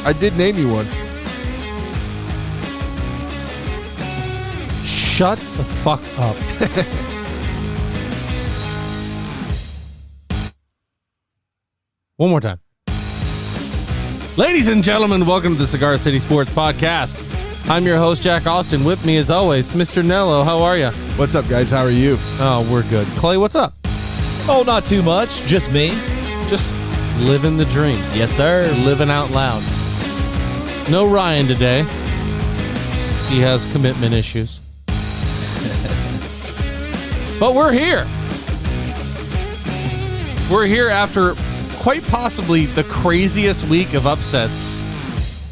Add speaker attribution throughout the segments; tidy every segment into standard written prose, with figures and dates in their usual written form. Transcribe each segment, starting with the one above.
Speaker 1: I did name you one.
Speaker 2: Shut the fuck up. One more time. Ladies and gentlemen, welcome to the Cigar City Sports Podcast. I'm your host, Jack Austin. With me, as always, Mr. Nello. How are you?
Speaker 1: What's up, guys? How are you?
Speaker 2: Oh, we're good. Clay, what's up?
Speaker 3: Oh, not too much. Just me.
Speaker 2: Just living the dream.
Speaker 3: Yes, sir.
Speaker 2: Living out loud. No Ryan today. He has commitment issues. But we're here. We're here after quite possibly the craziest week of upsets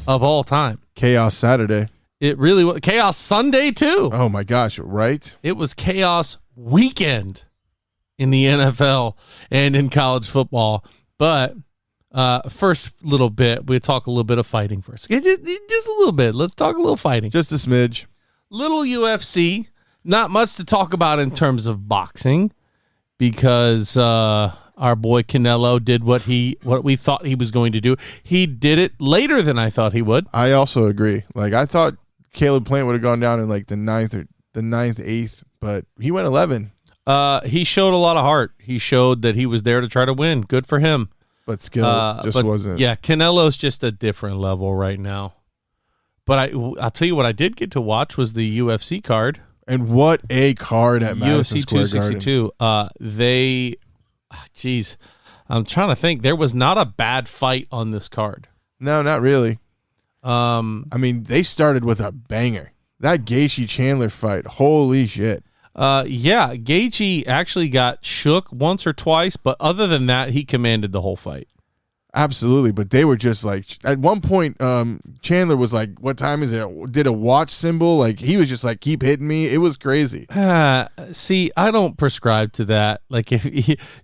Speaker 2: of all time.
Speaker 1: Chaos Saturday.
Speaker 2: It really was. Chaos Sunday, too.
Speaker 1: Oh, my gosh. Right?
Speaker 2: It was chaos weekend in the NFL and in college football. But first little bit, we'll talk a little bit of fighting first. Just a little bit. Let's talk a little fighting.
Speaker 1: Just a smidge.
Speaker 2: Little UFC. Not much to talk about in terms of boxing because our boy Canelo did what we thought he was going to do. He did it later than I thought he would.
Speaker 1: I also agree. Like, I thought Caleb Plant would have gone down in like the ninth, 8th, but he went 11.
Speaker 2: He showed a lot of heart. He showed that he was there to try to win. Good for him.
Speaker 1: But skill wasn't.
Speaker 2: Yeah, Canelo's just a different level right now. But I'll tell you what I did get to watch was the UFC card.
Speaker 1: And what a card at Madison Square Garden.
Speaker 2: UFC 262. I'm trying to think. There was not a bad fight on this card.
Speaker 1: No, not really. I mean, they started with a banger. That Gaethje-Chandler fight, holy shit.
Speaker 2: Yeah, Gaethje actually got shook once or twice, but other than that, he commanded the whole fight.
Speaker 1: Absolutely, but they were just like, at one point, Chandler was like, what time is it? Did a watch symbol. Like, he was just like, keep hitting me. It was crazy.
Speaker 2: See, I don't prescribe to that. Like,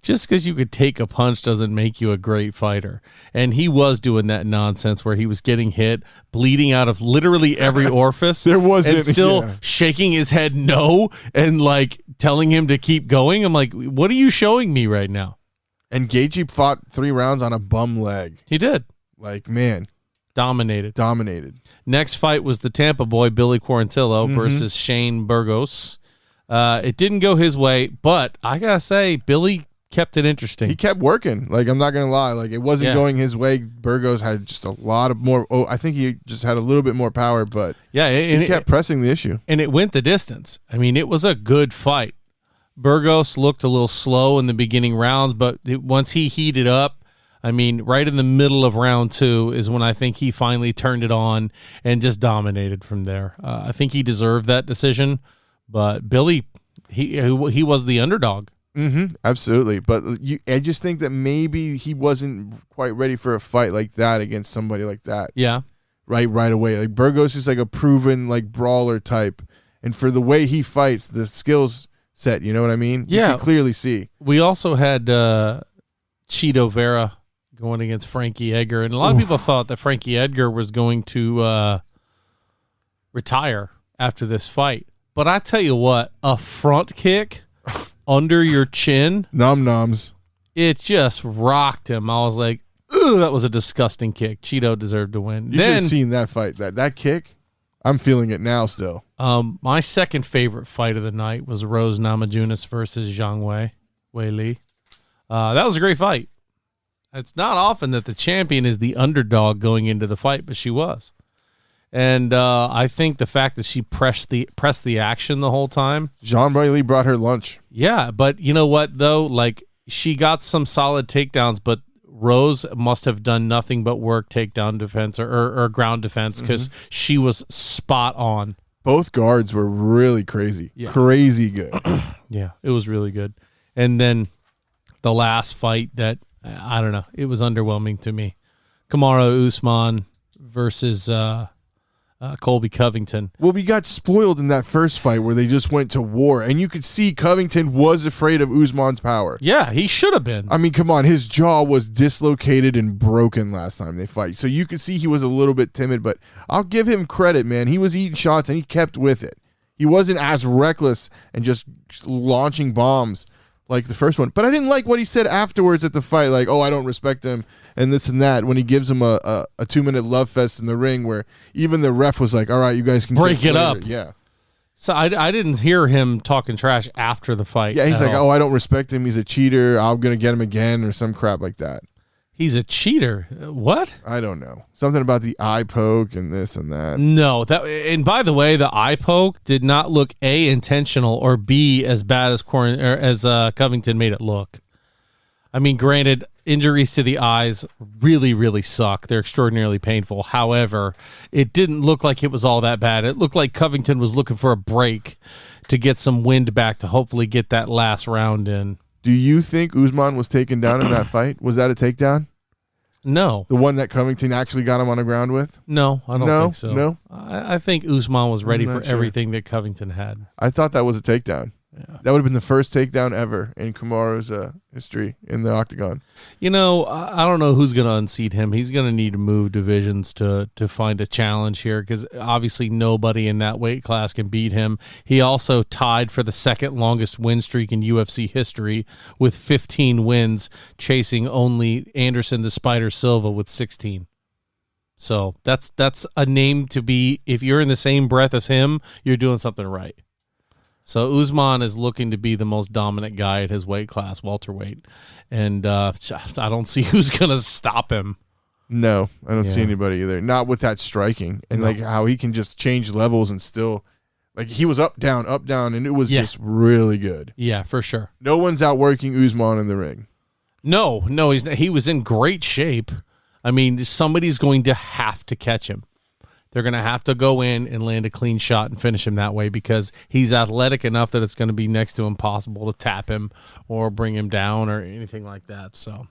Speaker 2: just because you could take a punch doesn't make you a great fighter. And he was doing that nonsense where he was getting hit, bleeding out of literally every orifice.
Speaker 1: There wasn't.
Speaker 2: And still shaking his head no and like telling him to keep going. I'm like, what are you showing me right now?
Speaker 1: And Gaethje fought 3 rounds on a bum leg.
Speaker 2: He did.
Speaker 1: Like, man.
Speaker 2: Dominated. Next fight was the Tampa boy, Billy Quarantillo, versus Shane Burgos. It didn't go his way, but I got to say, Billy kept it interesting.
Speaker 1: He kept working. Like, I'm not going to lie. Like, it wasn't going his way. Burgos had just a lot of more. Oh, I think he just had a little bit more power, but he kept pressing the issue.
Speaker 2: And it went the distance. I mean, it was a good fight. Burgos looked a little slow in the beginning rounds, but once he heated up, I mean, right in the middle of round 2 is when I think he finally turned it on and just dominated from there. I think he deserved that decision, but Billy, he was the underdog.
Speaker 1: Absolutely, but I just think that maybe he wasn't quite ready for a fight like that against somebody like that.
Speaker 2: Yeah,
Speaker 1: right away. Like, Burgos is like a proven like brawler type, and for the way he fights, the skills set, you know what I mean?
Speaker 2: Yeah.
Speaker 1: You can clearly see.
Speaker 2: We also had Chito Vera going against Frankie Edgar, and a lot of people thought that Frankie Edgar was going to retire after this fight. But I tell you what, a front kick under your chin,
Speaker 1: Nom-noms.
Speaker 2: It just rocked him. I was like, ooh, that was a disgusting kick. Cheeto deserved to win.
Speaker 1: You should have seen that fight. That kick, I'm feeling it now still.
Speaker 2: My second favorite fight of the night was Rose Namajunas versus Zhang Wei Li. That was a great fight. It's not often that the champion is the underdog going into the fight, but she was. And I think the fact that she pressed the action the whole time.
Speaker 1: Zhang Wei Li brought her lunch.
Speaker 2: Yeah, but you know what, though? Like, she got some solid takedowns, but Rose must have done nothing but work takedown defense or ground defense because she was spot on.
Speaker 1: Both guards were really crazy.
Speaker 2: Yeah.
Speaker 1: Crazy good.
Speaker 2: Yeah, it was really good. And then the last fight that, I don't know, it was underwhelming to me. Kamaru Usman versus Colby Covington.
Speaker 1: Well, we got spoiled in that first fight where they just went to war, and you could see Covington was afraid of Usman's power.
Speaker 2: Yeah, he should have been.
Speaker 1: I mean, come on, his jaw was dislocated and broken last time they fight, so you could see he was a little bit timid, but I'll give him credit, man. He was eating shots, and he kept with it. He wasn't as reckless and just launching bombs like the first one. But I didn't like what he said afterwards at the fight, like, oh, I don't respect him and this and that, when he gives him a 2-minute love fest in the ring where even the ref was like, all right, you guys can
Speaker 2: break
Speaker 1: kiss
Speaker 2: it
Speaker 1: later.
Speaker 2: up.
Speaker 1: Yeah.
Speaker 2: So I didn't hear him talking trash after the fight.
Speaker 1: Yeah, he's like,
Speaker 2: all.
Speaker 1: oh, I don't respect him. He's a cheater. I'm going to get him again or some crap like that.
Speaker 2: He's a cheater. What?
Speaker 1: I don't know. Something about the eye poke and this and that.
Speaker 2: No, and by the way, the eye poke did not look A, intentional, or B, as bad as Covington made it look. I mean, granted, injuries to the eyes really, really suck. They're extraordinarily painful. However, it didn't look like it was all that bad. It looked like Covington was looking for a break to get some wind back to hopefully get that last round in.
Speaker 1: Do you think Usman was taken down in that fight? Was that a takedown?
Speaker 2: No.
Speaker 1: The one that Covington actually got him on the ground with?
Speaker 2: No, I don't think so.
Speaker 1: No?
Speaker 2: I think Usman was ready for
Speaker 1: sure.
Speaker 2: everything that Covington had.
Speaker 1: I thought that was a takedown.
Speaker 2: Yeah.
Speaker 1: That would have been the first takedown ever in Kamaru's history in the octagon.
Speaker 2: You know, I don't know who's going to unseat him. He's going to need to move divisions to find a challenge here because obviously nobody in that weight class can beat him. He also tied for the second longest win streak in UFC history with 15 wins, chasing only Anderson the Spider Silva with 16. So that's a name to be, if you're in the same breath as him, you're doing something right. So Usman is looking to be the most dominant guy at his weight class, welterweight, and I don't see who's going to stop him.
Speaker 1: No, I don't see anybody either. Not with that striking and like how he can just change levels and still, like he was up, down, and it was just really good.
Speaker 2: Yeah, for sure.
Speaker 1: No one's outworking Usman in the ring.
Speaker 2: No, he was in great shape. I mean, somebody's going to have to catch him. They're going to have to go in and land a clean shot and finish him that way because he's athletic enough that it's going to be next to impossible to tap him or bring him down or anything like that. So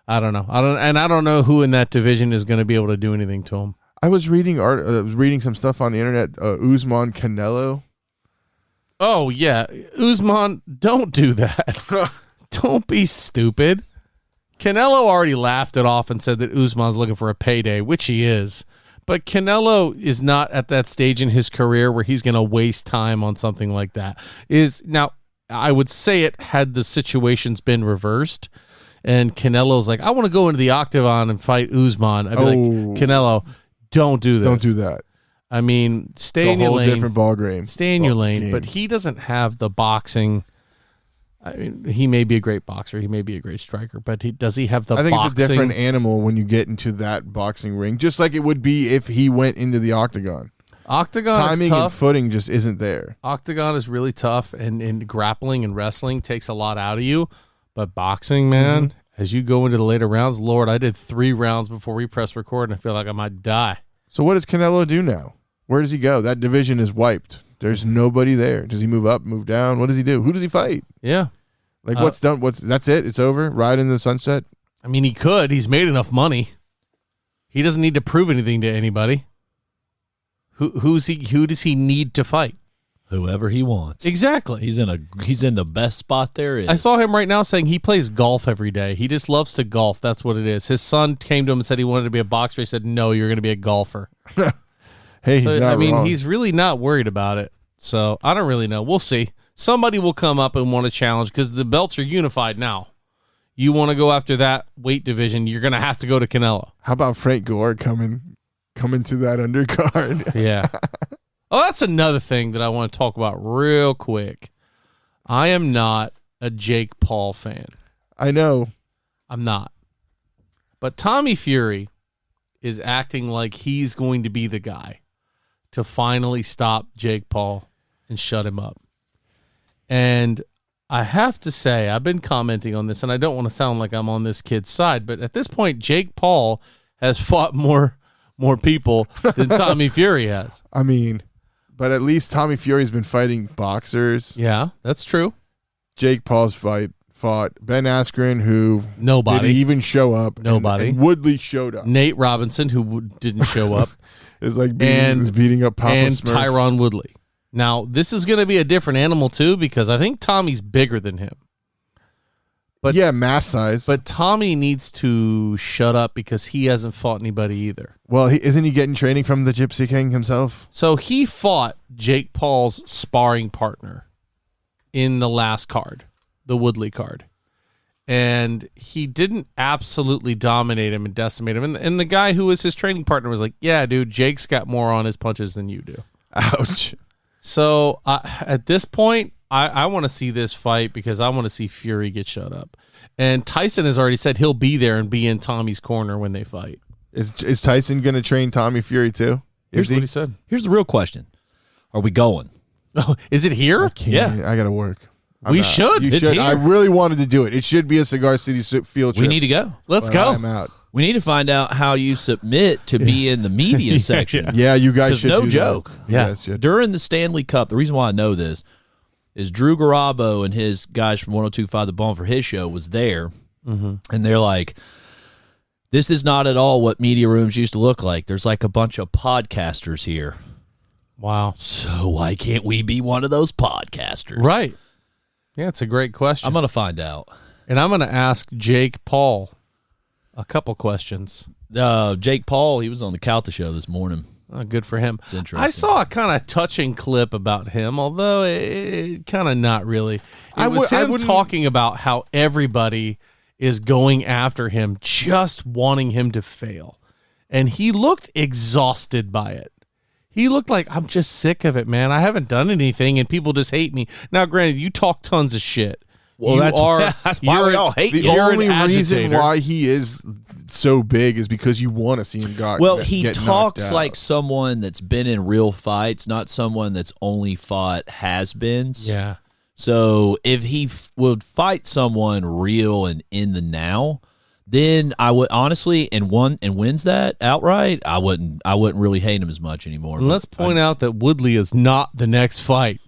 Speaker 2: I don't know. I don't know who in that division is going to be able to do anything to him.
Speaker 1: I was reading some stuff on the internet. Usman Canelo.
Speaker 2: Oh yeah, Usman, don't do that. Don't be stupid. Canelo already laughed it off and said that Usman's looking for a payday, which he is. But Canelo is not at that stage in his career where he's going to waste time on something like that. Now, I would say it had the situations been reversed, and Canelo's like, I want to go into the octagon and fight Usman. I'd be like, Canelo, don't do this.
Speaker 1: Don't do that.
Speaker 2: I mean, stay in your lane.
Speaker 1: It's a whole different ball game.
Speaker 2: Stay in your lane, but he doesn't have the boxing. I mean, he may be a great boxer. He may be a great striker, but does he have the boxing?
Speaker 1: I think it's a different animal when you get into that boxing ring, just like it would be if he went into the octagon.
Speaker 2: Octagon
Speaker 1: timing
Speaker 2: is tough.
Speaker 1: And footing just isn't there.
Speaker 2: Octagon is really tough, and grappling and wrestling takes a lot out of you. But boxing, man, as you go into the later rounds, Lord, I did 3 rounds before we press record, and I feel like I might die.
Speaker 1: So what does Canelo do now? Where does he go? That division is wiped. There's nobody there. Does he move up, move down? What does he do? Who does he fight?
Speaker 2: Yeah.
Speaker 1: Like what's done? That's it? It's over? Ride in the sunset?
Speaker 2: I mean, he could. He's made enough money. He doesn't need to prove anything to anybody. Who does he need to fight?
Speaker 3: Whoever he wants.
Speaker 2: Exactly.
Speaker 3: He's in the best spot there is.
Speaker 2: I saw him right now saying he plays golf every day. He just loves to golf. That's what it is. His son came to him and said he wanted to be a boxer. He said, "No, you're going to be a golfer."
Speaker 1: Hey, he's not wrong.
Speaker 2: he's really not worried about it. So I don't really know. We'll see. Somebody will come up and want to challenge because the belts are unified now. You want to go after that weight division, you're going to have to go to Canelo.
Speaker 1: How about Frank Gore coming to that undercard?
Speaker 2: Yeah. Oh, that's another thing that I want to talk about real quick. I am not a Jake Paul fan.
Speaker 1: I know.
Speaker 2: I'm not. But Tommy Fury is acting like he's going to be the guy to finally stop Jake Paul and shut him up. And I have to say, I've been commenting on this, and I don't want to sound like I'm on this kid's side, but at this point, Jake Paul has fought more people than Tommy Fury has.
Speaker 1: I mean, but at least Tommy Fury's been fighting boxers.
Speaker 2: Yeah, that's true.
Speaker 1: Jake Paul's fought Ben Askren, who
Speaker 2: nobody
Speaker 1: didn't even show up.
Speaker 2: Nobody.
Speaker 1: And Woodley showed up.
Speaker 2: Nate Robinson, who didn't show up.
Speaker 1: Is like beating up Papa
Speaker 2: and
Speaker 1: Smurf.
Speaker 2: Tyron Woodley. Now, this is going to be a different animal, too, because I think Tommy's bigger than him. But
Speaker 1: yeah, mass size.
Speaker 2: But Tommy needs to shut up because he hasn't fought anybody either.
Speaker 1: Well, isn't he getting training from the Gypsy King himself?
Speaker 2: So he fought Jake Paul's sparring partner in the last card. the Woodley card. And he didn't absolutely dominate him and decimate him. And the guy who was his training partner was like, yeah, dude, Jake's got more on his punches than you do.
Speaker 1: Ouch.
Speaker 2: So at this point, I want to see this fight because I want to see Fury get shut up. And Tyson has already said he'll be there and be in Tommy's corner when they fight.
Speaker 1: Is Tyson going to train Tommy Fury too?
Speaker 2: Here's what he said.
Speaker 3: Here's the real question. Are we going?
Speaker 2: Oh, is it here?
Speaker 1: Yeah. I got to work.
Speaker 2: We should.
Speaker 1: You
Speaker 2: It's
Speaker 1: should.
Speaker 2: here.
Speaker 1: I really wanted to do it. It should be a Cigar City field trip.
Speaker 3: We need to go.
Speaker 2: Let's
Speaker 1: but
Speaker 2: go.
Speaker 1: I'm out.
Speaker 3: We need to find out how you submit to be in the media section.
Speaker 1: Yeah, you guys
Speaker 3: 'Cause
Speaker 1: should
Speaker 3: no
Speaker 1: do
Speaker 3: joke.
Speaker 1: That.
Speaker 2: Yeah.
Speaker 1: You guys should.
Speaker 3: During the Stanley Cup, the reason why I know this is Drew Garabo and his guys from 102.5 The Bone for his show was there, and they're like, this is not at all what media rooms used to look like. There's like a bunch of podcasters here.
Speaker 2: Wow.
Speaker 3: So why can't we be one of those podcasters?
Speaker 2: Right. Yeah, it's a great question.
Speaker 3: I'm going to find out.
Speaker 2: And I'm going to ask Jake Paul a couple questions.
Speaker 3: Jake Paul, he was on the Calta show this morning.
Speaker 2: Oh, good for him.
Speaker 3: It's interesting.
Speaker 2: I saw a kind of touching clip about him, although it kind of not really. It was him talking about how everybody is going after him, just wanting him to fail. And he looked exhausted by it. He looked like, I'm just sick of it, man. I haven't done anything, and people just hate me. Now, granted, you talk tons of shit.
Speaker 3: Well, that's why we all hate
Speaker 1: The
Speaker 3: you.
Speaker 1: only
Speaker 2: an
Speaker 1: reason
Speaker 2: agitator.
Speaker 1: why he is so big is because you want to see him
Speaker 3: Well,
Speaker 1: get
Speaker 3: he
Speaker 1: knocked
Speaker 3: talks
Speaker 1: out.
Speaker 3: like someone that's been in real fights, not someone that's only fought has-beens.
Speaker 2: Yeah.
Speaker 3: So if he would fight someone real and in the now, then I would honestly and wins that outright, I wouldn't really hate him as much anymore.
Speaker 2: And let's point out that Woodley is not the next fight,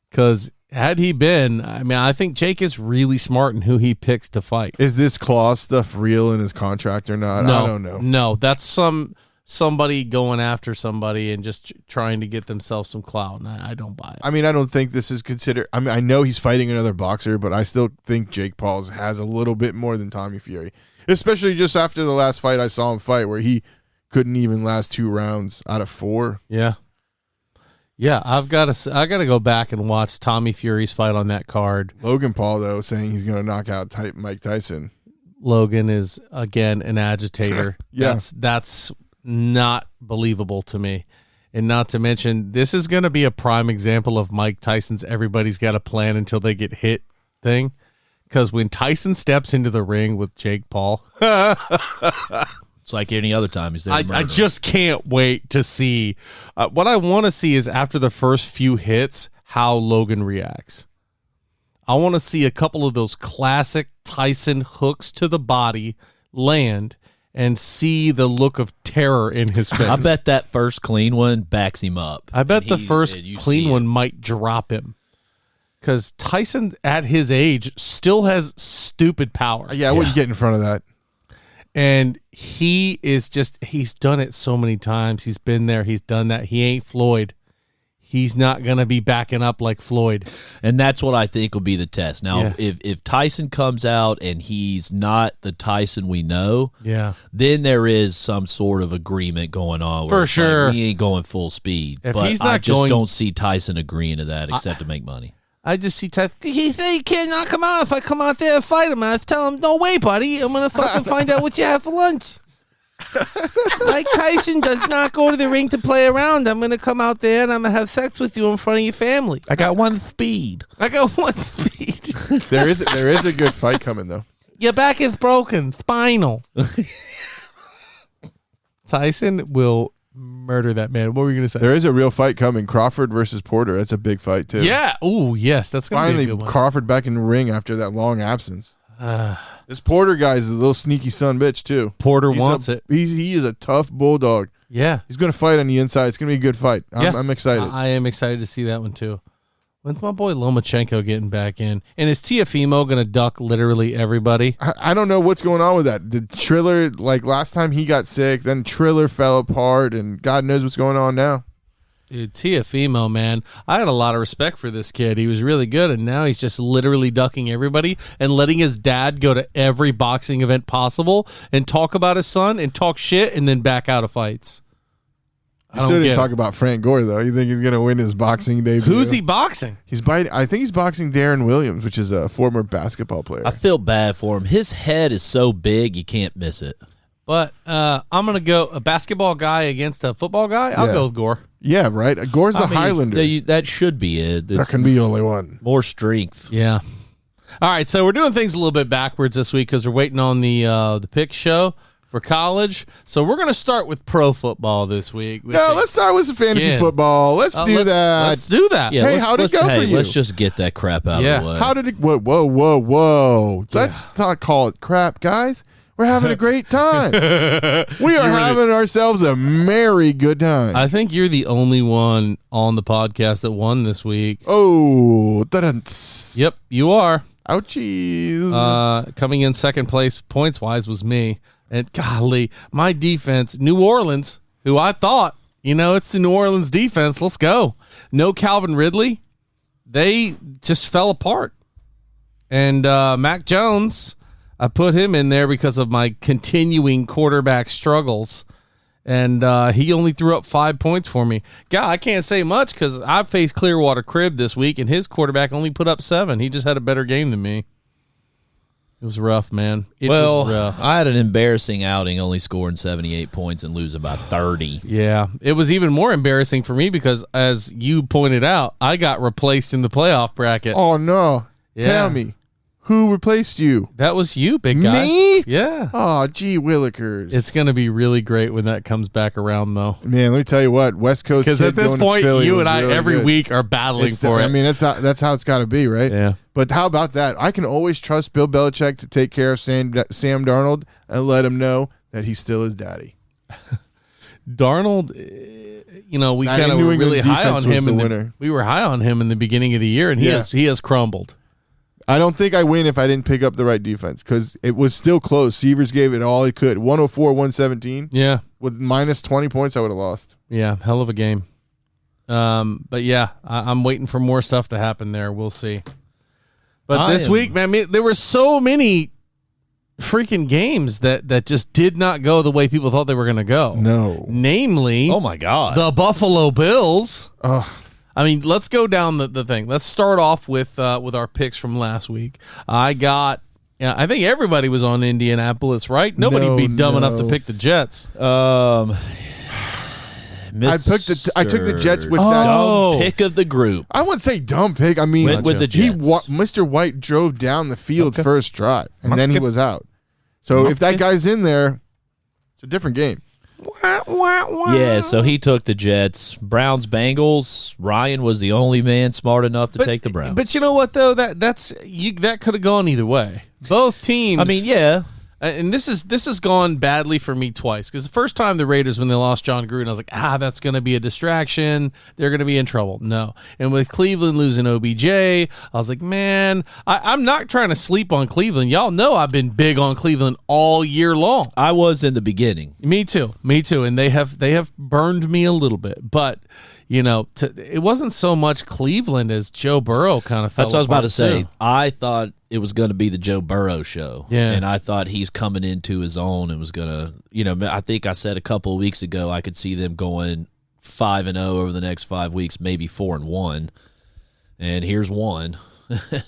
Speaker 2: because had he been, I mean, I think Jake is really smart in who he picks to fight.
Speaker 1: Is this clause stuff real in his contract or not?
Speaker 2: No,
Speaker 1: I don't know.
Speaker 2: No, that's somebody going after somebody and just trying to get themselves some clout, and I don't buy it.
Speaker 1: I mean, I don't think this is considered. I mean, I know he's fighting another boxer, but I still think Jake Paul has a little bit more than Tommy Fury, especially just after the last fight I saw him fight where he couldn't even last 2 rounds out of 4.
Speaker 2: Yeah. Yeah, I got to go back and watch Tommy Fury's fight on that card.
Speaker 1: Logan Paul, though, saying he's going to knock out Mike Tyson.
Speaker 2: Logan is, again, an agitator.
Speaker 1: Yeah.
Speaker 2: That's not believable to me. And not to mention, this is going to be a prime example of Mike Tyson's everybody's got a plan until they get hit thing. Because when Tyson steps into the ring with Jake Paul,
Speaker 3: it's like any other time he's there.
Speaker 2: I just can't wait to see. What I want to see is after the first few hits, how Logan reacts. I want to see a couple of those classic Tyson hooks to the body land and see the look of terror in his face.
Speaker 3: I bet that first clean one backs him up.
Speaker 2: I bet the first
Speaker 3: and you
Speaker 2: clean
Speaker 3: see
Speaker 2: one
Speaker 3: it.
Speaker 2: might drop him. Because Tyson, at his age, still has stupid power.
Speaker 1: Yeah, I wouldn't get in front of that.
Speaker 2: And he is he's done it so many times. He's been there. He's done that. He ain't Floyd. He's not going to be backing up like Floyd.
Speaker 3: And that's what I think will be the test. Now,
Speaker 2: Yeah.
Speaker 3: if Tyson comes out and he's not the Tyson we know,
Speaker 2: Yeah.
Speaker 3: then there is some sort of agreement going on.
Speaker 2: For
Speaker 3: where it's like,
Speaker 2: sure.
Speaker 3: we ain't going full speed.
Speaker 2: If
Speaker 3: but
Speaker 2: he's not
Speaker 3: I just
Speaker 2: going-
Speaker 3: don't see Tyson agreeing to that except to make money.
Speaker 2: I just see Tyson. He said he can't knock him out if I come out there and fight him. I tell him, no way, buddy. I'm going to fucking find out what you have for lunch. Mike Tyson does not go to the ring to play around. I'm going to come out there and I'm going to have sex with you in front of your family.
Speaker 3: I got one speed.
Speaker 2: I got one speed.
Speaker 1: There is a good fight coming, though.
Speaker 2: Your back is broken. Spinal. Tyson will murder that man. What were you going to say?
Speaker 1: There is a real fight coming. Crawford versus Porter. That's a big fight, too.
Speaker 2: Yeah. Oh, yes. That's going to be a
Speaker 1: Finally,
Speaker 2: good one.
Speaker 1: Crawford back in the ring after that long absence. This Porter guy is a little sneaky son bitch, too.
Speaker 2: Porter
Speaker 1: He's
Speaker 2: wants
Speaker 1: a-
Speaker 2: it.
Speaker 1: He is a tough bulldog.
Speaker 2: Yeah.
Speaker 1: He's going to fight on the inside. It's going to be a good fight. I'm excited.
Speaker 2: I am excited to see that one too. When's my boy Lomachenko getting back in? And is Tiafimo going to duck literally everybody?
Speaker 1: I don't know what's going on with that. Did Triller, like last time he got sick, then Triller fell apart, and God knows what's going on now.
Speaker 2: Dude, Tiafimo, man. I had a lot of respect for this kid. He was really good, and now he's just literally ducking everybody and letting his dad go to every boxing event possible and talk about his son and talk shit and then back out of fights.
Speaker 1: You still didn't talk about Frank Gore, though. You think he's going to win his boxing debut?
Speaker 2: Who's he boxing?
Speaker 1: I think he's boxing Darren Williams, which is a former basketball player.
Speaker 3: I feel bad for him. His head is so big, you can't miss it.
Speaker 2: But I'm going to go a basketball guy against a football guy. I'll go with Gore.
Speaker 1: Yeah, right? Gore's the Highlander.
Speaker 3: That should be it.
Speaker 1: There can be only one.
Speaker 3: More strength.
Speaker 2: Yeah. All right, so we're doing things a little bit backwards this week because we're waiting on the pick show for college. So we're going to start with pro football this week.
Speaker 1: Let's start with some fantasy football. Let's do that.
Speaker 2: Let's do that.
Speaker 3: Yeah,
Speaker 1: hey, how'd it go for you?
Speaker 3: Let's just get that crap out of the way.
Speaker 1: How did it? Whoa. Yeah. Let's not call it crap, guys. We're having a great time. We are having ourselves a merry good time.
Speaker 2: I think you're the only one on the podcast that won this week.
Speaker 1: Oh, da-dun-ts.
Speaker 2: Yep, you are.
Speaker 1: Ouchies.
Speaker 2: Coming in second place points-wise was me. And golly, my defense, New Orleans, who I thought, it's the New Orleans defense. Let's go. No Calvin Ridley. They just fell apart. And Mac Jones, I put him in there because of my continuing quarterback struggles. And he only threw up 5 points for me. God, I can't say much because I faced Clearwater Cribb this week, and his quarterback only put up 7. He just had a better game than me. It was rough, man. It was rough.
Speaker 3: I had an embarrassing outing, only scoring 78 points and losing by 30.
Speaker 2: Yeah, it was even more embarrassing for me because, as you pointed out, I got replaced in the playoff bracket.
Speaker 1: Oh, no.
Speaker 2: Yeah.
Speaker 1: Tell me. Who replaced you?
Speaker 2: That was you, big guy.
Speaker 1: Me?
Speaker 2: Yeah.
Speaker 1: Oh, gee willikers.
Speaker 2: It's going to be really great when that comes back around, though.
Speaker 1: Man, let me tell you what. West Coast
Speaker 2: Because at this point, you and I
Speaker 1: really
Speaker 2: every
Speaker 1: good.
Speaker 2: week are battling for it.
Speaker 1: I mean, that's how it's got to be, right?
Speaker 2: Yeah.
Speaker 1: But how about that? I can always trust Bill Belichick to take care of Sam Darnold and let him know that he's still his daddy.
Speaker 2: Darnold, we kind of were really high on him. We were high on him in the beginning of the year, and he has crumbled.
Speaker 1: I don't think I win if I didn't pick up the right defense because it was still close. Severs gave it all he could. 104-117.
Speaker 2: Yeah.
Speaker 1: With minus 20 points, I would have lost.
Speaker 2: Yeah, hell of a game. But yeah, I'm waiting for more stuff to happen there. We'll see. But this week, man, there were so many freaking games that just did not go the way people thought they were going to go.
Speaker 1: No.
Speaker 2: Namely,
Speaker 3: oh my God,
Speaker 2: the Buffalo Bills.
Speaker 1: Oh.
Speaker 2: I mean, let's go down the thing. Let's start off with our picks from last week. I think everybody was on Indianapolis, right? Nobody would be dumb enough to pick the Jets.
Speaker 1: I took the Jets with that
Speaker 3: dumb pick of the group.
Speaker 1: I wouldn't say dumb pick. I mean,
Speaker 3: with the Jets.
Speaker 1: Mr. White drove down the field first drive, and then he was out. So if that guy's in there, it's a different game.
Speaker 3: Yeah, so he took the Jets. Browns, Bengals. Ryan was the only man smart enough to take the Browns.
Speaker 2: But you know what though? That could have gone either way. Both teams.
Speaker 3: I mean, yeah.
Speaker 2: And this has gone badly for me twice because the first time the Raiders, when they lost John Gruden, I was like, that's going to be a distraction. They're going to be in trouble. No. And with Cleveland losing OBJ, I was like, man, I'm not trying to sleep on Cleveland. Y'all know I've been big on Cleveland all year long.
Speaker 3: I was in the beginning.
Speaker 2: Me too. And they have burned me a little bit. But, it wasn't so much Cleveland as Joe Burrow kind of fell
Speaker 3: That's what I was about to say.
Speaker 2: Too.
Speaker 3: I thought it was going to be the Joe Burrow show.
Speaker 2: Yeah.
Speaker 3: And I thought he's coming into his own and was going to, I think I said a couple of weeks ago I could see them going 5-0 over the next 5 weeks, maybe 4-1. And here's one.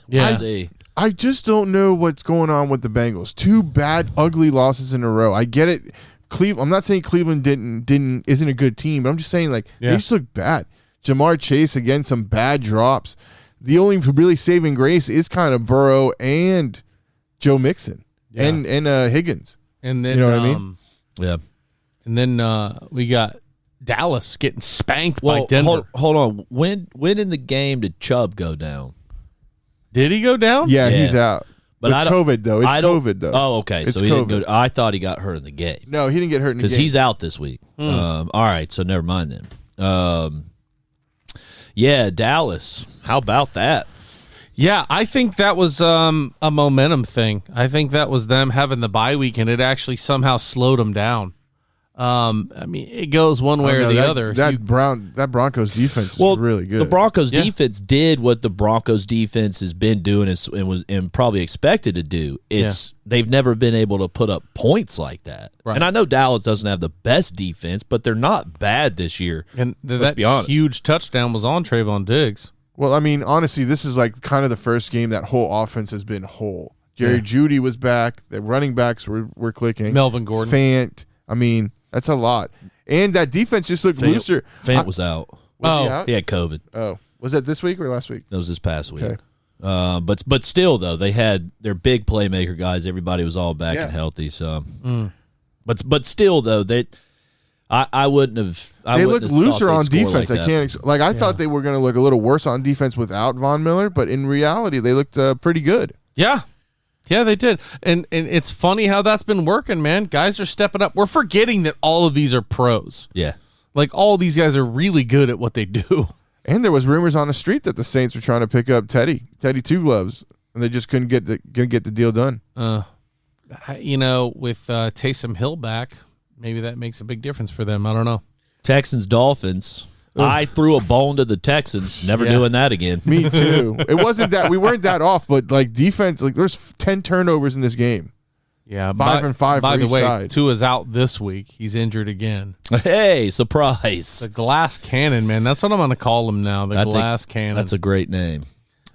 Speaker 2: Yeah.
Speaker 3: See.
Speaker 1: I just don't know what's going on with the Bengals. 2 bad, ugly losses in a row. I get it. I'm not saying Cleveland isn't a good team, but I'm just saying they just look bad. Jamar Chase, again, some bad drops. The only really saving grace is kind of Burrow and Joe Mixon and Higgins.
Speaker 2: And then
Speaker 1: you know what I mean?
Speaker 3: Yeah.
Speaker 2: And then we got Dallas getting spanked by Denver.
Speaker 3: Hold on. When in the game did Chubb go down?
Speaker 2: Did he go down?
Speaker 1: Yeah, he's out.
Speaker 3: But
Speaker 1: with COVID, though. It's COVID, though.
Speaker 3: Oh, okay.
Speaker 1: It's
Speaker 3: so he
Speaker 1: COVID.
Speaker 3: didn't go. I thought he got hurt in the game.
Speaker 1: No, he didn't get hurt in the game.
Speaker 3: Because he's out this week. All right, so never mind then. Yeah, Dallas. How about that?
Speaker 2: Yeah, I think that was a momentum thing. I think that was them having the bye week, and it actually somehow slowed them down. I mean, it goes one way or the other.
Speaker 1: That Broncos defense is really good.
Speaker 3: The Broncos defense did what the Broncos defense has been doing and probably expected to do. They've never been able to put up points like that.
Speaker 2: Right.
Speaker 3: And I know Dallas doesn't have the best defense, but they're not bad this year.
Speaker 2: And
Speaker 3: Let's be honest.
Speaker 2: huge touchdown was on Trayvon Diggs.
Speaker 1: Well, I mean, honestly, this is like kind of the first game that whole offense has been whole. Jerry Jeudy was back. The running backs were clicking.
Speaker 2: Melvin Gordon.
Speaker 1: Fant. I mean, that's a lot. And that defense just looked looser.
Speaker 3: Fant was out.
Speaker 1: Was he out?
Speaker 3: He had COVID.
Speaker 1: Oh. Was that this week or last week?
Speaker 3: That was this past week.
Speaker 1: Okay.
Speaker 3: But still, though, they had their big playmaker guys. Everybody was all back and healthy. So, but still, though, I wouldn't have.
Speaker 1: They looked looser on defense.
Speaker 3: Like
Speaker 1: I thought they were going to look a little worse on defense without Von Miller, but in reality, they looked pretty good.
Speaker 2: Yeah. Yeah, they did. And it's funny how that's been working, man. Guys are stepping up. We're forgetting that all of these are pros.
Speaker 3: Yeah.
Speaker 2: Like, all these guys are really good at what they do.
Speaker 1: And there was rumors on the street that the Saints were trying to pick up Teddy Two Gloves, and they just couldn't get the deal done.
Speaker 2: With Taysom Hill back, maybe that makes a big difference for them. I don't know.
Speaker 3: Texans, Dolphins. I threw a bone to the Texans. Never doing that again.
Speaker 1: Me too. It wasn't that we weren't that off, but like defense, like there's 10 turnovers in this game.
Speaker 2: Yeah,
Speaker 1: 5 and 5
Speaker 2: by
Speaker 1: for
Speaker 2: the
Speaker 1: each
Speaker 2: way,
Speaker 1: side.
Speaker 2: Tua's out this week. He's injured again.
Speaker 3: Hey, surprise.
Speaker 2: The glass cannon, man. That's what I'm going to call him now, the glass cannon.
Speaker 3: That's a great name.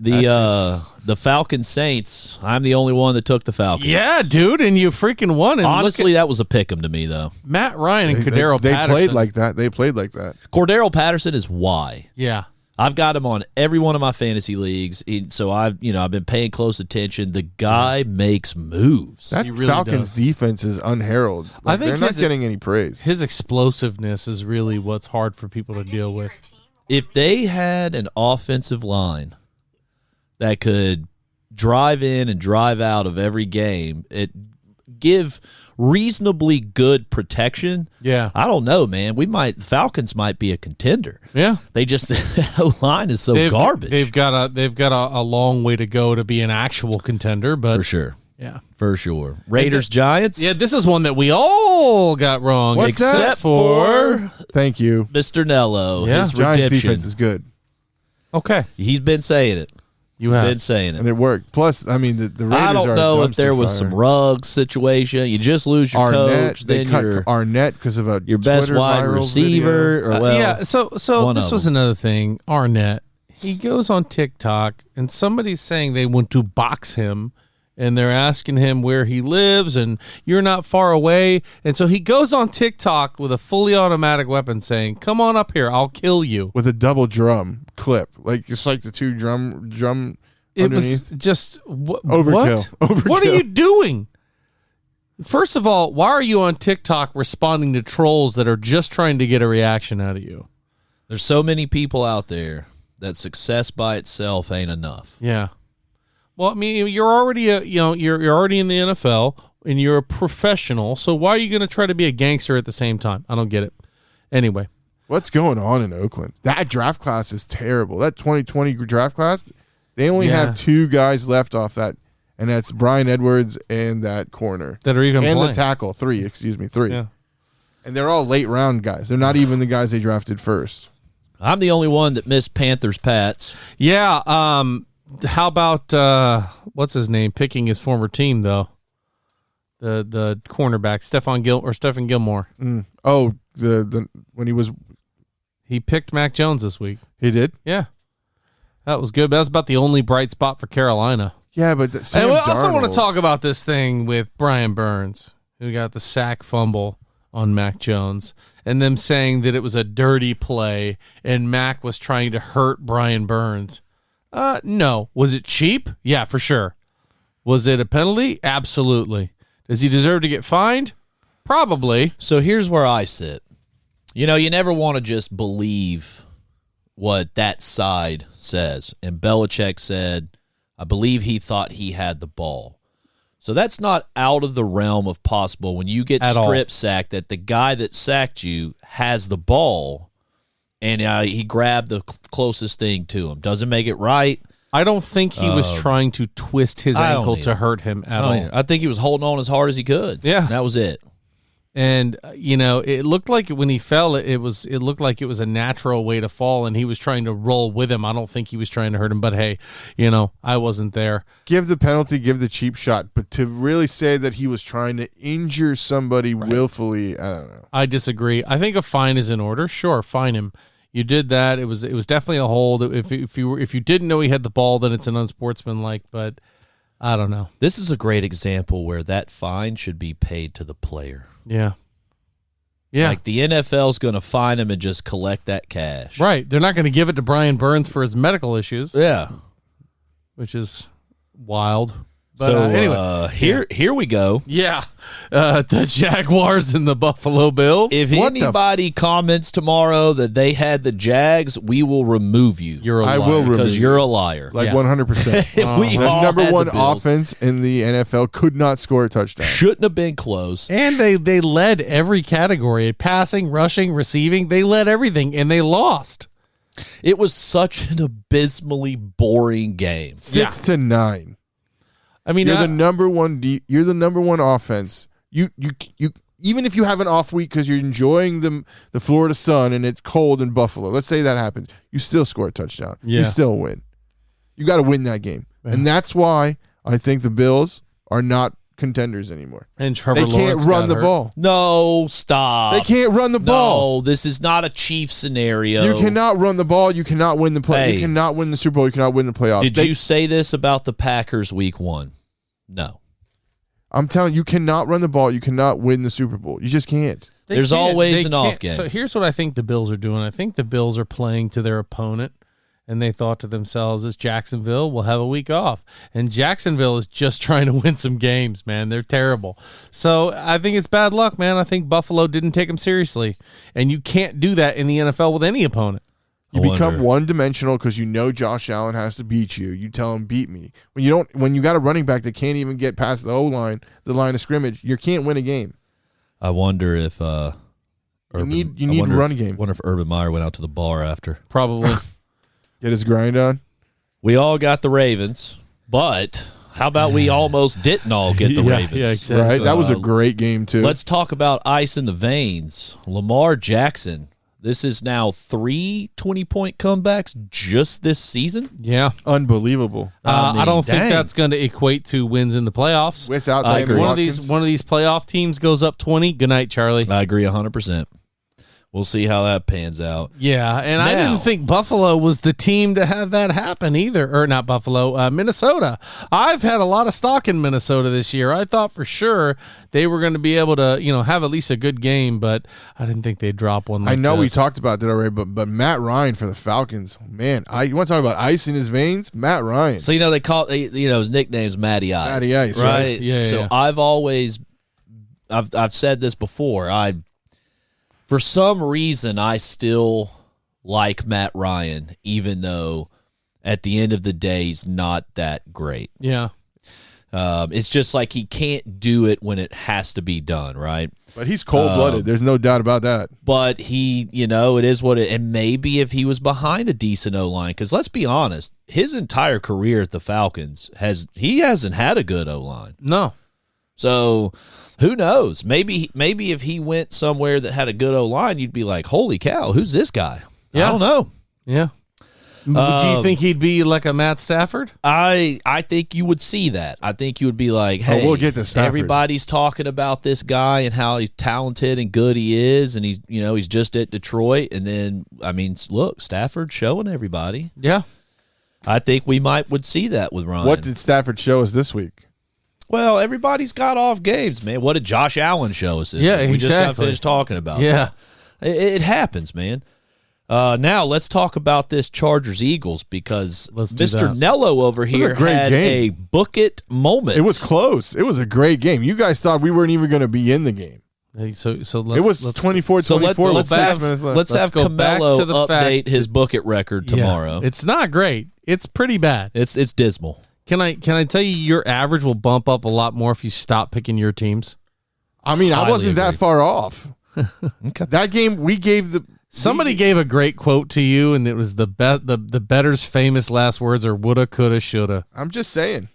Speaker 3: The Falcon Saints, I'm the only one that took the Falcons.
Speaker 2: Yeah, dude, and you freaking won. And
Speaker 3: honestly, that was a pick 'em to me, though.
Speaker 2: Matt Ryan and Cordero
Speaker 1: they
Speaker 2: Patterson.
Speaker 1: played like that. They played like that.
Speaker 3: Cordero Patterson is why.
Speaker 2: Yeah.
Speaker 3: I've got him on every one of my fantasy leagues, so I've been paying close attention. The guy makes moves.
Speaker 1: That
Speaker 2: really
Speaker 1: Falcons
Speaker 2: does.
Speaker 1: defense is unheralded.
Speaker 2: I think
Speaker 1: they're not getting any praise.
Speaker 2: His explosiveness is really what's hard for people to deal with.
Speaker 3: If they had an offensive line that could drive in and drive out of every game, it give reasonably good protection.
Speaker 2: Yeah.
Speaker 3: I don't know, man. The Falcons might be a contender.
Speaker 2: Yeah.
Speaker 3: They just the line is so garbage.
Speaker 2: They've got a long way to go to be an actual contender, but
Speaker 3: for sure.
Speaker 2: Yeah.
Speaker 3: For sure. Raiders, Giants.
Speaker 2: Yeah, this is one that we all got wrong.
Speaker 1: What's
Speaker 2: except
Speaker 1: that?
Speaker 2: for
Speaker 1: Thank you.
Speaker 3: Mr. Nello.
Speaker 2: Yeah.
Speaker 3: His
Speaker 1: Giants
Speaker 3: redemption.
Speaker 1: defense is good.
Speaker 2: Okay.
Speaker 3: He's been saying it.
Speaker 2: You have
Speaker 3: been saying it.
Speaker 1: And it worked. Plus, I mean, the Raiders
Speaker 3: I don't
Speaker 1: are
Speaker 3: know
Speaker 1: a
Speaker 3: if there
Speaker 1: dumpster
Speaker 3: was
Speaker 1: fire.
Speaker 3: some Ruggs situation. You just lose your coach,
Speaker 1: They
Speaker 3: then
Speaker 1: cut
Speaker 3: your
Speaker 1: Arnett because of
Speaker 3: your best
Speaker 1: Twitter
Speaker 3: wide
Speaker 1: viral
Speaker 3: receiver.
Speaker 1: video.
Speaker 3: Or well,
Speaker 2: yeah, so
Speaker 3: one
Speaker 2: this
Speaker 3: of
Speaker 2: was
Speaker 3: them.
Speaker 2: another thing. Arnett, he goes on TikTok, and somebody's saying they want to box him, and they're asking him where he lives, and you're not far away. And so he goes on TikTok with a fully automatic weapon saying, come on up here, I'll kill you.
Speaker 1: With a double drum clip. It's like the two drum
Speaker 2: It
Speaker 1: underneath.
Speaker 2: was just
Speaker 1: Overkill.
Speaker 2: What?
Speaker 1: Overkill.
Speaker 2: What are you doing? First of all, why are you on TikTok responding to trolls that are just trying to get a reaction out of you?
Speaker 3: there's so many people out there that success by itself ain't enough.
Speaker 2: Yeah. Well, I mean, you're already you're already in the NFL and you're a professional. So why are you going to try to be a gangster at the same time? I don't get it. Anyway,
Speaker 1: What's going on in Oakland? That draft class is terrible. That 2020 draft class, they only have 2 guys left off that, and that's Brian Edwards and that corner.
Speaker 2: that are even
Speaker 1: And
Speaker 2: playing.
Speaker 1: the tackle, 3.
Speaker 2: Yeah.
Speaker 1: And they're all late round guys. They're not even the guys they drafted first.
Speaker 3: I'm the only one that missed Panthers Pats.
Speaker 2: Yeah. How about what's his name picking his former team though? The cornerback Stephen Gilmore.
Speaker 1: Oh, the when
Speaker 2: He picked Mac Jones this week.
Speaker 1: he did.
Speaker 2: Yeah, that was good. But that's about the only bright spot for Carolina.
Speaker 1: Yeah, but Sam
Speaker 2: And we also want
Speaker 1: Darnold-
Speaker 2: to talk about this thing with Brian Burns, who got the sack fumble on Mac Jones, and them saying that it was a dirty play and Mac was trying to hurt Brian Burns. No. Was it cheap? Yeah, for sure. Was it a penalty? Absolutely. Does he deserve to get fined? Probably.
Speaker 3: So here's where I sit. You never want to just believe what that side says. And Belichick said, I believe he thought he had the ball. So that's not out of the realm of possible when you get
Speaker 2: At all.
Speaker 3: strip sacked that the guy that sacked you has the ball and he grabbed the closest thing to him. Doesn't make it right.
Speaker 2: I don't think he was trying to twist his
Speaker 3: I don't
Speaker 2: ankle to
Speaker 3: either.
Speaker 2: hurt him at all.
Speaker 3: I think he was holding on as hard as he could.
Speaker 2: Yeah.
Speaker 3: That was it.
Speaker 2: And it looked like when he fell, it looked like it was a natural way to fall, and he was trying to roll with him. I don't think he was trying to hurt him, but hey, I wasn't there.
Speaker 1: Give the penalty, give the cheap shot, but to really say that he was trying to injure somebody willfully, I don't know.
Speaker 2: I disagree. I think a fine is in order. Sure, fine him. You did that. It was definitely a hold. If you didn't know he had the ball, then it's an unsportsmanlike. But I don't know.
Speaker 3: This is a great example where that fine should be paid to the player.
Speaker 2: Yeah. Yeah.
Speaker 3: Like the NFL's going to fine him and just collect that cash.
Speaker 2: Right. They're not going to give it to Brian Burns for his medical issues.
Speaker 3: Yeah.
Speaker 2: Which is wild. But
Speaker 3: So
Speaker 2: anyway,
Speaker 3: here we go.
Speaker 2: yeah, the Jaguars and the Buffalo Bills.
Speaker 3: If
Speaker 1: What the
Speaker 3: anybody comments tomorrow that they had the Jags, we will remove you.
Speaker 2: You're a liar.
Speaker 1: I will remove
Speaker 3: because you're a liar.
Speaker 1: Like
Speaker 2: Yeah.
Speaker 1: 100%.
Speaker 3: We
Speaker 1: The
Speaker 3: all
Speaker 1: number
Speaker 3: had
Speaker 1: one
Speaker 3: the Bills.
Speaker 1: offense in the NFL could not score a touchdown.
Speaker 3: Shouldn't have been close.
Speaker 2: And they led every category: passing, rushing, receiving. They led everything, and they lost.
Speaker 3: It was such an abysmally boring game.
Speaker 1: 6-9.
Speaker 2: I mean,
Speaker 1: You're the number one. You're the number one offense. You even if you have an off week because you're enjoying the Florida sun and it's cold in Buffalo. Let's say that happens. You still score a touchdown.
Speaker 2: Yeah.
Speaker 1: You still win. You got to win that game, and that's why I think the Bills are not contenders anymore.
Speaker 2: and Trevor
Speaker 1: They
Speaker 2: Lawrence
Speaker 1: can't run
Speaker 2: got
Speaker 1: the
Speaker 2: hurt.
Speaker 1: ball.
Speaker 3: No, stop.
Speaker 1: They can't run the ball.
Speaker 3: No, this is not a Chiefs scenario.
Speaker 1: You cannot run the ball. You cannot win the play.
Speaker 3: Hey.
Speaker 1: You cannot win the Super Bowl. You cannot win the playoffs.
Speaker 3: Did you say this about the Packers week 1? No.
Speaker 1: I'm telling you, you cannot run the ball. You cannot win the Super Bowl. You just can't.
Speaker 2: They
Speaker 3: There's
Speaker 2: can't.
Speaker 3: always
Speaker 2: They
Speaker 3: an off
Speaker 2: can't.
Speaker 3: game.
Speaker 2: So here's what I think the Bills are doing. I think the Bills are playing to their opponent, and they thought to themselves, "It's Jacksonville. We'll have a week off." And Jacksonville is just trying to win some games, man. They're terrible. So I think it's bad luck, man. I think Buffalo didn't take them seriously, and you can't do that in the NFL with any opponent.
Speaker 1: You
Speaker 3: I
Speaker 1: become
Speaker 3: wonder.
Speaker 1: one-dimensional because you know Josh Allen has to beat you. You tell him, beat me. When you got a running back that can't even get past the O-line, the line of scrimmage, you can't win a game.
Speaker 3: I wonder if
Speaker 1: You need
Speaker 3: I
Speaker 1: a
Speaker 3: wonder
Speaker 1: run
Speaker 3: if-
Speaker 1: game.
Speaker 3: Wonder if Urban Meyer went out to the bar after.
Speaker 2: Probably.
Speaker 1: Get his grind on.
Speaker 3: We all got the Ravens, but how about we almost didn't all get the
Speaker 2: Yeah,
Speaker 3: Ravens?
Speaker 2: yeah, exactly.
Speaker 1: Right? That was a great game, too.
Speaker 3: Let's talk about ice in the veins. Lamar Jackson. This is now 3 20-point comebacks just this season.
Speaker 2: Yeah.
Speaker 1: Unbelievable.
Speaker 2: I don't think
Speaker 3: dang.
Speaker 2: that's going to equate to wins in the playoffs.
Speaker 1: Without
Speaker 3: I
Speaker 1: Sammy
Speaker 3: agree.
Speaker 1: Watkins.
Speaker 2: One of these playoff teams goes up 20. Good night, Charlie.
Speaker 3: I agree 100%. We'll see how that pans out.
Speaker 2: Yeah, and I
Speaker 3: Now-
Speaker 2: didn't think Buffalo was the team to have that happen either. Or not Buffalo, Minnesota. I've had a lot of stock in Minnesota this year. I thought for sure they were going to be able to, have at least a good game, but I didn't think they'd drop one like
Speaker 1: I know we
Speaker 2: this.
Speaker 1: talked about that already, but Matt Ryan for the Falcons, man, you want to talk about ice in his veins? Matt Ryan.
Speaker 3: So they call his nickname's Matty Ice.
Speaker 1: Matty Ice, right?
Speaker 2: Yeah,
Speaker 3: So
Speaker 2: yeah.
Speaker 3: I've said this before. For some reason, I still like Matt Ryan, even though at the end of the day, he's not that great.
Speaker 2: Yeah.
Speaker 3: It's just like he can't do it when it has to be done, right?
Speaker 1: But he's cold-blooded. There's no doubt about that.
Speaker 3: But he, it is what it. And maybe if he was behind a decent O line, because let's be honest, his entire career at the Falcons he hasn't had a good O line.
Speaker 2: No.
Speaker 3: So who knows? Maybe if he went somewhere that had a good O line, you'd be like, holy cow, who's this guy?
Speaker 2: Yeah.
Speaker 3: I don't know.
Speaker 2: Yeah. Do you think he'd be like a Matt Stafford?
Speaker 3: I think you would see that. I think you would be like, hey,
Speaker 1: we'll get to Stafford.
Speaker 3: Everybody's talking about this guy and how he's talented and good he is, and he's just at Detroit. And then, look, Stafford showing everybody.
Speaker 2: Yeah.
Speaker 3: I think we would see that with Ryan.
Speaker 1: What did Stafford show us this week?
Speaker 3: Well, everybody's got off games, man. What did Josh Allen show us this week? We just got
Speaker 2: exactly.
Speaker 3: finished talking about
Speaker 2: Yeah.
Speaker 3: that. It happens, man. Now let's talk about this Chargers-Eagles because
Speaker 2: Let's do
Speaker 3: Mr.
Speaker 2: that.
Speaker 3: Nello over here
Speaker 1: great
Speaker 3: had
Speaker 1: game.
Speaker 3: a book it moment.
Speaker 1: It was close. It was a great game. You guys thought we weren't even going to be in the game.
Speaker 2: Hey, so let's,
Speaker 1: It was
Speaker 2: let's
Speaker 1: 24-24
Speaker 3: So
Speaker 1: with
Speaker 3: let's
Speaker 1: 6
Speaker 3: have,
Speaker 1: minutes left.
Speaker 3: let's have
Speaker 2: go back
Speaker 3: Camelo
Speaker 2: to the fact
Speaker 3: update his book it record tomorrow.
Speaker 2: Yeah. It's not great. It's pretty bad.
Speaker 3: It's dismal.
Speaker 2: Can I tell you your average will bump up a lot more if you stop picking your teams?
Speaker 1: I mean, I
Speaker 3: Highly
Speaker 1: wasn't that
Speaker 3: agree.
Speaker 1: far off.
Speaker 3: Okay.
Speaker 1: That game, we gave the...
Speaker 2: Somebody gave a great quote to you, and it was the bettor's famous last words are woulda, coulda, shoulda.
Speaker 1: I'm just saying.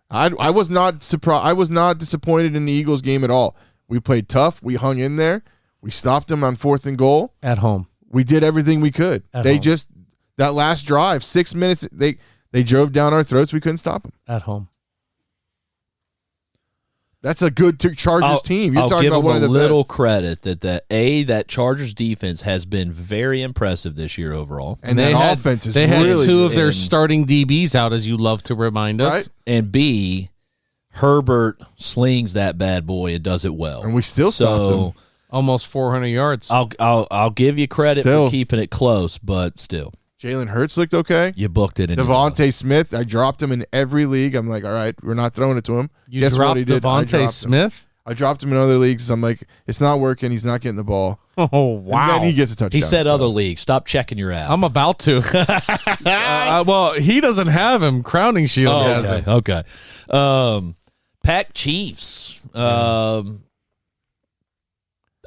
Speaker 1: I was not surprised. I was not disappointed in the Eagles game at all. We played tough. We hung in there. We stopped them on 4th and goal.
Speaker 2: At home.
Speaker 1: We did everything we could.
Speaker 2: At
Speaker 1: They
Speaker 2: home.
Speaker 1: just that last drive, 6 minutes. They drove down our throats. We couldn't stop them.
Speaker 2: At home.
Speaker 1: That's a good Chargers team. You're
Speaker 3: I'll
Speaker 1: talking
Speaker 3: give
Speaker 1: about
Speaker 3: them
Speaker 1: one of
Speaker 3: a
Speaker 1: the
Speaker 3: little
Speaker 1: best.
Speaker 3: credit that Chargers defense has been very impressive this year overall.
Speaker 1: And
Speaker 2: they
Speaker 1: that
Speaker 2: had,
Speaker 1: offense is
Speaker 2: they had
Speaker 1: really
Speaker 2: two
Speaker 1: good.
Speaker 2: of their
Speaker 3: And-
Speaker 2: starting DBs out, as you love to remind us.
Speaker 1: Right?
Speaker 3: And B, Herbert slings that bad boy and does it well.
Speaker 1: And we still stopped them.
Speaker 2: Almost 400 yards.
Speaker 3: I'll give you credit
Speaker 1: Still.
Speaker 3: for keeping it close, but still,
Speaker 1: Jalen Hurts looked okay.
Speaker 3: you booked it.
Speaker 1: Devontae Smith, I dropped him in every league. I'm like, all right, we're not throwing it to him.
Speaker 2: You
Speaker 1: Guess what
Speaker 2: dropped
Speaker 1: he did? I
Speaker 2: Devontae
Speaker 1: dropped him.
Speaker 2: Smith?
Speaker 1: I dropped him in other leagues. I'm like, it's not working. He's not getting the ball.
Speaker 2: Oh, wow.
Speaker 1: And then he gets a touchdown.
Speaker 3: He said
Speaker 1: so.
Speaker 3: other leagues. Stop checking your app.
Speaker 2: I'm about to. Well, he doesn't have him. Crowning Shield
Speaker 3: Oh,
Speaker 2: has
Speaker 3: okay.
Speaker 2: it.
Speaker 3: Okay. Pack Chiefs.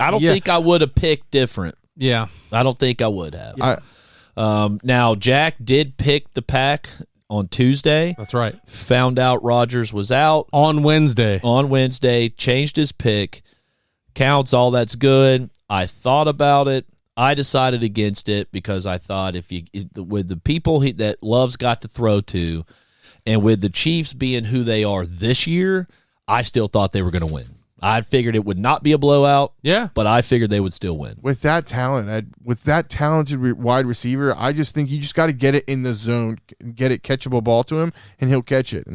Speaker 3: I don't
Speaker 2: Yeah.
Speaker 3: think I would have picked different.
Speaker 2: Yeah.
Speaker 3: I don't think I would have.
Speaker 1: I-
Speaker 3: Now, Jack did pick the pack on Tuesday.
Speaker 2: That's right.
Speaker 3: Found out Rodgers was out
Speaker 2: On Wednesday.
Speaker 3: on Wednesday. Changed his pick. Counts, all that's good. I thought about it. I decided against it because I thought with the people that Love's got to throw to, and with the Chiefs being who they are this year, I still thought they were going to win. I figured it would not be a blowout,
Speaker 2: Yeah.
Speaker 3: but I figured they would still win.
Speaker 1: With that talent, with that talented wide receiver, I just think you just got to get it in the zone, get it catchable ball to him, and he'll catch it. And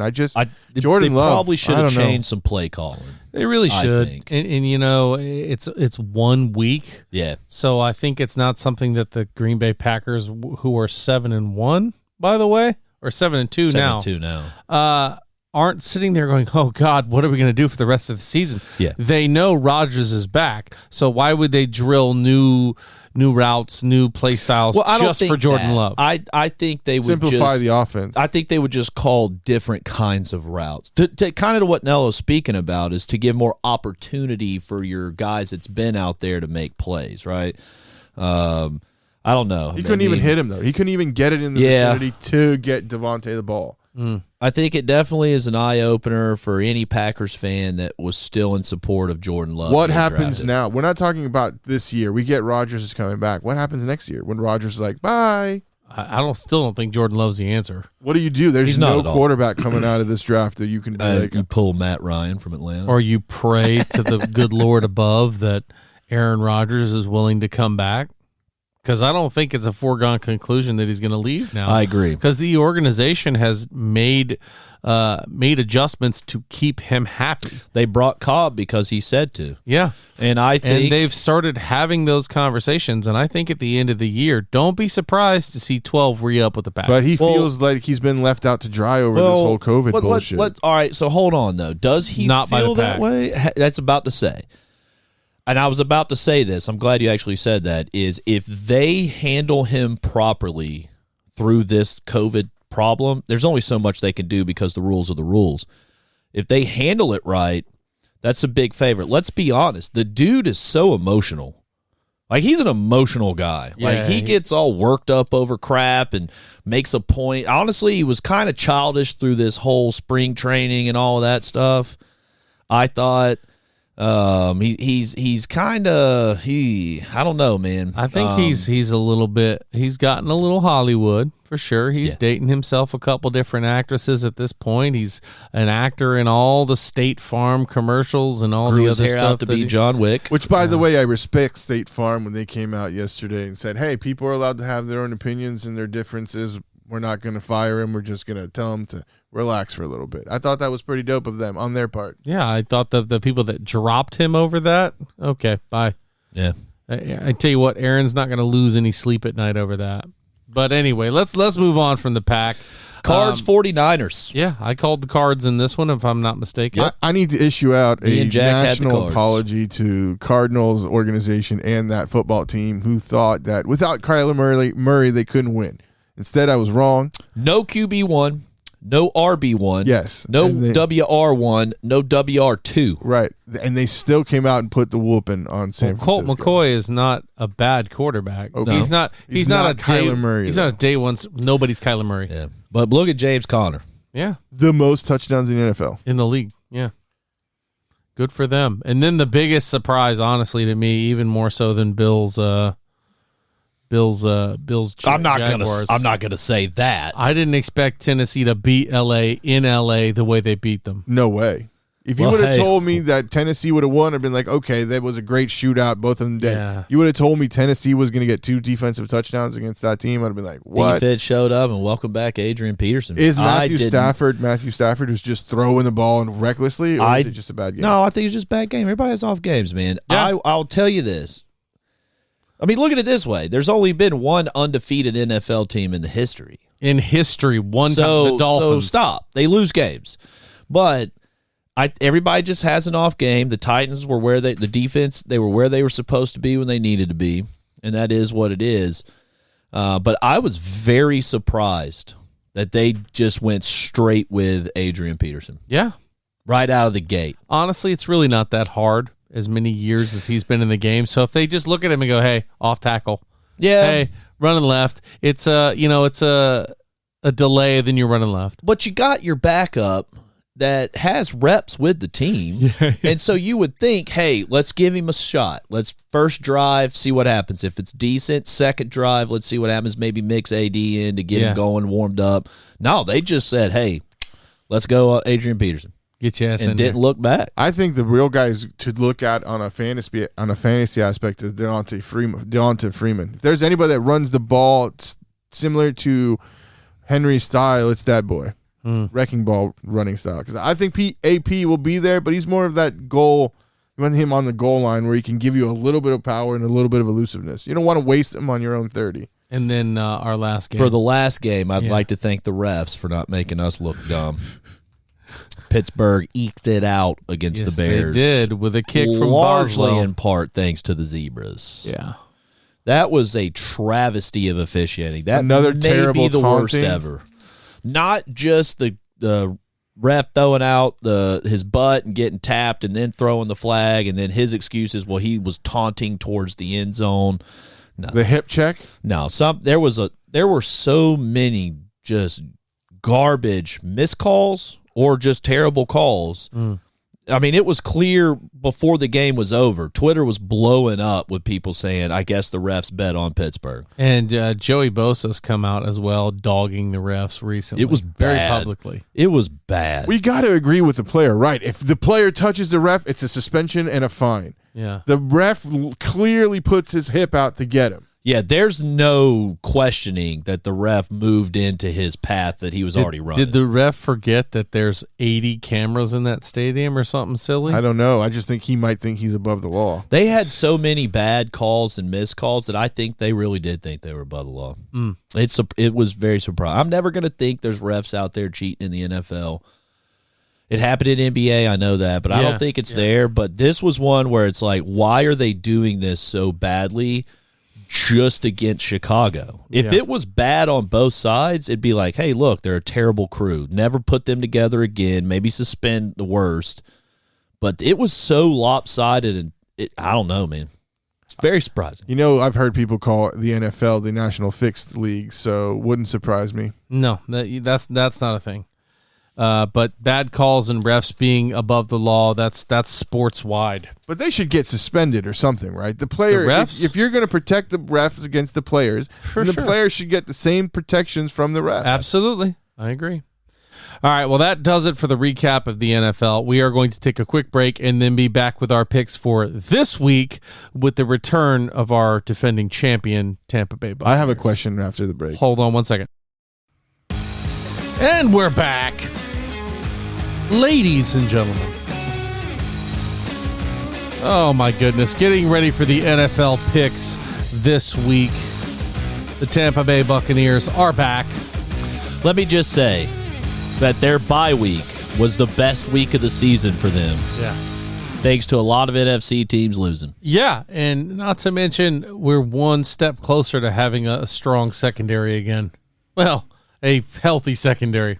Speaker 1: Jordan
Speaker 3: they
Speaker 1: Love,
Speaker 3: probably should
Speaker 1: I
Speaker 3: have
Speaker 1: don't know.
Speaker 3: changed some play calling.
Speaker 2: They really
Speaker 3: I
Speaker 2: should.
Speaker 3: think.
Speaker 2: And you know, it's 1 week.
Speaker 3: Yeah.
Speaker 2: So I think it's not something that the Green Bay Packers, who are 7-1, by the way, or 7-2 now,
Speaker 3: 7-2 now.
Speaker 2: aren't sitting there going, "Oh God, what are we going to do for the rest of the season?"
Speaker 3: Yeah.
Speaker 2: They know Rodgers is back, so why would they drill new routes, new play styles
Speaker 3: Well, I don't
Speaker 2: just
Speaker 3: think
Speaker 2: for Jordan
Speaker 3: that.
Speaker 2: Love?
Speaker 3: I think they would
Speaker 1: Simplify
Speaker 3: just,
Speaker 1: the offense.
Speaker 3: I think they would just call different kinds of routes. To kind of what Nello's speaking about is to give more opportunity for your guys that's been out there to make plays, right? I don't know.
Speaker 1: He couldn't even hit him, though. He couldn't even get it in the vicinity to get Devontae the ball.
Speaker 3: I think it definitely is an eye-opener for any Packers fan that was still in support of Jordan Love.
Speaker 1: What
Speaker 3: being
Speaker 1: happens
Speaker 3: drafted.
Speaker 1: now? We're not talking about this year. We get Rodgers is coming back. What happens next year when Rodgers is like, bye?
Speaker 2: I still don't think Jordan Love's the answer.
Speaker 1: What do you do? There's
Speaker 3: He's not
Speaker 1: no
Speaker 3: at all.
Speaker 1: quarterback coming out of this draft that you can be like,
Speaker 3: You pull Matt Ryan from Atlanta.
Speaker 2: Or you pray to the good Lord above that Aaron Rodgers is willing to come back. Because I don't think it's a foregone conclusion that he's going to leave now.
Speaker 3: I agree.
Speaker 2: Because the organization has made adjustments to keep him happy.
Speaker 3: They brought Cobb because he said to.
Speaker 2: Yeah.
Speaker 3: And I think
Speaker 2: And they've started having those conversations. And I think at the end of the year, don't be surprised to see 12 re-up with the Packers.
Speaker 1: but he
Speaker 3: Well-
Speaker 1: feels like he's been left out to dry over this whole COVID bullshit.
Speaker 3: All right, so hold on, though. Does he
Speaker 2: Not by
Speaker 3: feel
Speaker 2: the
Speaker 3: that
Speaker 2: pack.
Speaker 3: way? That's about to say. And I was about to say this. I'm glad you actually said that. Is if they handle him properly through this COVID problem, there's only so much they can do because the rules are the rules. If they handle it right, that's a big favorite. Let's be honest. The dude is so emotional. Like, he's an emotional guy.
Speaker 2: Yeah,
Speaker 3: like, he gets all worked up over crap and makes a point. Honestly, he was kind of childish through this whole spring training and all of that stuff. I thought he's kind of I don't know, man.
Speaker 2: I think he's a little bit, he's gotten a little Hollywood for sure. He's dating himself a couple different actresses at this point. He's an actor in all the State Farm commercials and all
Speaker 3: grew
Speaker 2: the
Speaker 3: his
Speaker 2: other
Speaker 3: hair
Speaker 2: stuff
Speaker 3: out to
Speaker 2: that
Speaker 3: be
Speaker 2: he-
Speaker 3: John Wick.
Speaker 1: Which, by the way, I respect State Farm when they came out yesterday and said, hey, people are allowed to have their own opinions and their differences. We're not going to fire him. We're just going to tell him to relax for a little bit. I thought that was pretty dope of them on their part.
Speaker 2: Yeah, I thought the people that dropped him over that, okay, bye.
Speaker 3: Yeah.
Speaker 2: I tell you what, Aaron's not going to lose any sleep at night over that. But anyway, let's move on from the pack.
Speaker 3: Cards 49ers.
Speaker 2: Yeah, I called the Cards in this one, if I'm not mistaken.
Speaker 1: I need to issue out
Speaker 3: Me
Speaker 1: a
Speaker 3: and Jack had the
Speaker 1: national
Speaker 3: Cards.
Speaker 1: apology to Cardinals organization and that football team who thought that without Kyler Murray they couldn't win. Instead, I was wrong.
Speaker 3: No QB1, no RB1.
Speaker 1: Yes.
Speaker 3: No
Speaker 1: And they-
Speaker 3: WR1, no WR2.
Speaker 1: Right. And they still came out and put the whooping on San
Speaker 2: Colt
Speaker 1: Francisco.
Speaker 2: McCoy is not a bad quarterback.
Speaker 1: Okay.
Speaker 2: He's not. He's not a
Speaker 1: Kyler
Speaker 2: day,
Speaker 1: Murray,
Speaker 2: He's
Speaker 1: though.
Speaker 2: not a day one. Nobody's Kyler Murray.
Speaker 3: Yeah. But look at James Conner.
Speaker 2: Yeah,
Speaker 1: The most touchdowns in the NFL.
Speaker 2: in the league. Yeah. Good for them. And then the biggest surprise, honestly, to me, even more so than Bills.
Speaker 3: I'm not
Speaker 2: Jaguars.
Speaker 3: gonna say that.
Speaker 2: I didn't expect Tennessee to beat LA in LA the way they beat them.
Speaker 1: No way. If you
Speaker 3: Well,
Speaker 1: would have
Speaker 3: hey.
Speaker 1: told me that Tennessee would have won, I'd been like, okay, that was a great shootout. Both of them did.
Speaker 2: Yeah.
Speaker 1: You would have told me Tennessee was going to get 2 defensive touchdowns against that team. I'd have been like, what?
Speaker 3: Defense showed up, and welcome back, Adrian Peterson.
Speaker 1: Is Matthew Stafford who's just throwing the ball and recklessly, or is it just a bad game?
Speaker 3: No, I think it's just a bad game. Everybody has off games, man.
Speaker 2: Yeah.
Speaker 3: I'll tell you this. I mean, look at it this way. There's only been one undefeated NFL team in the history.
Speaker 2: In history, time, the
Speaker 3: So
Speaker 2: Dolphins.
Speaker 3: stop. They lose games. But everybody just has an off game. The Titans were the defense, they were where they were supposed to be when they needed to be, and that is what it is. But I was very surprised that they just went straight with Adrian Peterson
Speaker 2: Yeah.
Speaker 3: right out of the gate.
Speaker 2: Honestly, it's really not that hard as many years as he's been in the game. So if they just look at him and go, hey, off tackle.
Speaker 3: Yeah.
Speaker 2: Hey, running left. It's a delay, then you're running left.
Speaker 3: But you got your backup that has reps with the team. And so you would think, hey, let's give him a shot. Let's first drive, see what happens. If it's decent, second drive, let's see what happens. Maybe mix AD in to get him going, warmed up. No, they just said, hey, let's go Adrian Peterson.
Speaker 2: Get your ass in
Speaker 3: And didn't
Speaker 2: there.
Speaker 3: look back.
Speaker 1: I think the real guys to look at on a fantasy aspect is Devonta Freeman. If there's anybody that runs the ball similar to Henry's style, it's that boy. Wrecking ball running style. Because I think AP will be there, but he's more of that goal. You want him on the goal line where he can give you a little bit of power and a little bit of elusiveness. You don't want to waste him on your own 30.
Speaker 2: And then our last game.
Speaker 3: For the last game, I'd like to thank the refs for not making us look dumb. Pittsburgh eked it out against the Bears.
Speaker 2: They did with a kick from
Speaker 3: largely
Speaker 2: Boswell.
Speaker 3: in part thanks to the Zebras.
Speaker 2: Yeah.
Speaker 3: That was a travesty of officiating. That
Speaker 1: Another
Speaker 3: may
Speaker 1: terrible
Speaker 3: be the worst
Speaker 1: taunting.
Speaker 3: ever. Not just the ref throwing out his butt and getting tapped and then throwing the flag, and then his excuses, well, he was taunting towards the end zone. No,
Speaker 1: The hip check.
Speaker 3: no. There were so many just garbage miscalls or just terrible calls. I mean, it was clear before the game was over. Twitter was blowing up with people saying, I guess the refs bet on Pittsburgh.
Speaker 2: And Joey Bosa's come out as well, dogging the refs recently.
Speaker 3: It was
Speaker 2: very
Speaker 3: bad.
Speaker 2: publicly.
Speaker 3: It was bad.
Speaker 1: We got to agree with the player, right? If the player touches the ref, it's a suspension and a fine.
Speaker 2: Yeah.
Speaker 1: The ref clearly puts his hip out to get him.
Speaker 3: Yeah, there's no questioning that the ref moved into his path that he was already running.
Speaker 2: Did the ref forget that there's 80 cameras in that stadium or something silly?
Speaker 1: I don't know. I just think he might think he's above the law.
Speaker 3: They had so many bad calls and missed calls that I think they really did think they were above the law. It was very surprising. I'm never going to think there's refs out there cheating in the NFL. It happened in NBA, I know that, but I don't think it's there. But this was one where it's like, why are they doing this so badly just against Chicago? If it was bad on both sides, it'd be like, hey, look, they're a terrible crew. Never put them together again. Maybe suspend the worst. But it was so lopsided, and I don't know, man. It's very surprising.
Speaker 1: You know, I've heard people call the NFL the National Fixed League, so wouldn't surprise me.
Speaker 2: No, that's not a thing. But bad calls and refs being above the law, that's sports wide.
Speaker 1: But they should get suspended or something, right? The player,
Speaker 2: The refs?
Speaker 1: if you're going to protect the refs against the players, then the players should get the same protections from the refs.
Speaker 2: Absolutely. I agree. All right, well, that does it for the recap of the NFL. We are going to take a quick break and then be back with our picks for this week with the return of our defending champion, Tampa Bay Buccaneers.
Speaker 1: I have a question after the break.
Speaker 2: Hold on one second. And we're back. Ladies and gentlemen. Oh, my goodness. Getting ready for the NFL picks this week. The Tampa Bay Buccaneers are back.
Speaker 3: Let me just say that their bye week was the best week of the season for them,
Speaker 2: Yeah.
Speaker 3: thanks to a lot of NFC teams losing.
Speaker 2: Yeah, and not to mention, we're one step closer to having a strong secondary again. Well, a healthy secondary.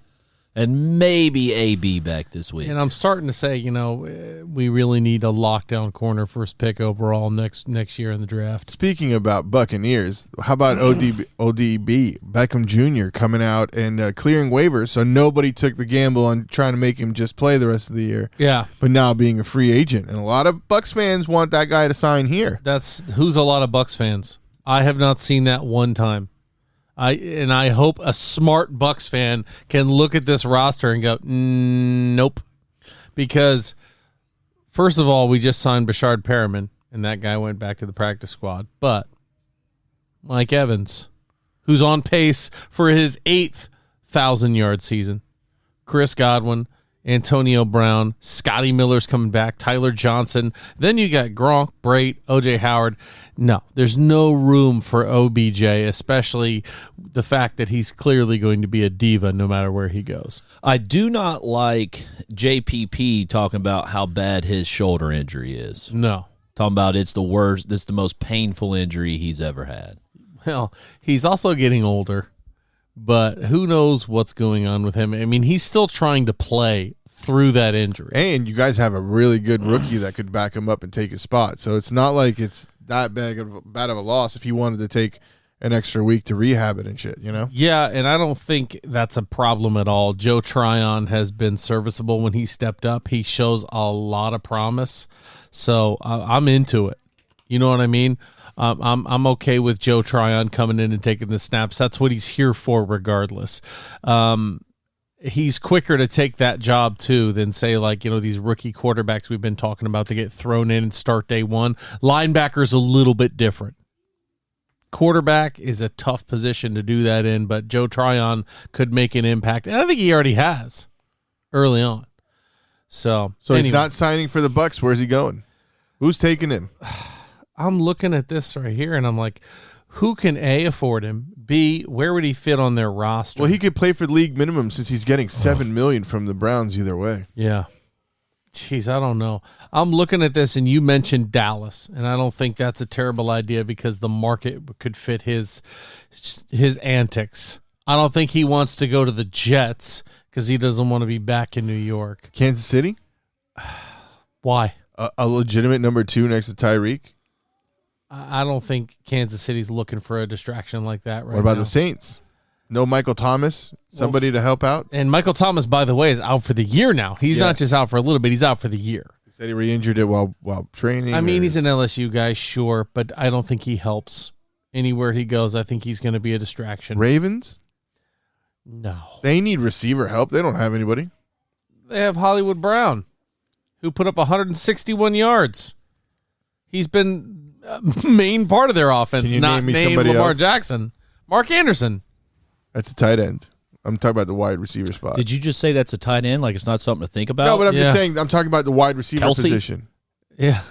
Speaker 3: And maybe AB back this week.
Speaker 2: And I'm starting to say, we really need a lockdown corner first pick overall next year in the draft.
Speaker 1: Speaking about Buccaneers, how about ODB, Beckham Jr. coming out and clearing waivers, so nobody took the gamble on trying to make him just play the rest of the year.
Speaker 2: Yeah.
Speaker 1: But now being a free agent. And a lot of Bucs fans want that guy to sign here.
Speaker 2: Who's a lot of Bucs fans. I have not seen that one time. I hope a smart Bucs fan can look at this roster and go, nope. Because, first of all, we just signed Bashard Perriman, and that guy went back to the practice squad. But Mike Evans, who's on pace for his 8th 1,000-yard season, Chris Godwin, Antonio Brown, Scotty Miller's coming back, Tyler Johnson. Then you got Gronk, Brait, O.J. Howard. No, there's no room for OBJ, especially the fact that he's clearly going to be a diva no matter where he goes.
Speaker 3: I do not like JPP talking about how bad his shoulder injury is.
Speaker 2: No.
Speaker 3: Talking about it's the worst, it's the most painful injury he's ever had.
Speaker 2: Well, he's also getting older, but who knows what's going on with him. I mean, he's still trying to play through that injury.
Speaker 1: And you guys have a really good rookie that could back him up and take his spot. So it's not like it's that bad of a loss if he wanted to take an extra week to rehab it and shit,
Speaker 2: Yeah, and I don't think that's a problem at all. Joe Tryon has been serviceable when he stepped up. He shows a lot of promise. So I'm into it. You know what I mean? I'm okay with Joe Tryon coming in and taking the snaps. That's what he's here for regardless. He's quicker to take that job too than say these rookie quarterbacks we've been talking about to get thrown in and start day one. Linebacker's a little bit different. Quarterback is a tough position to do that in, but Joe Tryon could make an impact. And I think he already has early on. So
Speaker 1: anyway. He's not signing for the Bucs. Where's he going? Who's taking him?
Speaker 2: I'm looking at this right here and I'm like, who can A, afford him? B, where would he fit on their roster?
Speaker 1: Well, he could play for league minimum since he's getting $7 million from the Browns either way.
Speaker 2: Yeah. Jeez, I don't know. I'm looking at this, and you mentioned Dallas, and I don't think that's a terrible idea because the market could fit his antics. I don't think he wants to go to the Jets because he doesn't want to be back in New York.
Speaker 1: Kansas City?
Speaker 2: Why?
Speaker 1: A legitimate number 2 next to Tyreek?
Speaker 2: I don't think Kansas City's looking for a distraction like that right now.
Speaker 1: What about the Saints? No Michael Thomas? Somebody to help out?
Speaker 2: And Michael Thomas, by the way, is out for the year now. He's not just out for a little bit. He's out for the year.
Speaker 1: He said he re-injured it while training.
Speaker 2: I mean, he's an LSU guy, sure, but I don't think he helps anywhere he goes. I think he's going to be a distraction.
Speaker 1: Ravens?
Speaker 2: No.
Speaker 1: They need receiver help. They don't have anybody.
Speaker 2: They have Hollywood Brown, who put up 161 yards. He's been main part of their offense, not named Lamar Jackson. Mark Anderson.
Speaker 1: That's a tight end. I'm talking about the wide receiver spot.
Speaker 3: Did you just say that's a tight end? Like it's not something to think about?
Speaker 1: No, but I'm just saying I'm talking about the wide receiver position.
Speaker 2: Yeah.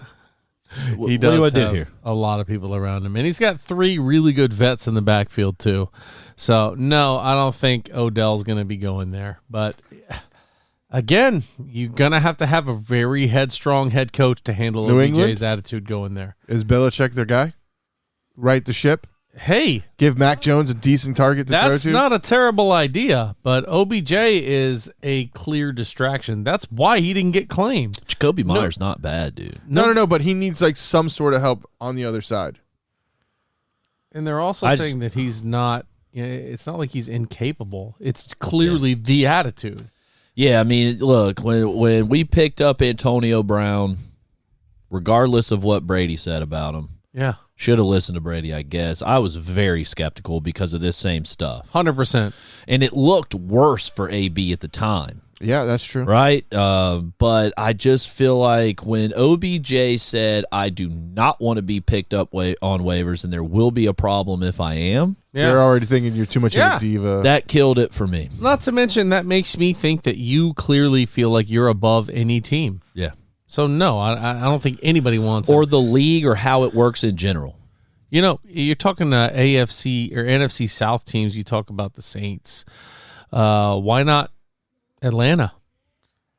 Speaker 2: He does
Speaker 3: what do I
Speaker 2: have
Speaker 3: do here?
Speaker 2: a lot of people around him. And he's got 3 really good vets in the backfield, too. So, no, I don't think Odell's going to be going there. But, again, you're going to have a very headstrong head coach to handle
Speaker 1: New
Speaker 2: OBJ's
Speaker 1: England?
Speaker 2: attitude going there.
Speaker 1: Is Belichick their guy? Right the ship?
Speaker 2: Hey.
Speaker 1: Give Mac Jones a decent target to throw to?
Speaker 2: That's not a terrible idea, but OBJ is a clear distraction. That's why he didn't get claimed.
Speaker 3: Jacoby Myers not bad, dude.
Speaker 1: No, but he needs some sort of help on the other side.
Speaker 2: And they're also saying that he's not, it's not like he's incapable. It's clearly the attitude.
Speaker 3: Yeah, I mean, look, when we picked up Antonio Brown, regardless of what Brady said about him, should have listened to Brady, I guess. I was very skeptical because of this same stuff.
Speaker 2: 100%.
Speaker 3: And it looked worse for AB at the time.
Speaker 1: Yeah, that's true.
Speaker 3: Right? But I just feel like when OBJ said, I do not want to be picked up on waivers and there will be a problem if I am.
Speaker 2: Yeah.
Speaker 1: They're already thinking you're too much of a diva.
Speaker 3: That killed it for me.
Speaker 2: Not to mention, that makes me think that you clearly feel like you're above any team.
Speaker 3: Yeah.
Speaker 2: So, no, I don't think anybody wants
Speaker 3: or
Speaker 2: him.
Speaker 3: the league or how it works in general.
Speaker 2: You know, you're talking AFC or NFC South teams. You talk about the Saints. Why not Atlanta?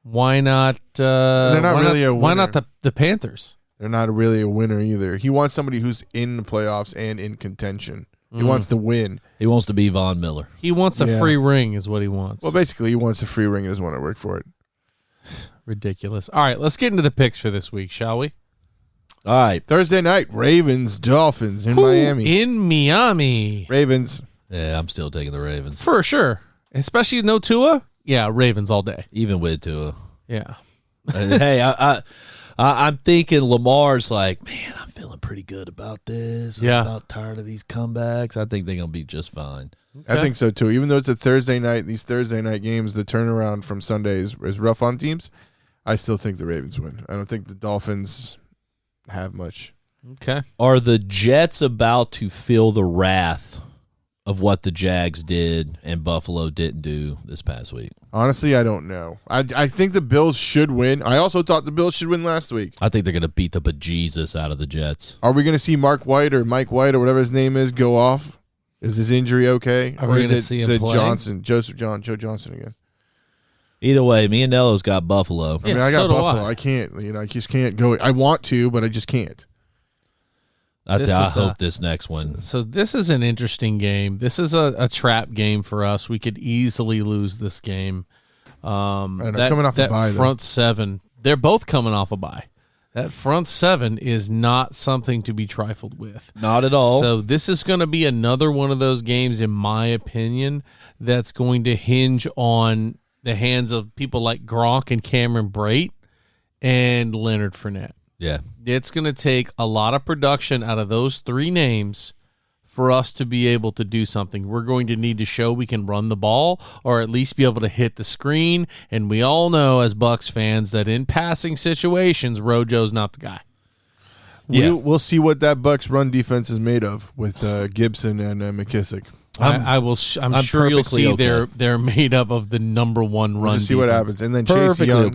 Speaker 2: Why not?
Speaker 1: They're not really a winner.
Speaker 2: Why not the Panthers?
Speaker 1: They're not really a winner either. He wants somebody who's in the playoffs and in contention. He wants to win.
Speaker 3: He wants to be Von Miller.
Speaker 2: He wants a free ring is what he wants.
Speaker 1: Well, basically, he wants a free ring and doesn't want to work for it.
Speaker 2: Ridiculous. All right, let's get into the picks for this week, shall we?
Speaker 3: All right.
Speaker 1: Thursday night, Ravens, Dolphins in Miami.
Speaker 2: In Miami.
Speaker 1: Ravens.
Speaker 3: Yeah, I'm still taking the Ravens.
Speaker 2: For sure. Especially no Tua. Yeah, Ravens all day.
Speaker 3: Even with Tua.
Speaker 2: Yeah.
Speaker 3: Hey, I'm thinking Lamar's like, man, I'm feeling pretty good about this. I'm about tired of these comebacks. I think they're going to be just fine.
Speaker 1: Okay. I think so, too. Even though it's a Thursday night, these Thursday night games, the turnaround from Sunday is rough on teams. I still think the Ravens win. I don't think the Dolphins have much.
Speaker 2: Okay.
Speaker 3: Are the Jets about to feel the wrath of what the Jags did and Buffalo didn't do this past week?
Speaker 1: Honestly, I don't know. I think the Bills should win. I also thought the Bills should win last week.
Speaker 3: I think they're going to beat the bejesus out of the Jets.
Speaker 1: Are we going to see Mark White or Mike White or whatever his name is go off? Is his injury okay?
Speaker 2: Are we going to see him play?
Speaker 1: Joe Johnson again?
Speaker 3: Either way, me and Nello's got Buffalo.
Speaker 1: I mean, I got Buffalo. I can't. I just can't go. I want to, but I just can't.
Speaker 3: I hope this next one.
Speaker 2: So this is an interesting game. This is a trap game for us. We could easily lose this game.
Speaker 1: And they're coming off a bye.
Speaker 2: Front seven, they're both coming off a bye. That front seven is not something to be trifled with.
Speaker 3: Not at all.
Speaker 2: So this is going to be another one of those games, in my opinion, that's going to hinge on the hands of people like Gronk and Cameron Brate and Leonard Fournette.
Speaker 3: Yeah.
Speaker 2: It's going to take a lot of production out of those three names for us to be able to do something. We're going to need to show we can run the ball or at least be able to hit the screen. And we all know as Bucs fans that in passing situations, Rojo's not the guy.
Speaker 1: We'll see what that Bucs run defense is made of with Gibson and McKissick.
Speaker 2: I'm sure you'll see they're made up of the number one run.
Speaker 1: We'll see what happens, and then Chase Young.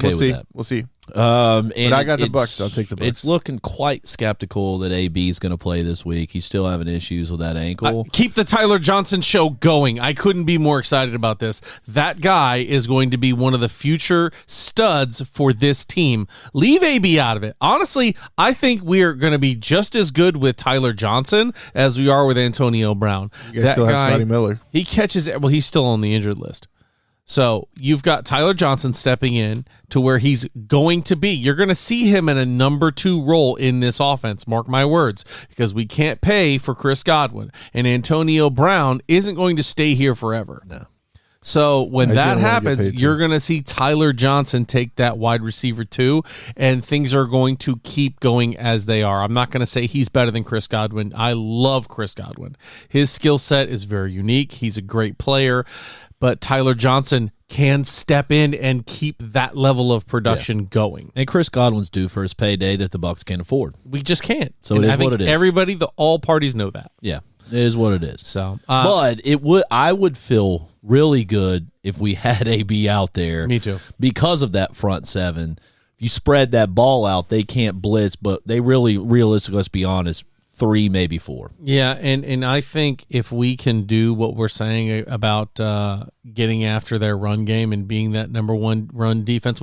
Speaker 1: We'll see.
Speaker 3: And
Speaker 1: but I got the Bucs. I'll take the Bucs.
Speaker 3: It's looking quite skeptical that AB is going to play this week. He's still having issues with that ankle.
Speaker 2: Keep the Tyler Johnson show going. I couldn't be more excited about this. That guy is going to be one of the future studs for this team. Leave AB out of it. Honestly, I think we are going to be just as good with Tyler Johnson as we are with Antonio Brown.
Speaker 1: You guys still have Scotty Miller.
Speaker 2: He catches it. Well, he's still on the injured list. So you've got Tyler Johnson stepping in to where he's going to be. You're going to see him in a number 2 role in this offense, mark my words, because we can't pay for Chris Godwin. And Antonio Brown isn't going to stay here forever.
Speaker 3: No.
Speaker 2: So when that happens, you're going to see Tyler Johnson take that wide receiver 2, and things are going to keep going as they are. I'm not going to say he's better than Chris Godwin. I love Chris Godwin. His skill set is very unique. He's a great player. But Tyler Johnson can step in and keep that level of production going.
Speaker 3: And Chris Godwin's due for his payday that the Bucs can't afford.
Speaker 2: We just can't.
Speaker 3: So it is what it is.
Speaker 2: Everybody, all parties know that.
Speaker 3: Yeah, it is what it is.
Speaker 2: So,
Speaker 3: but I would feel really good if we had AB out there.
Speaker 2: Me too.
Speaker 3: Because of that front seven. If you spread that ball out, they can't blitz, but they really, realistically, let's be honest, 3, maybe 4.
Speaker 2: Yeah, and I think if we can do what we're saying about getting after their run game and being that number 1 run defense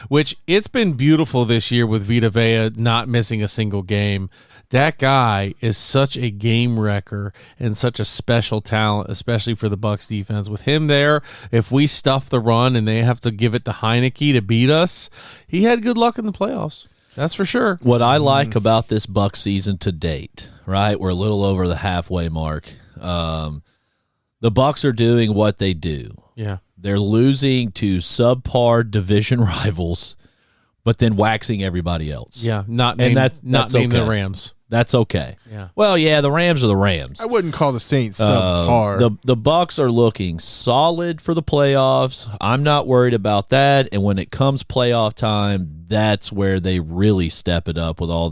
Speaker 2: which it's been beautiful this year with Vita Vea not missing a single game. That guy is such a game wrecker and such a special talent, especially for the Bucs defense. With him there, if we stuff the run and they have to give it to Heineke to beat us, he had good luck in the playoffs. That's for sure.
Speaker 3: What I like about this Bucs season to date, right? We're a little over the halfway mark. The Bucs are doing what they do.
Speaker 2: Yeah.
Speaker 3: They're losing to subpar division rivals, but then waxing everybody else.
Speaker 2: Yeah, not name the Rams.
Speaker 3: That's okay.
Speaker 2: Yeah.
Speaker 3: Well, yeah, the Rams are the Rams.
Speaker 1: I wouldn't call the Saints subpar.
Speaker 3: The Bucs are looking solid for the playoffs. I'm not worried about that. And when it comes playoff time, that's where they really step it up with all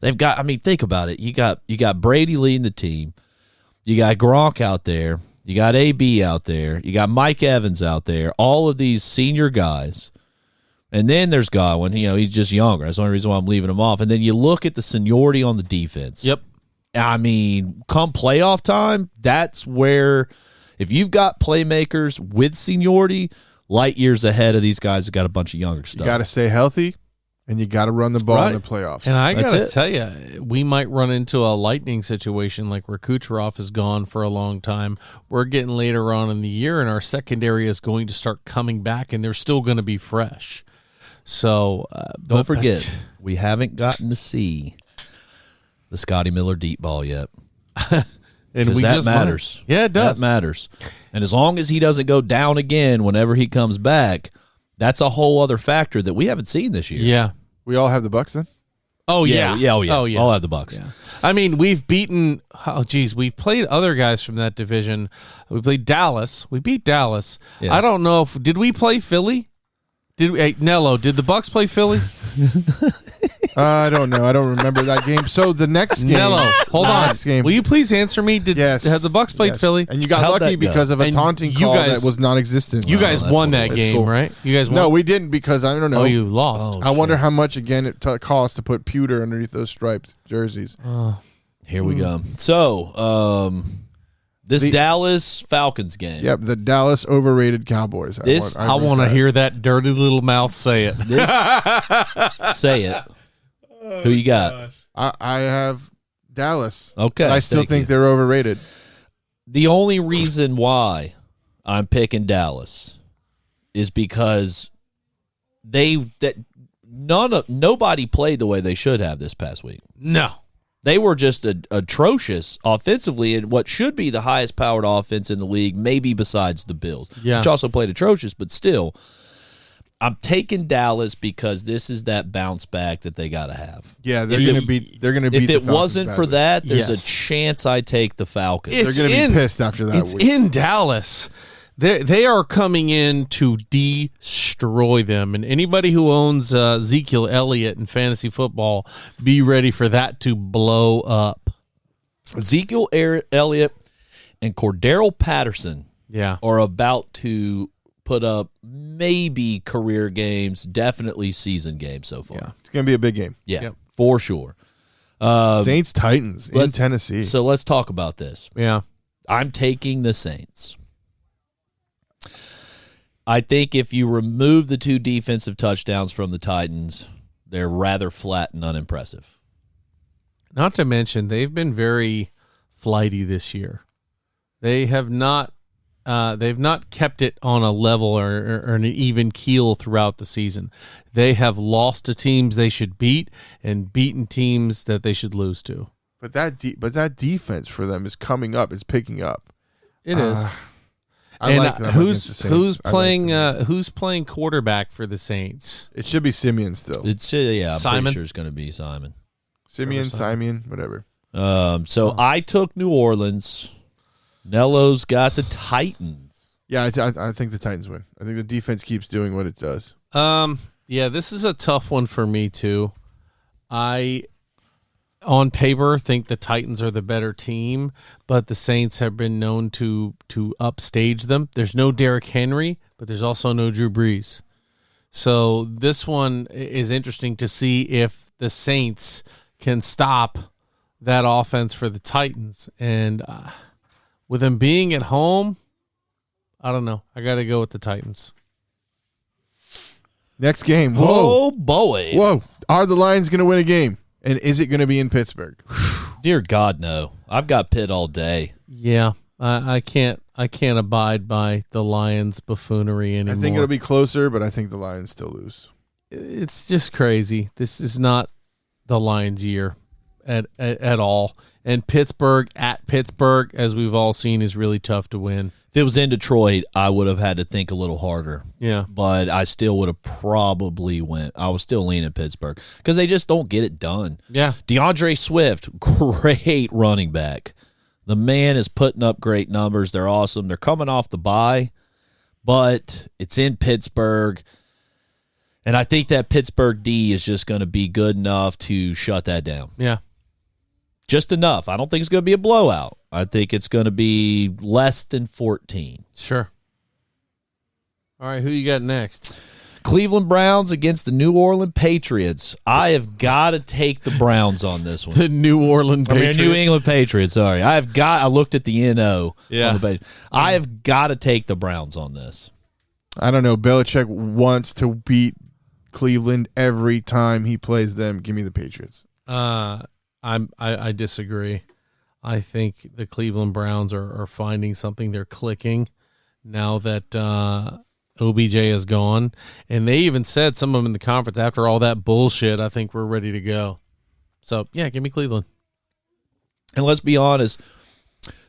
Speaker 3: they've got. I mean, think about it. You got Brady leading the team. You got Gronk out there. You got AB out there. You got Mike Evans out there. All of these senior guys. And then there's Godwin. He's just younger. That's the only reason why I'm leaving him off. And then you look at the seniority on the defense.
Speaker 2: Yep.
Speaker 3: I mean, come playoff time, that's where if you've got playmakers with seniority, light years ahead of these guys who got a bunch of younger stuff.
Speaker 1: You got to stay healthy, and you got to run the ball in
Speaker 3: Right.
Speaker 1: the playoffs.
Speaker 2: And I
Speaker 3: That's
Speaker 2: got to
Speaker 3: it.
Speaker 2: tell you, we might run into a lightning situation like where Kucherov is gone for a long time. We're getting later on in the year, and our secondary is going to start coming back, and they're still going to be fresh. So
Speaker 3: Don't forget, we haven't gotten to see the Scotty Miller deep ball yet.
Speaker 2: and
Speaker 3: 'Cause
Speaker 2: we
Speaker 3: that
Speaker 2: just
Speaker 3: matters.
Speaker 2: Yeah, it does.
Speaker 3: That matters. And as long as he doesn't go down again whenever he comes back, that's a whole other factor that we haven't seen this year.
Speaker 2: Yeah.
Speaker 1: we all have the Bucks then?
Speaker 2: Oh yeah.
Speaker 3: Oh yeah. I'll have the Bucks.
Speaker 2: Yeah. I mean, we've beaten. Oh, geez, we've played other guys from that division. We played Dallas. We beat Dallas.
Speaker 3: Yeah.
Speaker 2: I don't know if did we play Philly. Hey, Nello, did the Bucks play Philly?
Speaker 1: I don't know. I don't remember that game. So the next game,
Speaker 2: Nello, hold
Speaker 1: the
Speaker 2: on.
Speaker 1: next game,
Speaker 2: Will you please answer me?
Speaker 1: yes,
Speaker 2: Have the Bucks played
Speaker 1: yes.
Speaker 2: Philly?
Speaker 1: And you got
Speaker 3: How'd
Speaker 1: lucky
Speaker 3: that go?
Speaker 1: because of a
Speaker 2: And
Speaker 1: taunting
Speaker 2: you
Speaker 1: call
Speaker 2: guys-
Speaker 1: that was non-existent.
Speaker 2: You guys
Speaker 3: that's
Speaker 2: won
Speaker 3: what
Speaker 2: that
Speaker 3: it was.
Speaker 2: game,
Speaker 1: Cool.
Speaker 2: right? You guys won.
Speaker 1: No, we didn't because I don't know.
Speaker 2: Oh, you lost.
Speaker 3: Oh,
Speaker 1: I wonder how much again it costs to put pewter underneath those striped jerseys.
Speaker 3: Here we go. So, this
Speaker 1: The-
Speaker 3: Dallas Falcons game.
Speaker 1: Yep, the Dallas overrated Cowboys.
Speaker 2: I
Speaker 1: read
Speaker 2: want to
Speaker 1: that.
Speaker 2: hear that dirty little mouth say it.
Speaker 3: Say it. Who you got?
Speaker 1: I have Dallas.
Speaker 3: Okay.
Speaker 1: But I still
Speaker 3: thank
Speaker 1: think
Speaker 3: you.
Speaker 1: they're overrated.
Speaker 3: The only reason why I'm picking Dallas is because nobody played the way they should have this past week.
Speaker 2: No.
Speaker 3: They were just atrocious offensively in what should be the highest powered offense in the league, maybe besides the Bills,
Speaker 2: Yeah.
Speaker 3: which also played atrocious, but still, I'm taking Dallas because this is that bounce back that they got to have.
Speaker 1: Yeah, they're
Speaker 3: If
Speaker 1: going
Speaker 3: it-
Speaker 1: to beat. They're going to beat.
Speaker 3: If
Speaker 1: the
Speaker 3: it
Speaker 1: Falcons
Speaker 3: wasn't for
Speaker 1: badly.
Speaker 3: that, there's
Speaker 2: Yes.
Speaker 3: a chance I take the Falcons.
Speaker 2: It's
Speaker 1: they're going to
Speaker 2: in-
Speaker 1: be pissed after that
Speaker 2: It's
Speaker 1: week.
Speaker 2: in Dallas. They are coming in to destroy them. And anybody who owns Ezekiel Elliott in fantasy football, be ready for that to blow up.
Speaker 3: Ezekiel Elliott and Cordero Patterson
Speaker 2: Yeah.
Speaker 3: are about to put up maybe career games, definitely season games so far.
Speaker 2: Yeah.
Speaker 1: It's going to be a big game.
Speaker 3: Yeah,
Speaker 2: Yep.
Speaker 3: for sure.
Speaker 1: Saints Titans in
Speaker 3: let's-
Speaker 1: Tennessee.
Speaker 3: So let's talk about this.
Speaker 2: Yeah.
Speaker 3: I'm taking the Saints. I think if you remove the 2 defensive touchdowns from the Titans, they're rather flat and unimpressive.
Speaker 2: Not to mention, they've been very flighty this year. They have not. They've not kept it on a level or an even keel throughout the season. They have lost to teams they should beat and beaten teams that they should lose to.
Speaker 1: but that defense for them is coming up. It's picking up.
Speaker 2: It is.
Speaker 1: I like them against the Saints.
Speaker 2: who's
Speaker 1: I like
Speaker 2: playing
Speaker 1: them.
Speaker 2: who's playing quarterback for the Saints?
Speaker 1: It should be Simeon still.
Speaker 3: It's I'm
Speaker 2: Simon?
Speaker 3: pretty sure it's going to be Simon.
Speaker 1: Simeon, whatever.
Speaker 3: So I took New Orleans. Nello's got the Titans.
Speaker 1: Yeah, I think the Titans win. I think the defense keeps doing what it does.
Speaker 2: Yeah, this is a tough one for me too. I on paper think the Titans are the better team, but the Saints have been known to upstage them. There's no Derrick Henry, but there's also no Drew Brees. So this one is interesting to see if the Saints can stop that offense for the Titans. And with them being at home, I don't know. I got to go with the Titans.
Speaker 1: Next game. Whoa.
Speaker 3: Oh, boy.
Speaker 1: Whoa. Are the Lions going to win a game? And is it going to be in Pittsburgh?
Speaker 3: Dear God, no. I've got Pitt all day.
Speaker 2: Yeah, I can't abide by the Lions' buffoonery anymore.
Speaker 1: I think it'll be closer, but I think the Lions still lose.
Speaker 2: It's just crazy. This is not the Lions' year at all. And Pittsburgh at Pittsburgh, as we've all seen, is really tough to win.
Speaker 3: If it was in Detroit, I would have had to think a little harder.
Speaker 2: Yeah.
Speaker 3: But I still would have probably went. I was still leaning Pittsburgh because they just don't get it done.
Speaker 2: Yeah.
Speaker 3: DeAndre Swift, great running back. The man is putting up great numbers. They're awesome. They're coming off the bye, but it's in Pittsburgh. And I think that Pittsburgh D is just going to be good enough to shut that down.
Speaker 2: Yeah.
Speaker 3: Just enough. I don't think it's going to be a blowout. I think it's going to be less than 14.
Speaker 2: Sure. All right, who you got next?
Speaker 3: Cleveland Browns against the New Orleans Patriots. I have got to take the Browns on this one.
Speaker 2: The New Orleans Patriots.
Speaker 3: New England Patriots, sorry. I looked at the NO.
Speaker 2: Yeah.
Speaker 3: On the page. I have got to take the Browns on this.
Speaker 1: I don't know. Belichick wants to beat Cleveland every time he plays them. Give me the Patriots.
Speaker 2: I disagree. I think the Cleveland Browns are finding something. They're clicking now that OBJ is gone. And they even said, some of them in the conference, after all that bullshit, I think we're ready to go. So, yeah, give me Cleveland.
Speaker 3: And let's be honest,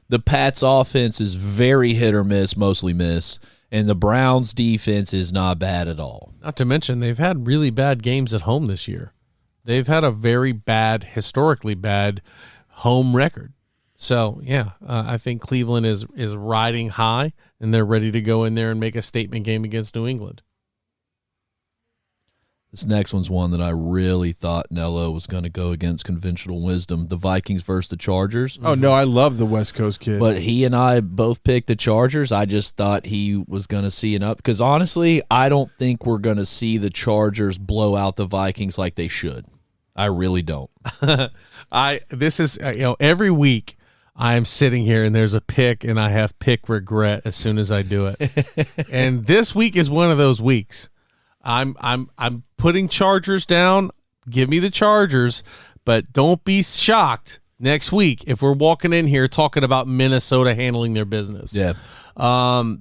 Speaker 3: the Pats offense is very hit or miss, mostly miss, and the Browns defense is not bad at all.
Speaker 2: Not to mention, they've had really bad games at home this year. They've had a very bad, historically bad home record. So, yeah, I think Cleveland is riding high, and they're ready to go in there and make a statement game against New England.
Speaker 3: This next one's one that I really thought Nello was going to go against conventional wisdom. The Vikings versus the Chargers.
Speaker 1: Oh, no, I love the West Coast kid.
Speaker 3: But he and I both picked the Chargers. I just thought he was going to see an up. Because, honestly, I don't think we're going to see the Chargers blow out the Vikings like they should. I really don't.
Speaker 2: This is, every week I'm sitting here and there's a pick and I have pick regret as soon as I do it. And this week is one of those weeks. I'm putting Chargers down. Give me the Chargers, but don't be shocked next week if we're walking in here talking about Minnesota handling their business.
Speaker 3: Yeah.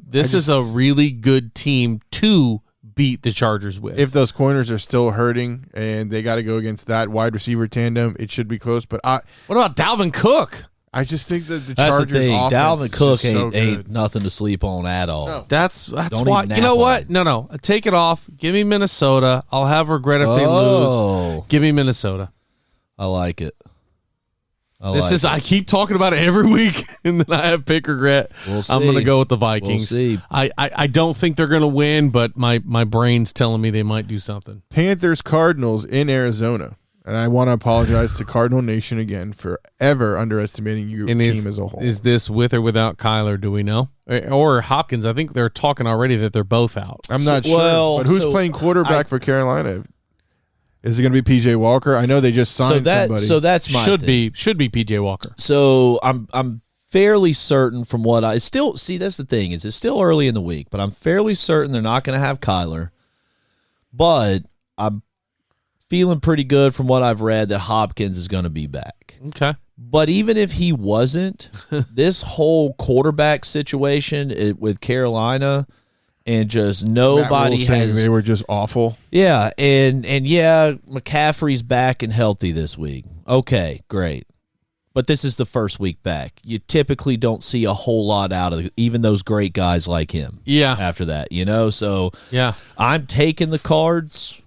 Speaker 2: This is a really good team to beat the Chargers with.
Speaker 1: If those corners are still hurting and they got to go against that wide receiver tandem, it should be close. But
Speaker 2: what about Dalvin Cook?
Speaker 1: I just think that the
Speaker 3: That's
Speaker 1: Chargers
Speaker 3: the thing.
Speaker 1: offense
Speaker 3: Dalvin Cook
Speaker 1: is just
Speaker 3: ain't nothing to sleep on at all.
Speaker 1: No.
Speaker 2: That's
Speaker 3: Don't
Speaker 2: why.
Speaker 3: even
Speaker 2: You know
Speaker 3: nap
Speaker 2: what?
Speaker 3: on
Speaker 2: No. Take it off. Give me Minnesota. I'll have regret if they lose. Give me Minnesota.
Speaker 3: I like it.
Speaker 2: I keep talking about it every week, and then I have pick regret.
Speaker 3: We'll see.
Speaker 2: I'm going to go with the Vikings.
Speaker 3: We'll see.
Speaker 2: I don't think they're going to win, but my brain's telling me they might do something.
Speaker 1: Panthers Cardinals in Arizona. And I want to apologize to Cardinal Nation again for ever underestimating your team as a whole.
Speaker 2: Is this with or without Kyler? Do we know? Or Hopkins? I think they're talking already that they're both out.
Speaker 1: I'm not sure. But who's playing quarterback for Carolina? Is it going to be P.J. Walker? I know they just signed somebody.
Speaker 3: So that's my thing.
Speaker 2: Should be P.J. Walker.
Speaker 3: So I'm fairly certain from what I still see. That's the thing is it's still early in the week, but I'm fairly certain they're not going to have Kyler. But I'm feeling pretty good from what I've read that Hopkins is going to be back.
Speaker 2: Okay.
Speaker 3: But even if he wasn't, this whole quarterback situation with Carolina and just nobody has.
Speaker 1: They were just awful.
Speaker 3: Yeah, and yeah, McCaffrey's back and healthy this week. Okay, great. But this is the first week back. You typically don't see a whole lot out of even those great guys like him.
Speaker 2: Yeah.
Speaker 3: After that, so
Speaker 2: yeah,
Speaker 3: I'm taking the Cards.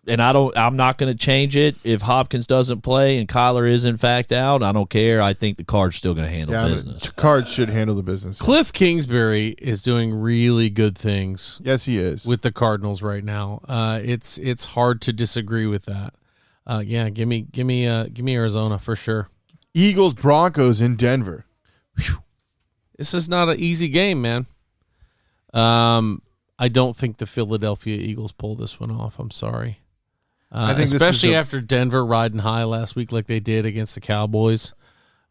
Speaker 3: And I'm not going to change it if Hopkins doesn't play and Kyler is in fact out. I don't care. I think the Cards still going to handle business.
Speaker 1: Cards should handle the business.
Speaker 2: Cliff Kingsbury is doing really good things.
Speaker 1: Yes, he is
Speaker 2: with the Cardinals right now. It's hard to disagree with that. Yeah, give me Arizona for sure.
Speaker 1: Eagles Broncos in Denver.
Speaker 2: Whew. This is not an easy game, man. I don't think the Philadelphia Eagles pull this one off. I'm sorry. I think especially after Denver riding high last week like they did against the Cowboys,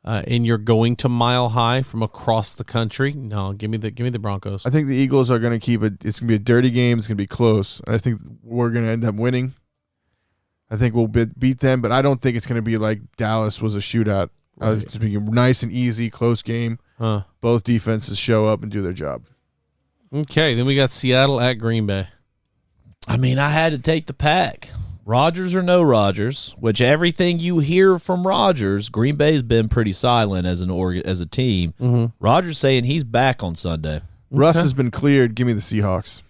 Speaker 2: and you're going to Mile High from across the country. No, give me the Broncos.
Speaker 1: I think the Eagles are going to keep it. It's going to be a dirty game. It's going to be close. I think we're going to end up winning. I think we'll beat them, but I don't think it's going to be like Dallas was a shootout. Right. It's going to be a nice and easy, close game. Both defenses show up and do their job.
Speaker 2: Okay, then we got Seattle at Green Bay.
Speaker 3: I mean, I had to take the Pack. Rodgers or no Rodgers, which everything you hear from Rodgers, Green Bay's been pretty silent as a team.
Speaker 2: Mm-hmm.
Speaker 3: Rodgers saying he's back on Sunday.
Speaker 1: Russ has been cleared. Give me the Seahawks.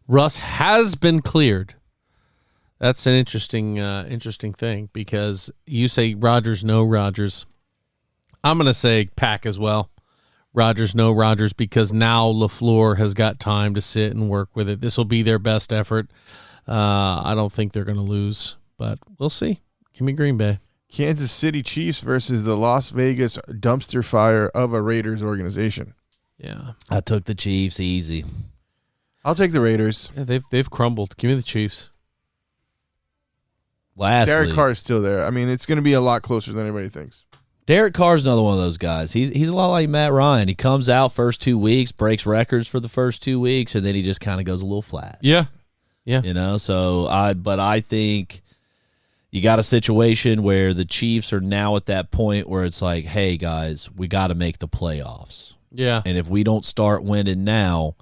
Speaker 2: Russ has been cleared. That's an interesting thing because you say Rodgers, no Rodgers. I'm going to say Pack as well. Rodgers, no Rodgers, because now LaFleur has got time to sit and work with it. This will be their best effort. I don't think they're going to lose, but we'll see. Give me Green Bay.
Speaker 1: Kansas City Chiefs versus the Las Vegas dumpster fire of a Raiders organization.
Speaker 2: Yeah.
Speaker 3: I took the Chiefs easy.
Speaker 1: I'll take the Raiders.
Speaker 2: Yeah, they've crumbled. Give me the Chiefs.
Speaker 3: Lastly,
Speaker 1: Derek Carr is still there. I mean, it's going to be a lot closer than anybody thinks.
Speaker 3: Derek Carr's another one of those guys. He's a lot like Matt Ryan. He comes out first 2 weeks, breaks records for the first 2 weeks, and then he just kind of goes a little flat.
Speaker 2: Yeah. Yeah.
Speaker 3: So I think you got a situation where the Chiefs are now at that point where it's like, hey, guys, we got to make the playoffs.
Speaker 2: Yeah.
Speaker 3: And if we don't start winning now,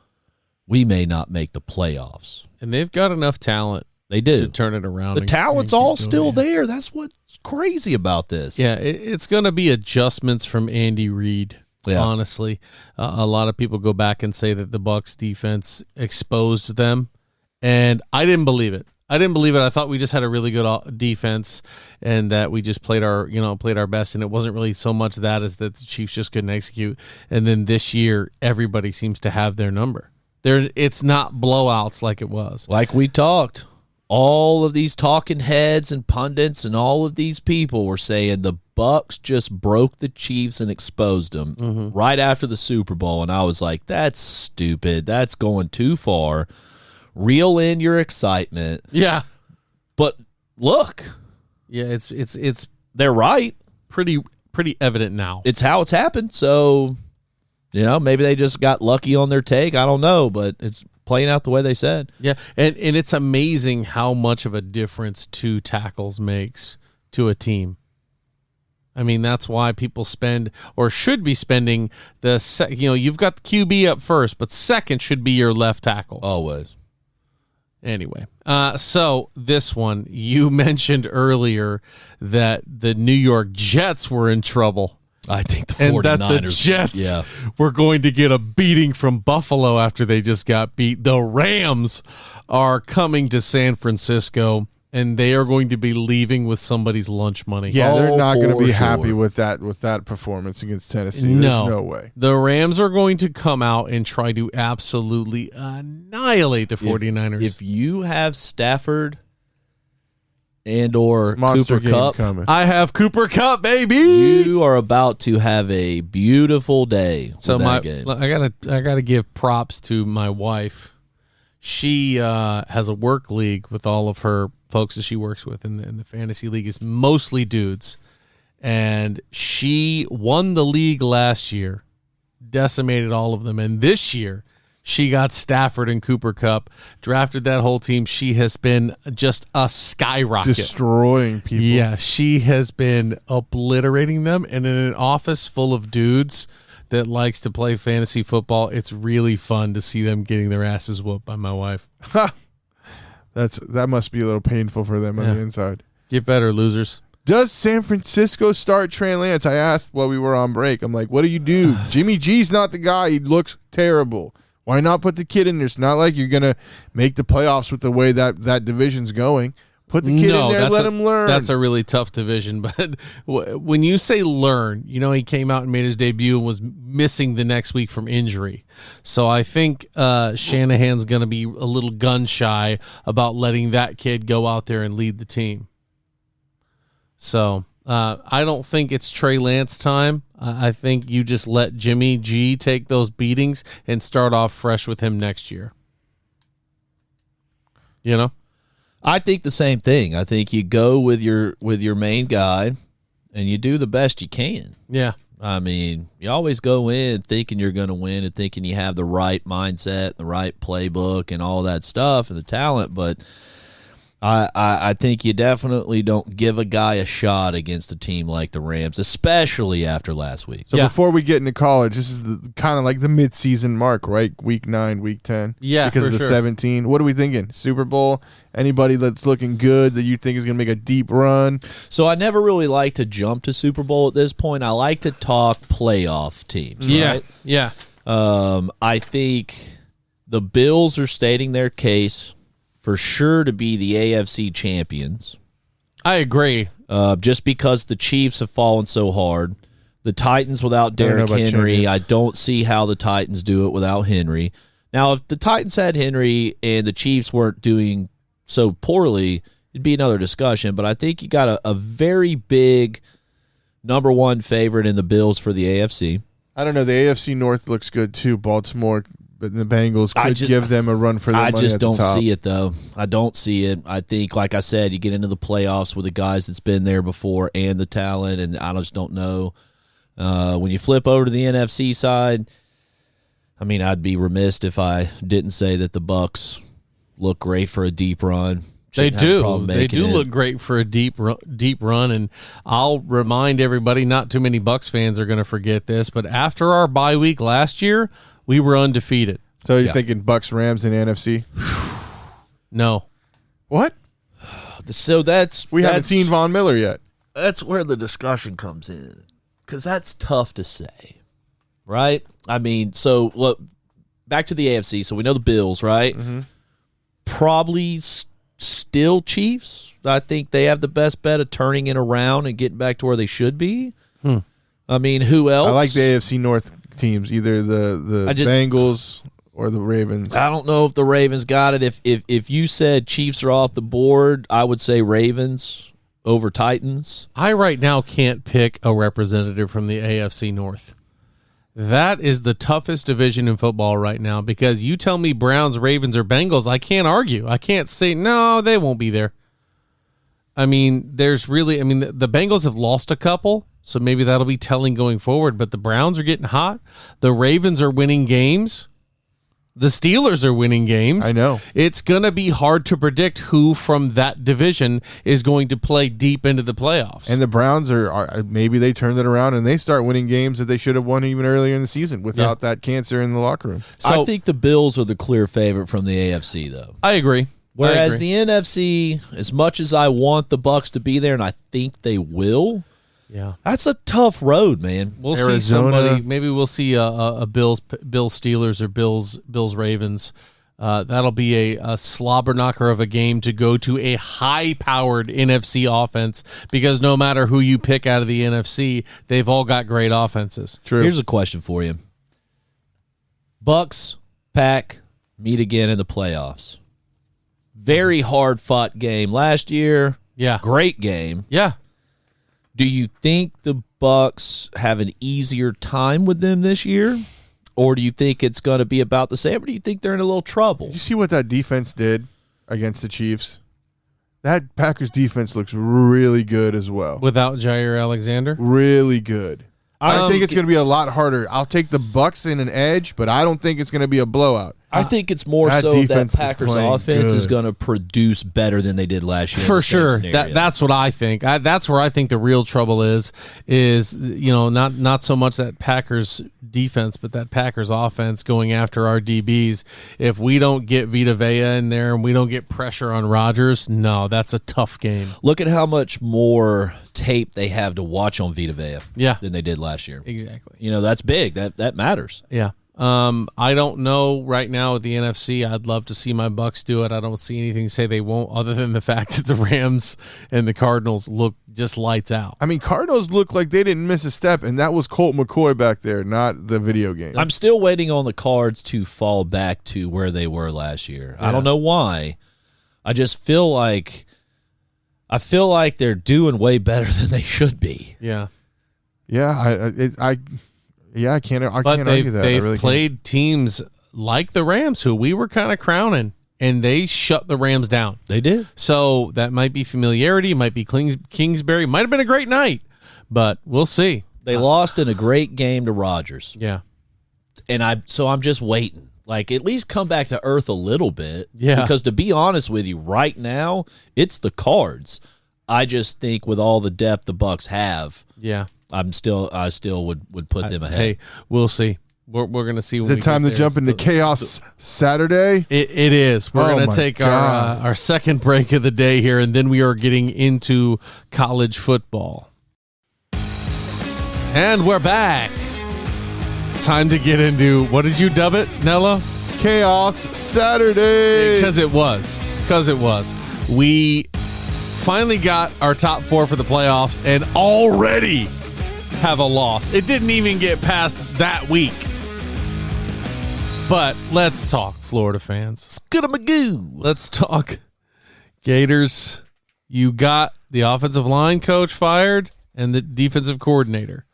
Speaker 3: we may not make the playoffs.
Speaker 2: And they've got enough talent.
Speaker 3: They do.
Speaker 2: To turn it around.
Speaker 3: The talent's all still there. That's what's crazy about this.
Speaker 2: Yeah, it's going to be adjustments from Andy Reid.
Speaker 3: Yeah.
Speaker 2: Honestly, a lot of people go back and say that the Bucs defense exposed them, and I didn't believe it. I thought we just had a really good defense, and that we just played our best, and it wasn't really so much that as that the Chiefs just couldn't execute. And then this year, everybody seems to have their number. It's not blowouts like it was.
Speaker 3: Like we talked. All of these talking heads and pundits and all of these people were saying the Bucs just broke the Chiefs and exposed them right after the Super Bowl. And I was like, that's stupid. That's going too far. Reel in your excitement.
Speaker 2: Yeah.
Speaker 3: But look.
Speaker 2: Yeah, it's
Speaker 3: they're right.
Speaker 2: Pretty evident now.
Speaker 3: It's how it's happened. So, maybe they just got lucky on their take. I don't know, but it's playing out the way they said.
Speaker 2: Yeah, and it's amazing how much of a difference 2 tackles makes to a team. I mean, that's why people spend or should be spending you've got the QB up first, but second should be your left tackle.
Speaker 3: Always.
Speaker 2: Anyway, so this one, you mentioned earlier that the New York Jets were in trouble.
Speaker 3: I think the 49ers.
Speaker 2: And that the Jets were going to get a beating from Buffalo after they just got beat. The Rams are coming to San Francisco, and they are going to be leaving with somebody's lunch money.
Speaker 1: Yeah, they're not going to be
Speaker 3: sure.
Speaker 1: happy with that performance against Tennessee. There's no way.
Speaker 2: The Rams are going to come out and try to absolutely annihilate the 49ers.
Speaker 3: If you have Stafford and or
Speaker 1: Monster
Speaker 3: Cooper Kupp
Speaker 1: coming.
Speaker 2: I have Cooper Kupp, baby.
Speaker 3: You are about to have a beautiful day.
Speaker 2: So
Speaker 3: game.
Speaker 2: I gotta give props to my wife. She has a work league with all of her folks that she works with, and the fantasy league is mostly dudes. And she won the league last year, decimated all of them, and this year she got Stafford and Cooper Kupp, drafted that whole team. She has been just a skyrocket.
Speaker 1: Destroying people.
Speaker 2: Yeah, she has been obliterating them. And in an office full of dudes that likes to play fantasy football, it's really fun to see them getting their asses whooped by my wife.
Speaker 1: That must be a little painful for them on the inside.
Speaker 2: Get better, losers.
Speaker 1: Does San Francisco start Trey Lance? I asked while we were on break. I'm like, what do you do? Jimmy G's not the guy. He looks terrible. Why not put the kid in there? It's not like you're going to make the playoffs with the way that division's going. Put the kid in there and let him learn.
Speaker 2: That's a really tough division. But when you say learn, he came out and made his debut and was missing the next week from injury. So I think Shanahan's going to be a little gun shy about letting that kid go out there and lead the team. So I don't think it's Trey Lance time. I think you just let Jimmy G take those beatings and start off fresh with him next year.
Speaker 3: I think the same thing. I think you go with your main guy and you do the best you can.
Speaker 2: Yeah.
Speaker 3: I mean, you always go in thinking you're going to win and thinking you have the right mindset, the right playbook and all that stuff and the talent, but I think you definitely don't give a guy a shot against a team like the Rams, especially after last week.
Speaker 1: So before we get into college, this is kind of like the mid-season mark, right? Week 9, Week 10.
Speaker 2: Yeah,
Speaker 1: because of the 17. What are we thinking? Super Bowl? Anybody that's looking good that you think is going to make a deep run?
Speaker 3: So I never really like to jump to Super Bowl at this point. I like to talk playoff teams. Right?
Speaker 2: Yeah.
Speaker 3: I think the Bills are stating their case for sure to be the AFC champions.
Speaker 2: I agree.
Speaker 3: Just because the Chiefs have fallen so hard. The Titans without Derrick Henry, I don't see how the Titans do it without Henry. Now, if the Titans had Henry and the Chiefs weren't doing so poorly, it'd be another discussion. But I think you got a very big number one favorite in the Bills for the AFC.
Speaker 1: I don't know. The AFC North looks good, too. Baltimore, but the Bengals could give them a run for their money.
Speaker 3: I just don't see it, though. I don't see it. I think, like I said, you get into the playoffs with the guys that's been there before and the talent, and I just don't know. When you flip over to the NFC side, I mean, I'd be remiss if I didn't say that the Bucs look great for a deep run.
Speaker 2: They
Speaker 3: Shouldn't have a
Speaker 2: do.
Speaker 3: problem
Speaker 2: They
Speaker 3: making
Speaker 2: do
Speaker 3: it.
Speaker 2: look great for a deep run. And I'll remind everybody, not too many Bucks fans are going to forget this, but after our bye week last year, we were undefeated.
Speaker 1: So you're thinking Bucks, Rams, and NFC?
Speaker 2: No.
Speaker 1: What?
Speaker 3: So
Speaker 1: We haven't seen Von Miller yet.
Speaker 3: That's where the discussion comes in, because that's tough to say, right? I mean, so look, back to the AFC. So we know the Bills, right?
Speaker 1: Mm-hmm.
Speaker 3: Probably still Chiefs. I think they have the best bet of turning it around and getting back to where they should be. I mean, who else?
Speaker 1: I like the AFC North teams, either the Bengals or the Ravens.
Speaker 3: I don't know if the Ravens got it. If you said Chiefs are off the board, I would say Ravens over Titans.
Speaker 2: I right now can't pick a representative from the AFC North. That is the toughest division in football right now, because you tell me Browns, Ravens, or Bengals, I can't argue. I can't say, no, they won't be there. I mean, the Bengals have lost a couple, so maybe that'll be telling going forward, but the Browns are getting hot. The Ravens are winning games. The Steelers are winning games.
Speaker 1: I know.
Speaker 2: It's going to be hard to predict who from that division is going to play deep into the playoffs.
Speaker 1: And the Browns are maybe they turned it around and they start winning games that they should have won even earlier in the season without that cancer in the locker room.
Speaker 3: So, I think the Bills are the clear favorite from the AFC, though.
Speaker 2: I agree.
Speaker 3: Whereas the NFC, as much as I want the Bucks to be there, and I think they will, that's a tough road, man.
Speaker 2: We'll see somebody. Maybe we'll see a Bills Steelers or Bills Ravens. That'll be a slobber knocker of a game to go to a high-powered NFC offense, because no matter who you pick out of the NFC, they've all got great offenses.
Speaker 1: True.
Speaker 3: Here's a question for you. Bucks, Pack, meet again in the playoffs. Very hard-fought game last year.
Speaker 2: Yeah.
Speaker 3: Great game.
Speaker 2: Yeah.
Speaker 3: Do you think the Bucks have an easier time with them this year? Or do you think it's going to be about the same? Or do you think they're in a little trouble?
Speaker 1: Did you see what that defense did against the Chiefs? That Packers defense looks really good as well.
Speaker 2: Without Jair Alexander?
Speaker 1: Really good. I think it's going to be a lot harder. I'll take the Bucks in an edge, but I don't think it's going to be a blowout.
Speaker 3: I think it's more
Speaker 1: that
Speaker 3: so that
Speaker 1: defense is
Speaker 3: Packers
Speaker 1: playing
Speaker 3: offense is
Speaker 1: good.
Speaker 3: going to produce better than they did last year.
Speaker 2: For sure. That's what I think. That's where I think the real trouble is not so much that Packers defense, but that Packers offense going after our DBs. If we don't get Vita Vea in there and we don't get pressure on Rodgers, no, that's a tough game.
Speaker 3: Look at how much more tape they have to watch on Vita Vea than they did last year.
Speaker 2: Exactly.
Speaker 3: That's big. That matters.
Speaker 2: Yeah. I don't know right now with the NFC. I'd love to see my Bucks do it. I don't see anything to say they won't, other than the fact that the Rams and the Cardinals look just lights out.
Speaker 1: I mean, Cardinals look like they didn't miss a step, and that was Colt McCoy back there, not the video game.
Speaker 3: I'm still waiting on the Cards to fall back to where they were last year. I don't know why. I just feel like they're doing way better than they should be.
Speaker 2: Yeah.
Speaker 1: Yeah, I can't argue that.
Speaker 2: They've played teams like the Rams, who we were kind of crowning, and they shut the Rams down.
Speaker 3: They did.
Speaker 2: So that might be familiarity, might be Kingsbury, might have been a great night, but we'll see.
Speaker 3: They lost in a great game to Rodgers.
Speaker 2: Yeah.
Speaker 3: And I'm just waiting. Like, at least come back to earth a little bit.
Speaker 2: Yeah.
Speaker 3: Because to be honest with you, right now, it's the Cards. I just think with all the depth the Bucks have, I still would put them ahead.
Speaker 2: Hey, we'll see. We're going to see.
Speaker 1: Is it time to jump into Chaos Saturday?
Speaker 2: It is. We're going to take our second break of the day here, and then we are getting into college football. And we're back. Time to get into, what did you dub it, Nello?
Speaker 1: Chaos Saturday.
Speaker 2: Because it was. We finally got our top four for the playoffs and already have a loss. It didn't even get past that week. But let's talk Florida fans.
Speaker 3: Skidamagoo.
Speaker 2: Let's talk Gators. You got the offensive line coach fired and the defensive coordinator.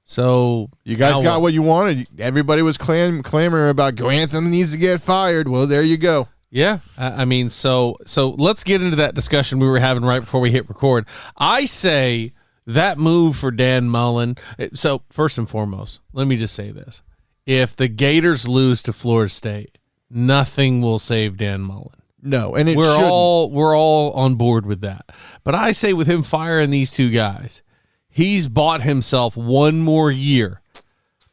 Speaker 2: So
Speaker 1: you guys got what you wanted. Everybody was clamoring about Grantham needs to get fired. Well, there you go.
Speaker 2: Yeah, I mean, so let's get into that discussion we were having right before we hit record. I say that move for Dan Mullen. So first and foremost, let me just say this. If the Gators lose to Florida State, nothing will save Dan Mullen.
Speaker 1: No, and
Speaker 2: we're all on board with that. But I say with him firing these two guys, he's bought himself one more year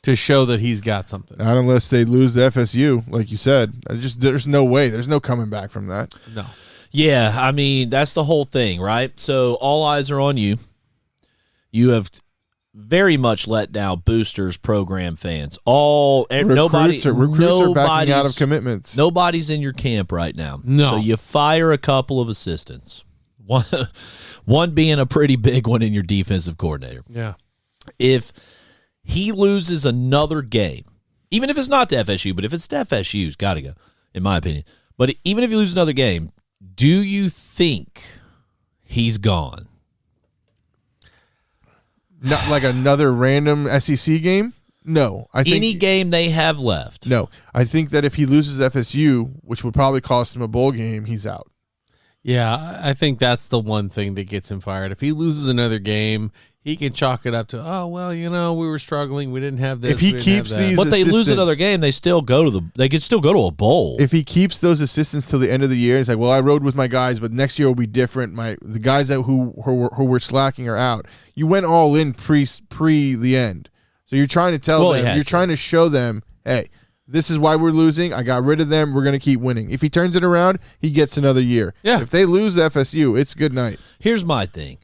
Speaker 2: to show that he's got something.
Speaker 1: Not unless they lose the FSU, like you said. There's no way. There's no coming back from that.
Speaker 2: No.
Speaker 3: Yeah, I mean, that's the whole thing, right? So all eyes are on you. You have very much let down boosters, program fans. Recruits are backing out of commitments.
Speaker 1: Nobody's
Speaker 3: in your camp right now.
Speaker 2: No.
Speaker 3: So you fire a couple of assistants. One being a pretty big one in your defensive coordinator.
Speaker 2: Yeah.
Speaker 3: If he loses another game, even if it's not to FSU, but if it's to FSU, it's got to go, in my opinion. But even if you lose another game, do you think he's gone?
Speaker 1: Not like another random SEC game? No. I think
Speaker 3: any game they have left.
Speaker 1: No. I think that if he loses FSU, which would probably cost him a bowl game, he's out.
Speaker 2: Yeah, I think that's the one thing that gets him fired. If he loses another game, he can chalk it up to, we were struggling, we didn't have this.
Speaker 1: If he keeps these,
Speaker 3: but they lose another game, they still go to they could still go to a bowl.
Speaker 1: If he keeps those assistants till the end of the year, it's like, well, I rode with my guys, but next year will be different. The guys who were slacking are out. You went all in pre the end, so you're trying to tell them, you're trying to show them, hey, this is why we're losing. I got rid of them. We're going to keep winning. If he turns it around, he gets another year.
Speaker 2: Yeah.
Speaker 1: If they lose FSU, it's good night.
Speaker 3: Here's my thing.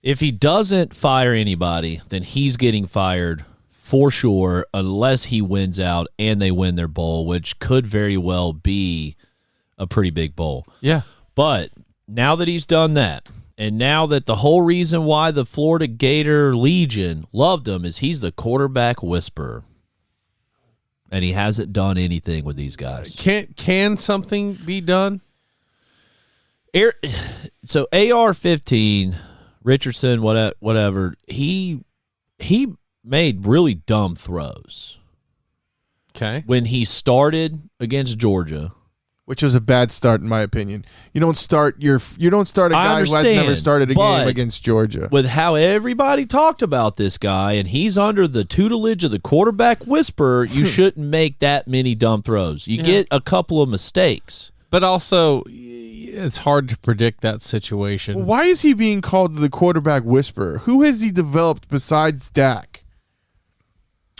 Speaker 3: If he doesn't fire anybody, then he's getting fired for sure unless he wins out and they win their bowl, which could very well be a pretty big bowl.
Speaker 2: Yeah.
Speaker 3: But now that he's done that, and now that the whole reason why the Florida Gator Legion loved him is he's the quarterback whisperer. And he hasn't done anything with these guys.
Speaker 2: Can something be done?
Speaker 3: So AR-15, Richardson, whatever, he made really dumb throws.
Speaker 2: Okay.
Speaker 3: When he started against Georgia,
Speaker 1: which was a bad start in my opinion. You don't start a guy who has never started a game against Georgia.
Speaker 3: With how everybody talked about this guy, and he's under the tutelage of the quarterback whisperer, you shouldn't make that many dumb throws. You get a couple of mistakes.
Speaker 2: But also, it's hard to predict that situation.
Speaker 1: Why is he being called the quarterback whisperer? Who has he developed besides Dak?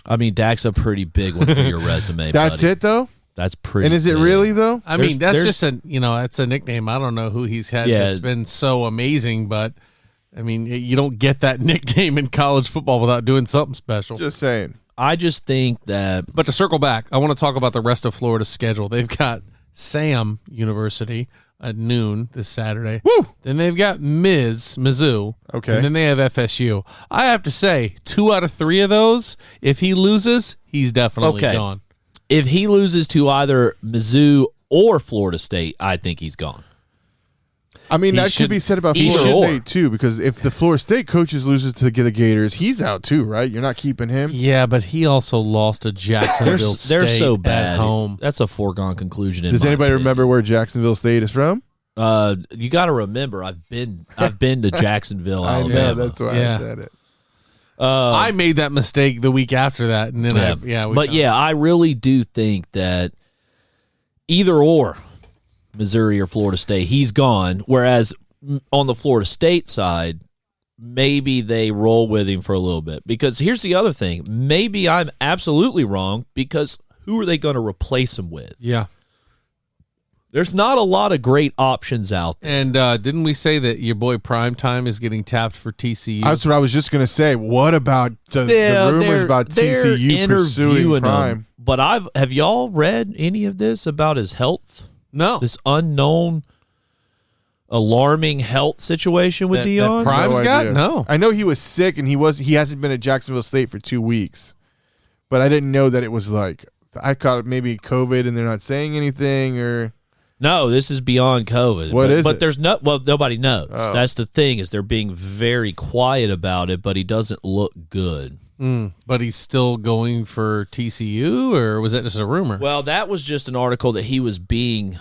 Speaker 3: I mean, Dak's a pretty big one for your resume.
Speaker 1: That's
Speaker 3: buddy.
Speaker 1: it, though?
Speaker 3: That's pretty.
Speaker 1: And is it really though?
Speaker 2: I mean, that's just it's a nickname. I don't know who he's had that's been so amazing, but I mean, you don't get that nickname in college football without doing something special.
Speaker 1: Just saying.
Speaker 3: I just think that.
Speaker 2: But to circle back, I want to talk about the rest of Florida's schedule. They've got Sam University at noon this Saturday.
Speaker 1: Woo!
Speaker 2: Then they've got Mizzou.
Speaker 1: Okay.
Speaker 2: And then they have FSU. I have to say, 2 out of 3 of those, if he loses, he's definitely gone.
Speaker 3: If he loses to either Mizzou or Florida State, I think he's gone.
Speaker 1: I mean, that could be said about Florida State, too, because if the Florida State coaches loses to the Gators, he's out, too, right? You're not keeping him?
Speaker 2: Yeah, but he also lost to Jacksonville State
Speaker 3: they're so bad.
Speaker 2: At home.
Speaker 3: That's a foregone conclusion.
Speaker 1: Does anybody remember where Jacksonville State is from?
Speaker 3: You got to remember, I've been to Jacksonville, Alabama.
Speaker 1: I know, that's why I said it.
Speaker 2: I made that mistake the week after that, and then
Speaker 3: I really do think that either or, Missouri or Florida State, he's gone. Whereas on the Florida State side, maybe they roll with him for a little bit. Because here's the other thing: maybe I'm absolutely wrong. Because who are they going to replace him with?
Speaker 2: Yeah.
Speaker 3: There's not a lot of great options out there.
Speaker 2: And didn't we say that your boy Primetime is getting tapped for TCU?
Speaker 1: That's what I was just going to say. What about the rumors about TCU pursuing Prime?
Speaker 3: But have y'all read any of this about his health?
Speaker 2: No.
Speaker 3: This unknown, alarming health situation with Deion?
Speaker 2: That Prime's got? No.
Speaker 1: I know he was sick and he hasn't been at Jacksonville State for 2 weeks. But I didn't know that it was like, I caught maybe COVID and they're not saying anything or...
Speaker 3: No, this is beyond COVID.
Speaker 1: What is it?
Speaker 3: But there's nobody knows. Oh. That's the thing, is they're being very quiet about it, but he doesn't look good.
Speaker 2: But he's still going for TCU, or was that just a rumor?
Speaker 3: Well, that was just an article that he was being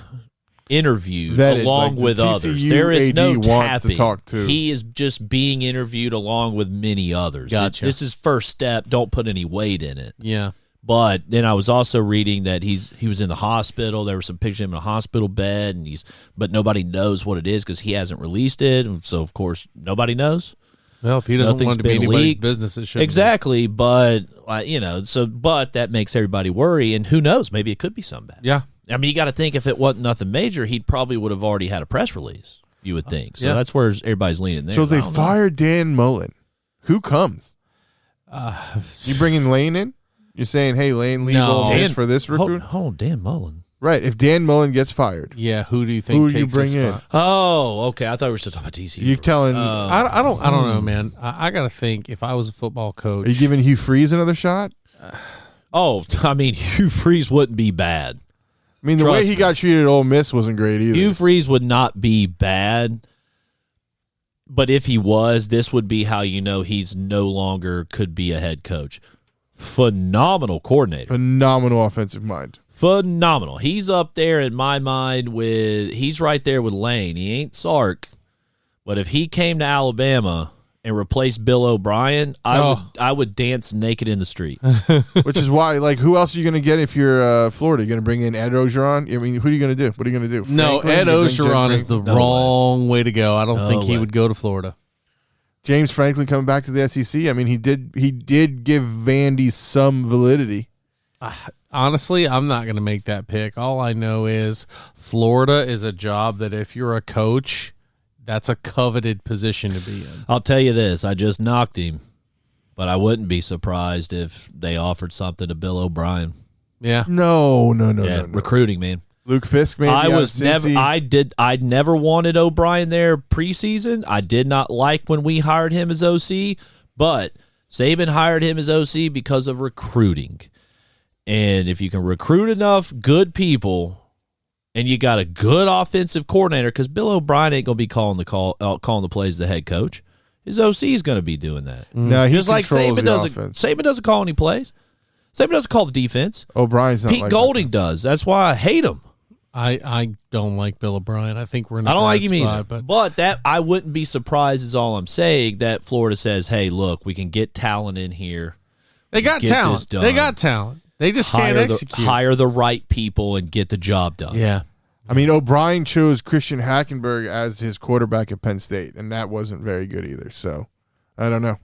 Speaker 3: interviewed along with others. There is no tapping.
Speaker 1: To talk to.
Speaker 3: He is just being interviewed along with many others.
Speaker 2: Gotcha.
Speaker 3: This is first step. Don't put any weight in it.
Speaker 2: Yeah.
Speaker 3: But then I was also reading that he was in the hospital. There were some pictures of him in a hospital bed, and but nobody knows what it is because he hasn't released it. And so, of course, nobody knows.
Speaker 2: Well, if he doesn't
Speaker 3: Nothing's
Speaker 2: want to be
Speaker 3: been
Speaker 2: anybody's
Speaker 3: leaked.
Speaker 2: business, it shouldn't.
Speaker 3: Exactly, but but that makes everybody worry, and who knows? Maybe it could be something bad.
Speaker 2: Yeah.
Speaker 3: I mean, you got to think if it wasn't nothing major, he probly would have already had a press release. You would think. So
Speaker 2: yeah.
Speaker 3: that's where everybody's leaning there.
Speaker 1: So they
Speaker 3: I don't know.
Speaker 1: fired Dan Mullen. Who comes? You bringing Lane in? You're saying, hey, Lane, leave
Speaker 2: No.
Speaker 1: Ole Miss
Speaker 3: Dan-
Speaker 1: for this recruit?
Speaker 3: Hold on, Dan Mullen.
Speaker 1: Right. If Dan Mullen gets fired,
Speaker 2: Yeah, who do you think
Speaker 1: who do you
Speaker 2: takes
Speaker 1: bring
Speaker 2: his
Speaker 1: in?
Speaker 2: spot?
Speaker 3: Oh, okay. I thought we were still talking about DC.
Speaker 1: You telling?
Speaker 2: I don't know, man. I got to think if I was a football coach.
Speaker 1: Are you giving Hugh Freeze another shot?
Speaker 3: Oh, I mean, Hugh Freeze wouldn't be bad.
Speaker 1: I mean, the
Speaker 3: Trust
Speaker 1: way he
Speaker 3: me.
Speaker 1: got treated at Ole Miss wasn't great either.
Speaker 3: Hugh Freeze would not be bad. But if he was, this would be how you know he's no longer could be a head coach. Phenomenal coordinator.
Speaker 1: Phenomenal offensive mind.
Speaker 3: Phenomenal. He's up there in my mind he's right there with Lane. He ain't Sark. But if he came to Alabama and replaced Bill O'Brien, I would dance naked in the street.
Speaker 1: Which is why, like, who else are you going to get if you're Florida? You're going to bring in Ed Ogeron? I mean, who are you going to do? What are you going to do?
Speaker 2: No,
Speaker 1: Franklin?
Speaker 2: Ed
Speaker 1: You bring Jen
Speaker 2: Ogeron is the
Speaker 1: Franklin?
Speaker 2: wrong way to go. I don't
Speaker 3: No
Speaker 2: think he
Speaker 3: way.
Speaker 2: would go to Florida.
Speaker 1: James Franklin coming back to the SEC. I mean, he did give Vandy some validity.
Speaker 2: Honestly, I'm not going to make that pick. All I know is Florida is a job that if you're a coach, that's a coveted position to be in.
Speaker 3: I'll tell you this. I just knocked him, but I wouldn't be surprised if they offered something to Bill O'Brien.
Speaker 2: Yeah.
Speaker 1: No.
Speaker 3: Recruiting, man.
Speaker 1: Luke Fisk, maybe.
Speaker 3: I never wanted O'Brien there preseason. I did not like when we hired him as OC, but Saban hired him as OC because of recruiting. And if you can recruit enough good people and you got a good offensive coordinator, because Bill O'Brien ain't going to be calling the plays as the head coach. His OC is going to be doing that.
Speaker 1: No, he
Speaker 3: Just like
Speaker 1: controls
Speaker 3: Saban
Speaker 1: the
Speaker 3: doesn't.
Speaker 1: offense.
Speaker 3: Saban doesn't call any plays. Saban doesn't call the defense.
Speaker 1: O'Brien's not
Speaker 3: Pete
Speaker 1: like
Speaker 3: Golding does. That's why I hate him.
Speaker 2: I don't like Bill O'Brien. I think we're in a
Speaker 3: I don't like
Speaker 2: bad
Speaker 3: him either.
Speaker 2: spot,
Speaker 3: But that I wouldn't be surprised is all I'm saying that Florida says, hey, look, we can get talent in here.
Speaker 2: they got
Speaker 3: Get
Speaker 2: talent.
Speaker 3: this done.
Speaker 2: They got talent. They just can't execute.
Speaker 3: Hire the right people and get the job done.
Speaker 2: Yeah.
Speaker 1: I mean, O'Brien chose Christian Hackenberg as his quarterback at Penn State, and that wasn't very good either. So, I don't know.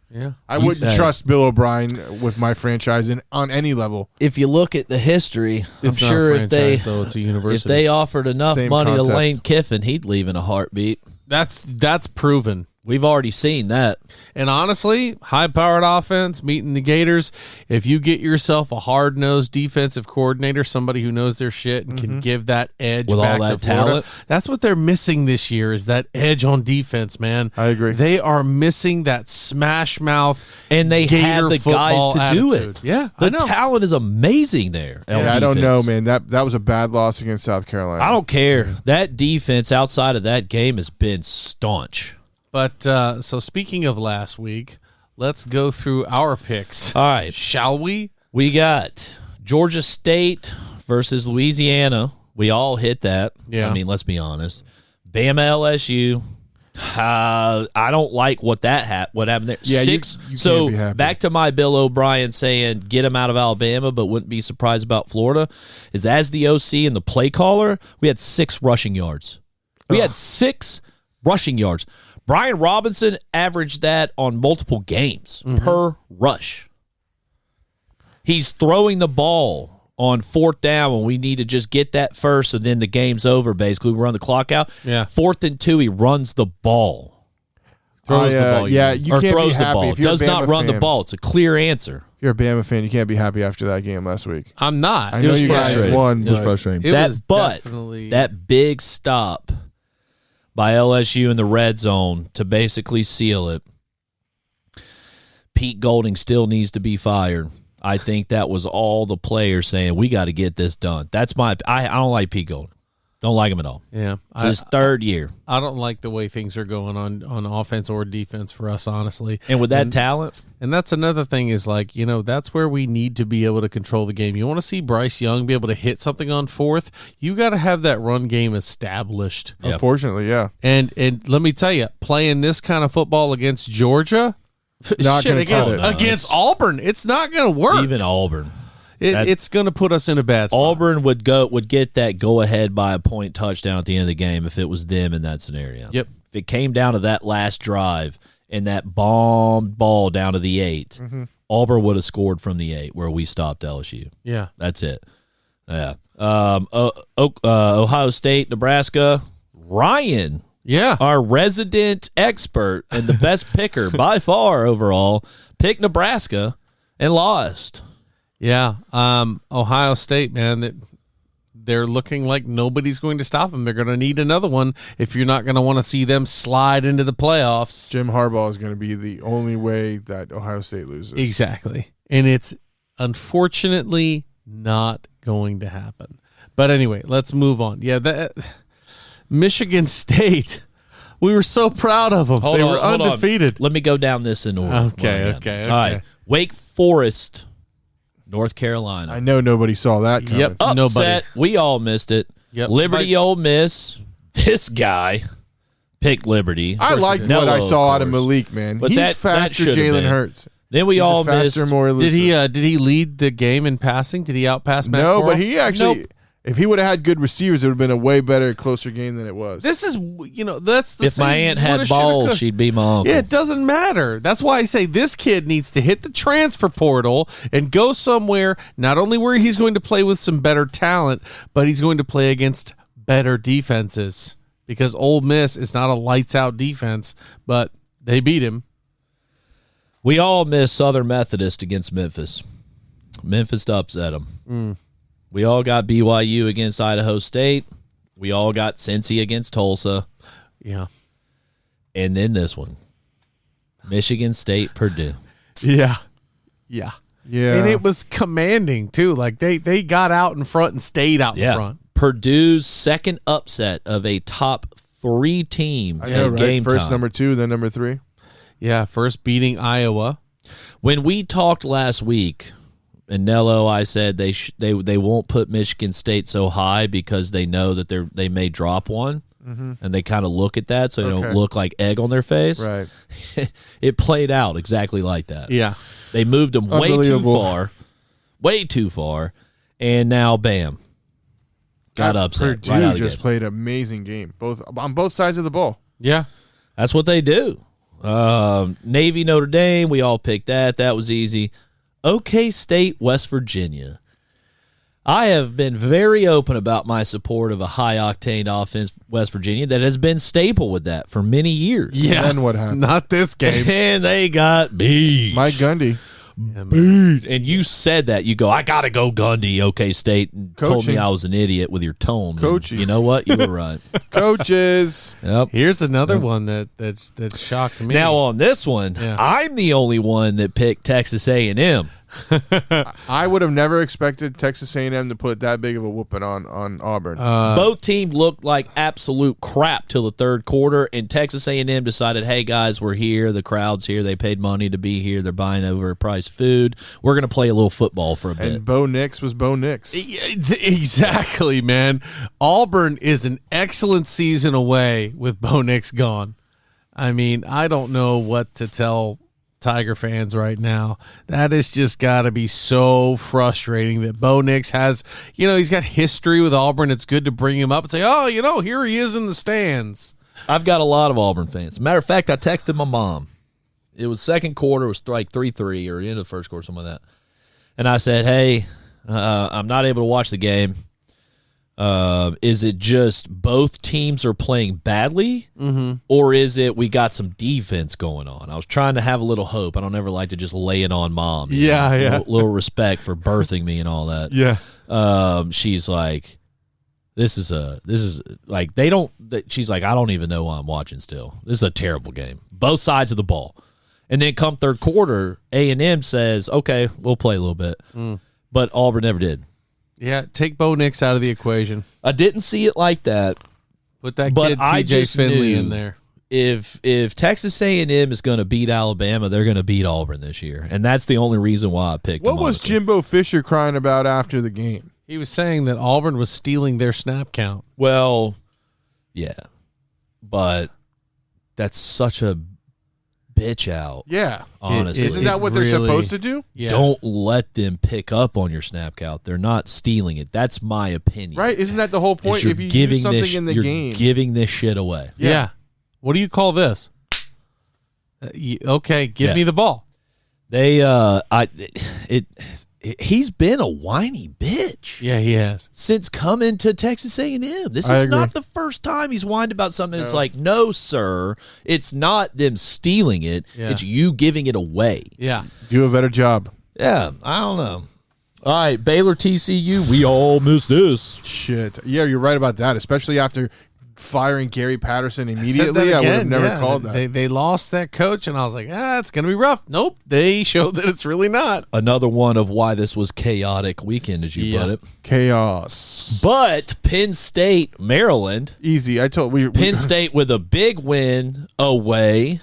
Speaker 2: Yeah.
Speaker 1: I wouldn't
Speaker 3: bet.
Speaker 1: trust Bill O'Brien with my franchise on any level.
Speaker 3: If you look at the history,
Speaker 2: It's
Speaker 3: I'm
Speaker 2: not
Speaker 3: sure
Speaker 2: a
Speaker 3: if they
Speaker 2: franchise, though, it's a university.
Speaker 3: if they offered enough
Speaker 1: Same
Speaker 3: money
Speaker 1: concept.
Speaker 3: to Lane Kiffin, he'd leave in a heartbeat.
Speaker 2: That's proven.
Speaker 3: We've already seen that.
Speaker 2: And honestly, high-powered offense, meeting the Gators, if you get yourself a hard-nosed defensive coordinator, somebody who knows their shit and can give that edge
Speaker 3: With
Speaker 2: back
Speaker 3: all that
Speaker 2: to Florida,
Speaker 3: talent.
Speaker 2: that's what they're missing this year is that edge on defense, man.
Speaker 1: I agree.
Speaker 2: They are missing that smash mouth
Speaker 3: And they
Speaker 2: Gator
Speaker 3: had the guys
Speaker 2: football
Speaker 3: to do
Speaker 2: attitude.
Speaker 3: it.
Speaker 2: Yeah,
Speaker 3: The
Speaker 2: I know.
Speaker 3: talent is amazing there. on
Speaker 1: Yeah, I don't know,
Speaker 3: defense.
Speaker 1: man. That was a bad loss against South Carolina.
Speaker 3: I don't care. That defense outside of that game has been staunch.
Speaker 2: But so speaking of last week, let's go through our picks.
Speaker 3: All right.
Speaker 2: Shall we?
Speaker 3: We got Georgia State versus Louisiana. We all hit that.
Speaker 2: Yeah.
Speaker 3: I mean, let's be honest. Bama LSU. I don't like what happened there.
Speaker 1: Yeah, you
Speaker 3: so
Speaker 1: can't be happy.
Speaker 3: back to my Bill O'Brien saying get him out of Alabama, but wouldn't be surprised about Florida. Is as the OC and the play caller, we had 6 rushing yards. We had 6 rushing yards. Brian Robinson averaged that on multiple games per rush. He's throwing the ball on 4th down when we need to just get that first, and then the game's over, basically. We run the clock out.
Speaker 2: Yeah.
Speaker 3: 4th and 2, he runs the ball.
Speaker 2: Throws the ball.
Speaker 1: Yeah,
Speaker 2: mean.
Speaker 1: you
Speaker 3: Or
Speaker 1: can't
Speaker 3: throws
Speaker 1: be
Speaker 3: the
Speaker 1: happy.
Speaker 3: ball.
Speaker 1: If you're
Speaker 3: Does
Speaker 1: a
Speaker 3: not
Speaker 1: Bama
Speaker 3: run the
Speaker 1: fan-
Speaker 3: ball. It's a clear answer.
Speaker 1: If you're a Bama fan, you can't be happy after that game last week.
Speaker 2: I'm not.
Speaker 1: I know you guys
Speaker 3: frustrating.
Speaker 1: won.
Speaker 3: It was
Speaker 1: but
Speaker 3: frustrating.
Speaker 2: It was
Speaker 3: But
Speaker 2: definitely
Speaker 3: that big stop by LSU in the red zone to basically seal it. Pete Golding still needs to be fired. I think that was all the players saying, we got to get this done. That's my I don't like Pete Golding. Don't like him at all.
Speaker 2: Yeah.
Speaker 3: It's his 3rd year.
Speaker 2: I don't like the way things are going on offense or defense for us, honestly.
Speaker 3: And with that talent,
Speaker 2: And that's another thing is like, that's where we need to be able to control the game. You want to see Bryce Young be able to hit something on 4th, you got to have that run game established.
Speaker 3: Yep.
Speaker 1: Unfortunately, yeah.
Speaker 2: And let me tell you, playing this kind of football against Georgia,
Speaker 1: Not gonna cut it.
Speaker 2: against Auburn, it's not going to work.
Speaker 3: even Auburn.
Speaker 2: It's going to put us in a bad spot.
Speaker 3: Auburn would get that go ahead by a point touchdown at the end of the game if it was them in that scenario.
Speaker 2: Yep.
Speaker 3: If it came down to that last drive and that bombed ball down to the 8, Auburn would have scored from the 8 where we stopped LSU.
Speaker 2: Yeah.
Speaker 3: That's it. Yeah. Ohio State, Nebraska, Ryan.
Speaker 2: Yeah.
Speaker 3: Our resident expert and the best picker by far overall picked Nebraska and lost.
Speaker 2: Yeah. Ohio State, man, they're looking like nobody's going to stop them. They're going to need another one if you're not going to want to see them slide into the playoffs.
Speaker 1: Jim Harbaugh is going to be the only way that Ohio State loses.
Speaker 2: Exactly. And it's unfortunately not going to happen. But anyway, let's move on. Yeah, Michigan State, we were so proud of them. They were undefeated.
Speaker 3: Let me go down this in order.
Speaker 2: Okay.
Speaker 3: All right. Wake Forest, North Carolina.
Speaker 1: I know nobody saw that coming.
Speaker 2: Yep.
Speaker 3: Upset.
Speaker 2: Nobody.
Speaker 3: We all missed it.
Speaker 2: Yep.
Speaker 3: Liberty, Ole Miss. This guy picked Liberty.
Speaker 1: I liked what I saw out of Malik, man.
Speaker 3: But
Speaker 1: He's
Speaker 3: that
Speaker 1: faster
Speaker 3: should've
Speaker 1: Jalen
Speaker 3: been.
Speaker 1: Hurts.
Speaker 3: Then we
Speaker 1: He's
Speaker 3: all
Speaker 1: a faster,
Speaker 3: missed.
Speaker 1: more elusive.
Speaker 2: Did he lead the game in passing? Did he outpass Matt
Speaker 1: No,
Speaker 2: Corral?
Speaker 1: but he actually,
Speaker 3: Nope.
Speaker 1: if he would have had good receivers, it would have been a way better, closer game than it was.
Speaker 2: This is, that's the
Speaker 3: If my aunt had balls, she'd be my uncle.
Speaker 2: Yeah, it doesn't matter. That's why I say this kid needs to hit the transfer portal and go somewhere, not only where he's going to play with some better talent, but he's going to play against better defenses. Because Ole Miss is not a lights-out defense, but they beat him.
Speaker 3: We all missed Southern Methodist against Memphis. Memphis upset them. We all got BYU against Idaho State. We all got Cincy against Tulsa.
Speaker 2: Yeah.
Speaker 3: And then this one. Michigan State, Purdue.
Speaker 2: Yeah.
Speaker 1: Yeah.
Speaker 2: And it was commanding, too. Like, they got out in front and stayed out in front.
Speaker 3: Purdue's second upset of a top 3 team
Speaker 1: I know,
Speaker 3: at
Speaker 1: right?
Speaker 3: game
Speaker 1: First
Speaker 3: time.
Speaker 1: number 2, then number 3.
Speaker 2: Yeah, first beating Iowa.
Speaker 3: When we talked last week, and Nello, I said they won't put Michigan State so high because they know that they may drop one, and they kind of look at that so they don't look like egg on their face.
Speaker 1: Right.
Speaker 3: It played out exactly like that.
Speaker 2: Yeah.
Speaker 3: They moved them way too far, and now bam, got upset.
Speaker 1: Purdue
Speaker 3: right out of the
Speaker 1: just
Speaker 3: game.
Speaker 1: played an amazing game, on both sides of the ball.
Speaker 2: Yeah.
Speaker 3: That's what they do. Navy, Notre Dame, we all picked that. That was easy. OK State, West Virginia. I have been very open about my support of a high-octane offense, West Virginia, that has been staple with that for many years.
Speaker 2: Yeah.
Speaker 1: Then what happened?
Speaker 2: Not this game.
Speaker 3: And they got beat.
Speaker 1: Mike Gundy.
Speaker 3: Beat. And you said that. You go, I got to go Gundy, OK State, and told me
Speaker 1: Coaching.
Speaker 3: I was an idiot with your tone. And
Speaker 1: Coaching.
Speaker 3: you know what? You were right.
Speaker 1: Coaches.
Speaker 3: Yep.
Speaker 2: Here's another one that shocked me.
Speaker 3: Now on this one,
Speaker 2: Yeah.
Speaker 3: I'm the only one that picked Texas A&M.
Speaker 1: I would have never expected Texas A&M to put that big of a whooping on Auburn.
Speaker 3: Both teams looked like absolute crap till the third quarter, and Texas A&M decided, hey, guys, we're here. The crowd's here. They paid money to be here. They're buying overpriced food. We're going to play a little football for a bit.
Speaker 1: and Bo Nix was Bo Nix.
Speaker 2: Exactly, man. Auburn is an excellent season away with Bo Nix gone. I mean, I don't know what to tell Tiger fans right now. That has just got to be so frustrating that Bo Nix has, he's got history with Auburn. It's good to bring him up and say, oh, here he is in the stands.
Speaker 3: I've got a lot of Auburn fans. Matter of fact, I texted my mom. It was second quarter. It was like 3-3 or the end of the first quarter, something like that. And I said, hey, I'm not able to watch the game. Is it just both teams are playing badly, or is it we got some defense going on? I was trying to have a little hope. I don't ever like to just lay it on mom.
Speaker 2: Yeah.
Speaker 3: A little respect for birthing me and all that.
Speaker 2: Yeah.
Speaker 3: She's like, this is like she's like, I don't even know why I'm watching still. This is a terrible game. Both sides of the ball. And then come third quarter, A&M says, okay, we'll play a little bit. But Auburn never did.
Speaker 2: Yeah, take Bo Nix out of the equation.
Speaker 3: I didn't see it like that.
Speaker 2: Put that
Speaker 3: But
Speaker 2: kid
Speaker 3: I
Speaker 2: TJ
Speaker 3: just
Speaker 2: Finley
Speaker 3: knew
Speaker 2: in there.
Speaker 3: If Texas A&M is going to beat Alabama, they're going to beat Auburn this year. And that's the only reason why I picked them.
Speaker 1: What was
Speaker 3: honestly.
Speaker 1: Jimbo Fisher crying about after the game?
Speaker 2: He was saying that Auburn was stealing their snap count.
Speaker 3: Well, yeah. But that's such a bitch out.
Speaker 1: Yeah.
Speaker 3: Honestly.
Speaker 1: Isn't that what they're supposed to do?
Speaker 2: Yeah.
Speaker 3: Don't let them pick up on your snap count. They're not stealing it. That's my opinion.
Speaker 1: Right? Isn't that the whole point?
Speaker 3: You're
Speaker 1: If you do something in the
Speaker 3: you're
Speaker 1: game.
Speaker 3: giving this shit away.
Speaker 2: Yeah. What do you call this? Okay, give me the ball.
Speaker 3: He's been a whiny bitch.
Speaker 2: Yeah, he has.
Speaker 3: Since coming to Texas A&M. This
Speaker 1: I
Speaker 3: is
Speaker 1: agree.
Speaker 3: not the first time he's whined about something. It's like, no, sir. It's not them stealing it.
Speaker 2: Yeah.
Speaker 3: It's you giving it away.
Speaker 2: Yeah.
Speaker 1: Do a better job.
Speaker 3: Yeah, I don't know. All right, Baylor TCU. We all miss this.
Speaker 1: Shit. Yeah, you're right about that, especially after firing Gary Patterson immediately. I would have never called that.
Speaker 2: They lost that coach, and I was like, it's going to be rough. Nope. They showed that it's really not.
Speaker 3: Another one of why this was chaotic weekend, as you put it.
Speaker 1: Chaos.
Speaker 3: But Penn State, Maryland.
Speaker 1: Easy. I told
Speaker 3: Penn State with a big win away.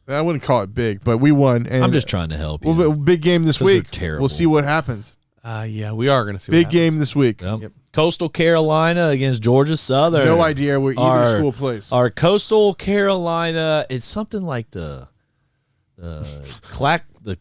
Speaker 1: I wouldn't call it big, but we won. And
Speaker 3: I'm just trying to help you.
Speaker 1: well, big game this week.
Speaker 3: terrible.
Speaker 1: We'll see what happens.
Speaker 2: Yeah, we are going to see
Speaker 1: Big
Speaker 2: what
Speaker 1: game this week.
Speaker 3: Yep. Coastal Carolina against Georgia Southern.
Speaker 1: No idea where either school plays.
Speaker 3: Our Coastal Carolina is something like the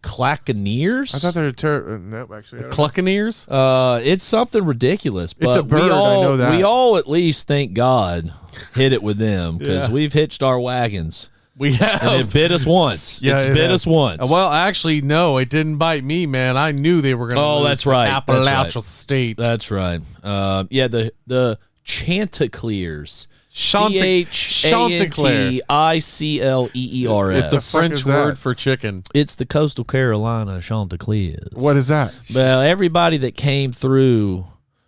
Speaker 3: Clackaneers.
Speaker 1: I thought they were nope, actually. I don't know.
Speaker 2: Cluckaneers?
Speaker 3: It's something ridiculous. But
Speaker 1: It's a bird,
Speaker 3: we all,
Speaker 1: I know that.
Speaker 3: We all at least thank God hit it with them because
Speaker 2: Yeah.
Speaker 3: we've hitched our wagons.
Speaker 2: We have.
Speaker 3: And it bit us once.
Speaker 2: Yeah,
Speaker 3: it's
Speaker 2: it
Speaker 3: bit
Speaker 2: has.
Speaker 3: us once.
Speaker 2: Well, actually, no, it didn't bite me, man. I knew they were going to
Speaker 3: Oh,
Speaker 2: lose
Speaker 3: that's
Speaker 2: to
Speaker 3: right. That's
Speaker 2: Appalachia
Speaker 3: right.
Speaker 2: State.
Speaker 3: That's right. The Chanticleers.
Speaker 2: Chanticleer.
Speaker 3: Chanticleers.
Speaker 2: It's a
Speaker 1: fuck
Speaker 2: French
Speaker 1: is that?
Speaker 2: word for chicken.
Speaker 3: It's the Coastal Carolina Chanticleers.
Speaker 1: What is that?
Speaker 3: Well, everybody that came through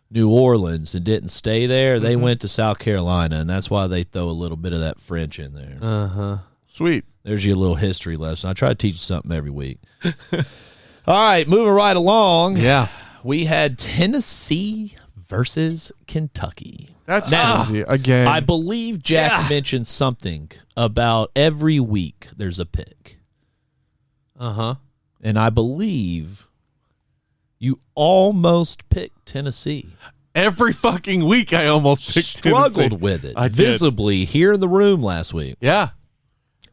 Speaker 3: New Orleans and didn't stay there, they went to South Carolina, and that's why they throw a little bit of that French in there.
Speaker 2: Uh-huh.
Speaker 1: Sweet.
Speaker 3: There's your little history lesson. I try to teach you something every week. All right, moving right along.
Speaker 2: Yeah.
Speaker 3: We had Tennessee versus Kentucky.
Speaker 1: That's
Speaker 3: Now,
Speaker 1: crazy. Again.
Speaker 3: I believe Jack mentioned something about every week there's a pick.
Speaker 2: Uh-huh.
Speaker 3: And I believe you almost picked Tennessee.
Speaker 2: Every fucking week I almost picked
Speaker 3: Struggled
Speaker 2: Tennessee.
Speaker 3: with it
Speaker 2: I did.
Speaker 3: visibly here in the room last week.
Speaker 2: Yeah.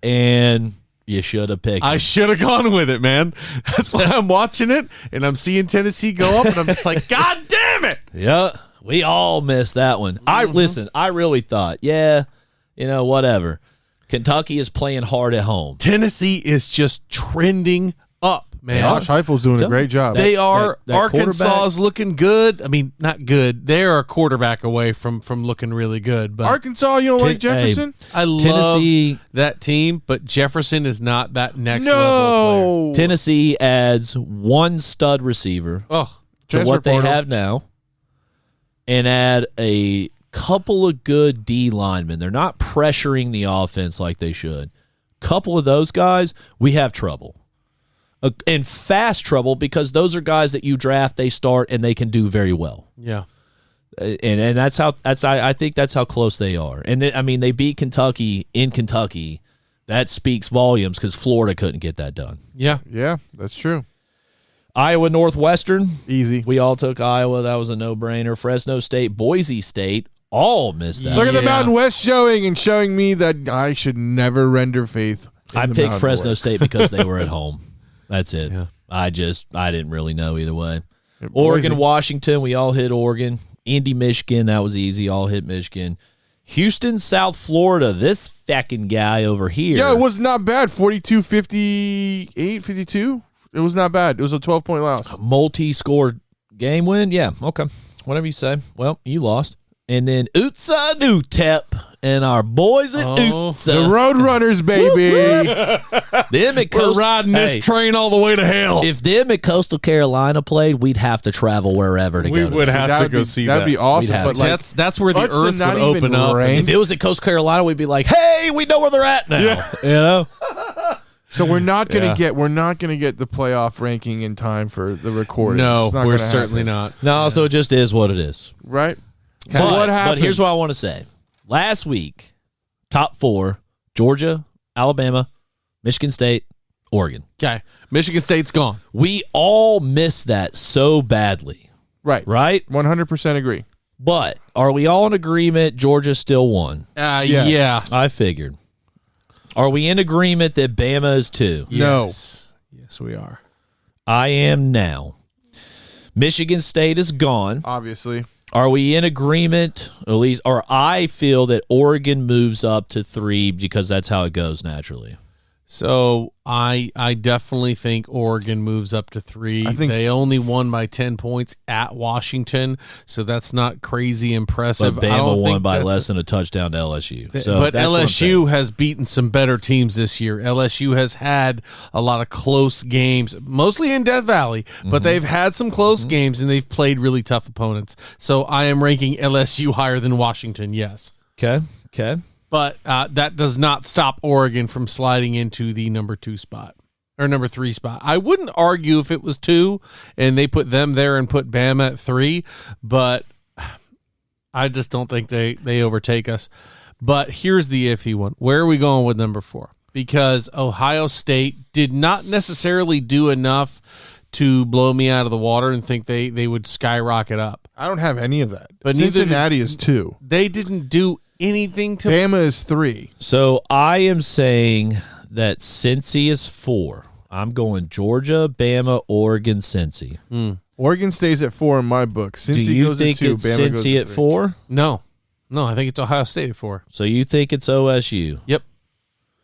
Speaker 3: And you should have picked
Speaker 2: I
Speaker 3: them.
Speaker 2: should have gone with it, man. That's why I'm watching it, and I'm seeing Tennessee go up, and I'm just like, God damn it!
Speaker 3: Yeah, we all missed that one. I really thought, whatever. Kentucky is playing hard at home.
Speaker 2: Tennessee is just trending up, man.
Speaker 1: Josh Heifel's doing a great job.
Speaker 2: They are.
Speaker 3: that
Speaker 2: Arkansas
Speaker 3: quarterback-
Speaker 2: is looking good. I mean, not good. They're a quarterback away from looking really good. But
Speaker 1: Arkansas, you don't like Jefferson?
Speaker 2: I love
Speaker 3: Tennessee-
Speaker 2: that team, but Jefferson is not that next level
Speaker 1: No.
Speaker 3: Tennessee adds one stud receiver
Speaker 2: player. Oh,
Speaker 3: to
Speaker 1: Transfer
Speaker 3: what they
Speaker 1: portal.
Speaker 3: have now and add a couple of good D linemen. They're not pressuring the offense like they should. Couple of those guys, we have trouble. And fast trouble because those are guys that you draft, they start, and they can do very well.
Speaker 2: yeah.
Speaker 3: And I think that's how close they are. And they beat Kentucky in Kentucky. That speaks volumes because Florida couldn't get that done.
Speaker 2: Yeah.
Speaker 1: Yeah, that's true.
Speaker 3: Iowa Northwestern,
Speaker 1: Easy.
Speaker 3: we all took Iowa. That was a no-brainer. Fresno State, Boise State, all missed that.
Speaker 1: Look at the
Speaker 2: Yeah.
Speaker 1: Mountain West showing me that I should never render faith. in
Speaker 3: I
Speaker 1: the
Speaker 3: picked
Speaker 1: Mountain
Speaker 3: Fresno
Speaker 1: West.
Speaker 3: State because they were at home. That's it.
Speaker 2: Yeah.
Speaker 3: I didn't really know either way.
Speaker 1: Boise.
Speaker 3: Oregon, Washington, we all hit Oregon. Indy, Michigan, that was easy. All hit Michigan. Houston, South Florida, this fucking guy over here.
Speaker 1: Yeah, it was not bad. 42, 58, 52. It was not bad. It was a 12-point loss.
Speaker 3: Multi-score game win. Yeah, okay. Whatever you say. Well, you lost. And then Utsa Utep and our boys at
Speaker 2: Oh,
Speaker 3: Utsa.
Speaker 1: The Roadrunners, baby.
Speaker 3: Them at
Speaker 2: We're riding this train all the way to hell.
Speaker 3: If them at Coastal Carolina played, we'd have to travel wherever to
Speaker 2: we
Speaker 3: go. to.
Speaker 2: would have to go see that.
Speaker 1: That'd be awesome.
Speaker 3: We'd have
Speaker 1: But
Speaker 3: to.
Speaker 1: like,
Speaker 2: that's where the
Speaker 1: Hudson
Speaker 2: earth
Speaker 1: not
Speaker 2: would
Speaker 1: even
Speaker 2: open up.
Speaker 1: ranked.
Speaker 3: If it was at Coastal Carolina, we'd be like, "Hey, we know where they're at now."
Speaker 2: Yeah.
Speaker 3: You know.
Speaker 1: so we're not gonna
Speaker 2: Yeah.
Speaker 1: get the playoff ranking in time for the recording.
Speaker 2: No,
Speaker 1: It's not
Speaker 2: we're
Speaker 1: gonna
Speaker 2: certainly
Speaker 1: happen.
Speaker 2: not.
Speaker 3: No, so it just is what it is.
Speaker 1: Right. So
Speaker 3: But,
Speaker 1: what happens?
Speaker 3: but here's what I want to say. Last week, top 4: Georgia, Alabama, Michigan State, Oregon.
Speaker 2: Okay. Michigan State's gone.
Speaker 3: We all missed that so badly,
Speaker 1: Right.
Speaker 3: right?
Speaker 1: 100% agree.
Speaker 3: But are we all in agreement Georgia still won?
Speaker 1: Yes.
Speaker 2: Yeah.
Speaker 3: I figured. Are we in agreement that Bama is 2?
Speaker 2: Yes. Yes, we are.
Speaker 3: I am now. Michigan State is gone.
Speaker 1: Obviously.
Speaker 3: Are we in agreement, at least, or I feel that Oregon moves up to 3 because that's how it goes naturally?
Speaker 2: So I definitely think Oregon moves up to 3.
Speaker 1: I think
Speaker 2: they only won by 10 points at Washington, so that's not crazy impressive.
Speaker 3: But
Speaker 2: I don't
Speaker 3: Bama won
Speaker 2: think
Speaker 3: by
Speaker 2: that's-
Speaker 3: less than a touchdown to LSU. So
Speaker 2: but
Speaker 3: that's what I'm saying.
Speaker 2: LSU has beaten some better teams this year. LSU has had a lot of close games, mostly in Death Valley, but they've had some close games and they've played really tough opponents. So I am ranking LSU higher than Washington, yes.
Speaker 3: Okay.
Speaker 2: But that does not stop Oregon from sliding into the number 2 spot or number 3 spot. I wouldn't argue if it was 2 and they put them there and put Bama at 3, but I just don't think they overtake us. But here's the iffy one. Where are we going with number 4? Because Ohio State did not necessarily do enough to blow me out of the water and think they would skyrocket up.
Speaker 1: I don't have any of that.
Speaker 2: But neither
Speaker 1: Cincinnati is 2.
Speaker 2: They didn't do anything to
Speaker 1: Bama is 3.
Speaker 3: So I am saying that Cincy is 4. I'm going Georgia, Bama, Oregon, Cincy.
Speaker 1: Oregon stays at 4 in my book. Cincy
Speaker 3: Do you
Speaker 1: goes
Speaker 3: think
Speaker 1: at 2.
Speaker 3: it's
Speaker 1: Bama goes
Speaker 3: Cincy
Speaker 1: at
Speaker 3: at
Speaker 1: 3.
Speaker 3: 4?
Speaker 2: No, I think it's Ohio State at 4.
Speaker 3: So you think it's OSU?
Speaker 2: Yep.